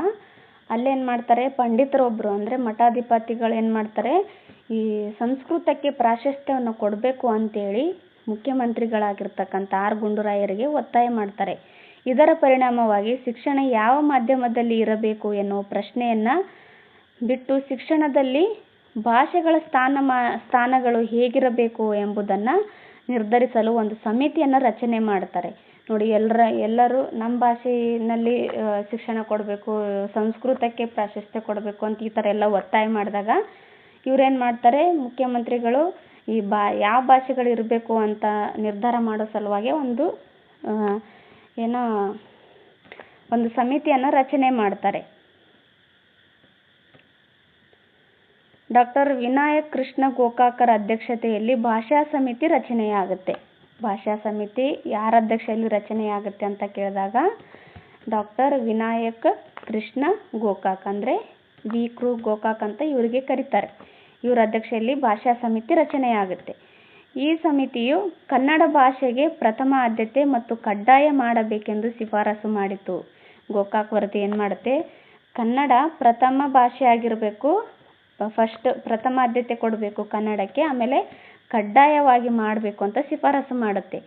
ಅಲ್ಲೇನು ಮಾಡ್ತಾರೆ, ಪಂಡಿತರೊಬ್ಬರು ಅಂದರೆ ಮಠಾಧಿಪತಿಗಳು ಏನು ಮಾಡ್ತಾರೆ, ಈ ಸಂಸ್ಕೃತಕ್ಕೆ ಪ್ರಾಶಸ್ತ್ಯವನ್ನು ಕೊಡಬೇಕು ಅಂತೇಳಿ ಮುಖ್ಯಮಂತ್ರಿಗಳಾಗಿರ್ತಕ್ಕಂಥ ಆರ್ ಗುಂಡೂರಾಯರಿಗೆ ಒತ್ತಾಯ ಮಾಡ್ತಾರೆ. ಇದರ ಪರಿಣಾಮವಾಗಿ ಶಿಕ್ಷಣ ಯಾವ ಮಾಧ್ಯಮದಲ್ಲಿ ಇರಬೇಕು ಎನ್ನುವ ಪ್ರಶ್ನೆಯನ್ನು ಬಿಟ್ಟು ಶಿಕ್ಷಣದಲ್ಲಿ ಭಾಷೆಗಳ ಸ್ಥಾನಗಳು ಹೇಗಿರಬೇಕು ಎಂಬುದನ್ನು ನಿರ್ಧರಿಸಲು ಒಂದು ಸಮಿತಿಯನ್ನು ರಚನೆ ಮಾಡ್ತಾರೆ. ನೋಡಿ, ಎಲ್ಲರೂ ನಮ್ಮ ಭಾಷೆಯಲ್ಲಿ ಶಿಕ್ಷಣ ಕೊಡಬೇಕು, ಸಂಸ್ಕೃತಕ್ಕೆ ಪ್ರಾಶಸ್ತ್ಯ ಕೊಡಬೇಕು ಅಂತ ಈ ಥರ ಎಲ್ಲ ಒತ್ತಾಯ ಮಾಡಿದಾಗ ಇವ್ರೇನು ಮಾಡ್ತಾರೆ, ಮುಖ್ಯಮಂತ್ರಿಗಳು ಯಾವ ಭಾಷೆಗಳು ಇರಬೇಕು ಅಂತ ನಿರ್ಧಾರ ಮಾಡೋ ಸಲುವಾಗಿ ಒಂದು ಸಮಿತಿಯನ್ನು ರಚನೆ ಮಾಡ್ತಾರೆ. ಡಾಕ್ಟರ್ ವಿನಾಯಕ್ ಕೃಷ್ಣ ಗೋಕಾಕರ ಅಧ್ಯಕ್ಷತೆಯಲ್ಲಿ ಭಾಷಾ ಸಮಿತಿ ರಚನೆಯಾಗುತ್ತೆ. ಭಾಷಾ ಸಮಿತಿ ಯಾರ ಅಧ್ಯಕ್ಷತೆಯಲ್ಲಿ ರಚನೆಯಾಗುತ್ತೆ ಅಂತ ಕೇಳಿದಾಗ ಡಾಕ್ಟರ್ ವಿನಾಯಕ್ ಕೃಷ್ಣ ಗೋಕಾಕ್, ಅಂದರೆ ವಿ.ಕೃ. ಗೋಕಾಕ್ ಅಂತ ಇವರಿಗೆ ಕರೀತಾರೆ. ಇವರ ಅಧ್ಯಕ್ಷತೆಯಲ್ಲಿ ಭಾಷಾ ಸಮಿತಿ ರಚನೆಯಾಗುತ್ತೆ. ಈ ಸಮಿತಿಯು ಕನ್ನಡ ಭಾಷೆಗೆ ಪ್ರಥಮ ಆದ್ಯತೆ ಮತ್ತು ಕಡ್ಡಾಯ ಮಾಡಬೇಕೆಂದು ಶಿಫಾರಸು ಮಾಡಿತು. ಗೋಕಾಕ್ ವರದಿ ಏನು ಮಾಡುತ್ತೆ, ಕನ್ನಡ ಪ್ರಥಮ ಭಾಷೆ ಆಗಿರಬೇಕು, ಫಸ್ಟ್ ಪ್ರಥಮ ಆದ್ಯತೆ ಕೊಡಬೇಕು ಕನ್ನಡಕ್ಕೆ, ಆಮೇಲೆ ಕಡ್ಡಾಯವಾಗಿ ಮಾಡಬೇಕು ಅಂತ ಶಿಫಾರಸು ಮಾಡುತ್ತೆ.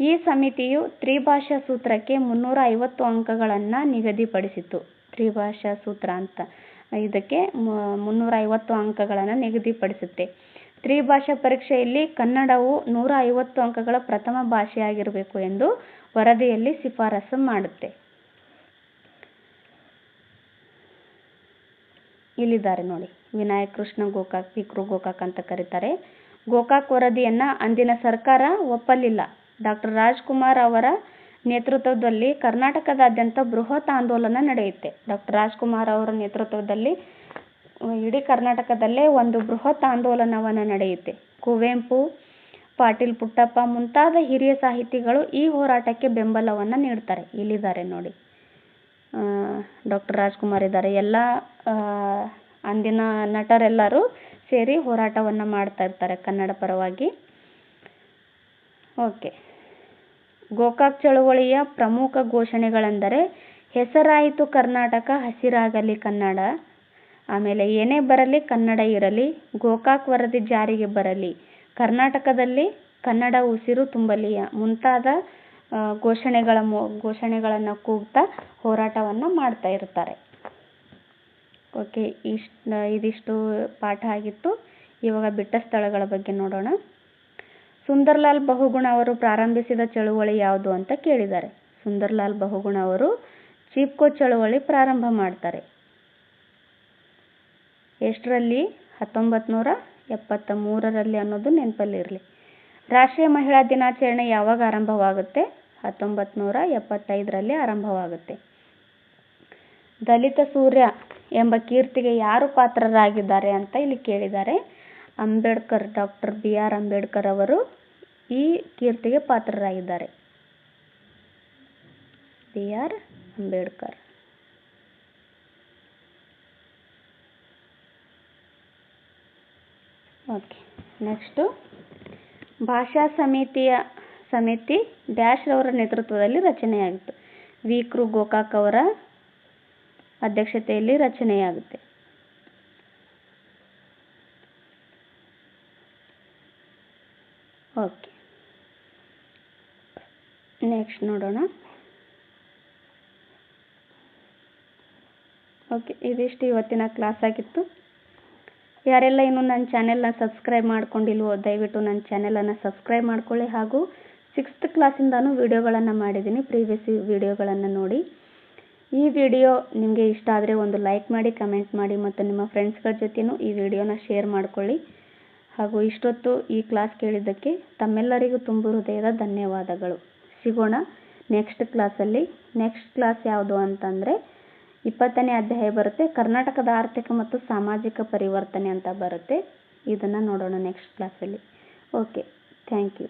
ಈ ಸಮಿತಿಯು ತ್ರಿಭಾಷಾ ಸೂತ್ರಕ್ಕೆ 350 ಅಂಕಗಳನ್ನು ನಿಗದಿಪಡಿಸಿತು. ತ್ರಿಭಾಷಾ ಸೂತ್ರ ಅಂತ ಇದಕ್ಕೆ 350 ಅಂಕಗಳನ್ನು ನಿಗದಿಪಡಿಸುತ್ತೆ. ತ್ರಿಭಾಷಾ ಪರೀಕ್ಷೆಯಲ್ಲಿ ಕನ್ನಡವು 150 ಅಂಕಗಳ ಪ್ರಥಮ ಭಾಷೆಯಾಗಿರಬೇಕು ಎಂದು ವರದಿಯಲ್ಲಿ ಶಿಫಾರಸು ಮಾಡುತ್ತೆ. ಇಲ್ಲಿದ್ದಾರೆ ನೋಡಿ, ವಿನಾಯಕ್ ಕೃಷ್ಣ ಗೋಕಾಕ್, ವಿ.ಕೃ. ಗೋಕಾಕ್ ಅಂತ ಕರೀತಾರೆ. ಗೋಕಾಕ್ ವರದಿಯನ್ನು ಅಂದಿನ ಸರ್ಕಾರ ಒಪ್ಪಲಿಲ್ಲ. ಡಾಕ್ಟರ್ ರಾಜ್ಕುಮಾರ್ ಅವರ ನೇತೃತ್ವದಲ್ಲಿ ಕರ್ನಾಟಕದಾದ್ಯಂತ ಬೃಹತ್ ಆಂದೋಲನ ನಡೆಯುತ್ತೆ. ಡಾಕ್ಟರ್ ರಾಜ್ಕುಮಾರ್ ಅವರ ನೇತೃತ್ವದಲ್ಲಿ ಇಡೀ ಕರ್ನಾಟಕದಲ್ಲೇ ಒಂದು ಬೃಹತ್ ಆಂದೋಲನವನ್ನು ನಡೆಯುತ್ತೆ. ಕುವೆಂಪು, ಪಾಟೀಲ್ ಪುಟ್ಟಪ್ಪ ಮುಂತಾದ ಹಿರಿಯ ಸಾಹಿತಿಗಳು ಈ ಹೋರಾಟಕ್ಕೆ ಬೆಂಬಲವನ್ನು ನೀಡ್ತಾರೆ. ಇಲ್ಲಿದ್ದಾರೆ ನೋಡಿ, ಡಾಕ್ಟರ್ ರಾಜ್ಕುಮಾರ್ ಇದ್ದಾರೆ. ಎಲ್ಲ ಅಂದಿನ ನಟರೆಲ್ಲರೂ ಸೇರಿ ಹೋರಾಟವನ್ನು ಮಾಡ್ತಾ ಇರ್ತಾರೆ ಕನ್ನಡ ಪರವಾಗಿ. ಓಕೆ, ಗೋಕಾಕ್ ಚಳುವಳಿಯ ಪ್ರಮುಖ ಘೋಷಣೆಗಳೆಂದರೆ ಹೆಸರಾಯಿತು ಕರ್ನಾಟಕ, ಹಸಿರಾಗಲಿ ಕನ್ನಡ, ಆಮೇಲೆ ಏನೇ ಬರಲಿ ಕನ್ನಡ ಇರಲಿ, ಗೋಕಾಕ್ ವರದಿ ಜಾರಿಗೆ ಬರಲಿ, ಕರ್ನಾಟಕದಲ್ಲಿ ಕನ್ನಡ ಉಸಿರು ತುಂಬಲಿ ಮುಂತಾದ ಘೋಷಣೆಗಳನ್ನು ಕೂಗ್ತಾ ಹೋರಾಟವನ್ನು ಮಾಡ್ತಾ ಇರ್ತಾರೆ. ಓಕೆ, ಇದಿಷ್ಟು ಪಾಠ ಆಗಿತ್ತು. ಇವಾಗ ಬಿಟ್ಟ ಸ್ಥಳಗಳ ಬಗ್ಗೆ ನೋಡೋಣ. ಸುಂದರ್ಲಾಲ್ ಬಹುಗುಣ ಅವರು ಪ್ರಾರಂಭಿಸಿದ ಚಳುವಳಿ ಯಾವುದು ಅಂತ ಕೇಳಿದ್ದಾರೆ. ಸುಂದರ್ಲಾಲ್ ಬಹುಗುಣ ಅವರು ಚಿಪ್ಕೋ ಚಳುವಳಿ ಪ್ರಾರಂಭ ಮಾಡ್ತಾರೆ. ಎಷ್ಟರಲ್ಲಿ? 1973ರಲ್ಲಿ ಅನ್ನೋದು ನೆನಪಲ್ಲಿರಲಿ. ರಾಷ್ಟ್ರೀಯ ಮಹಿಳಾ ದಿನಾಚರಣೆ ಯಾವಾಗ ಆರಂಭವಾಗುತ್ತೆ? 1975ರಲ್ಲಿ ಆರಂಭವಾಗುತ್ತೆ. ದಲಿತ ಸೂರ್ಯ ಎಂಬ ಕೀರ್ತಿಗೆ ಯಾರು ಪಾತ್ರರಾಗಿದ್ದಾರೆ ಅಂತ ಇಲ್ಲಿ ಕೇಳಿದ್ದಾರೆ. Ambedkar, doctor B R. ಅಂಬೇಡ್ಕರ್ ಅವರು ಈ ಕೀರ್ತಿಗೆ ಪಾತ್ರರಾಗಿದ್ದಾರೆ. ಬಿ.ಆರ್. ಅಂಬೇಡ್ಕರ್. ಓಕೆ, ನೆಕ್ಸ್ಟು ಭಾಷಾ ಸಮಿತಿ ಡ್ಯಾಶ್ ರವರ ನೇತೃತ್ವದಲ್ಲಿ ರಚನೆಯಾಗಿತ್ತು. ವಿ.ಕೃ. ಗೋಕಾಕ್ ಅವರ ಅಧ್ಯಕ್ಷತೆಯಲ್ಲಿ ರಚನೆಯಾಗುತ್ತೆ. ಓಕೆ, ನೆಕ್ಸ್ಟ್ ನೋಡೋಣ. ಓಕೆ, ಇದಿಷ್ಟು ಇವತ್ತಿನ ಕ್ಲಾಸ್ ಆಗಿತ್ತು. ಯಾರೆಲ್ಲ ಇನ್ನೂ ನನ್ನ ಚಾನೆಲ್ನ ಸಬ್ಸ್ಕ್ರೈಬ್ ಮಾಡ್ಕೊಂಡಿಲ್ವೋ ದಯವಿಟ್ಟು ನನ್ನ ಚಾನೆಲನ್ನು ಸಬ್ಸ್ಕ್ರೈಬ್ ಮಾಡ್ಕೊಳ್ಳಿ. ಹಾಗೂ 6th ಕ್ಲಾಸಿಂದನೂ ವಿಡಿಯೋಗಳನ್ನು ಮಾಡಿದ್ದೀನಿ, ಪ್ರೀವಿಯಸ್ ವಿಡಿಯೋಗಳನ್ನು ನೋಡಿ. ಈ ವಿಡಿಯೋ ನಿಮಗೆ ಇಷ್ಟ ಆದರೆ ಒಂದು ಲೈಕ್ ಮಾಡಿ, ಕಮೆಂಟ್ ಮಾಡಿ ಮತ್ತು ನಿಮ್ಮ ಫ್ರೆಂಡ್ಸ್ಗಳ ಜೊತೆನೂ ಈ ವಿಡಿಯೋನ ಶೇರ್ ಮಾಡ್ಕೊಳ್ಳಿ. ಹಾಗೂ ಇಷ್ಟೊತ್ತು ಈ ಕ್ಲಾಸ್ ಕೇಳಿದ್ದಕ್ಕೆ ತಮ್ಮೆಲ್ಲರಿಗೂ ತುಂಬು ಹೃದಯದ ಧನ್ಯವಾದಗಳು. ಸಿಗೋಣ ನೆಕ್ಸ್ಟ್ ಕ್ಲಾಸಲ್ಲಿ. ನೆಕ್ಸ್ಟ್ ಕ್ಲಾಸ್ ಯಾವುದು ಅಂತಂದರೆ 20ನೇ ಅಧ್ಯಾಯ ಬರುತ್ತೆ, ಕರ್ನಾಟಕದ ಆರ್ಥಿಕ ಮತ್ತು ಸಾಮಾಜಿಕ ಪರಿವರ್ತನೆ ಅಂತ ಬರುತ್ತೆ. ಇದನ್ನು ನೋಡೋಣ ನೆಕ್ಸ್ಟ್ ಕ್ಲಾಸಲ್ಲಿ. Okay, thank you.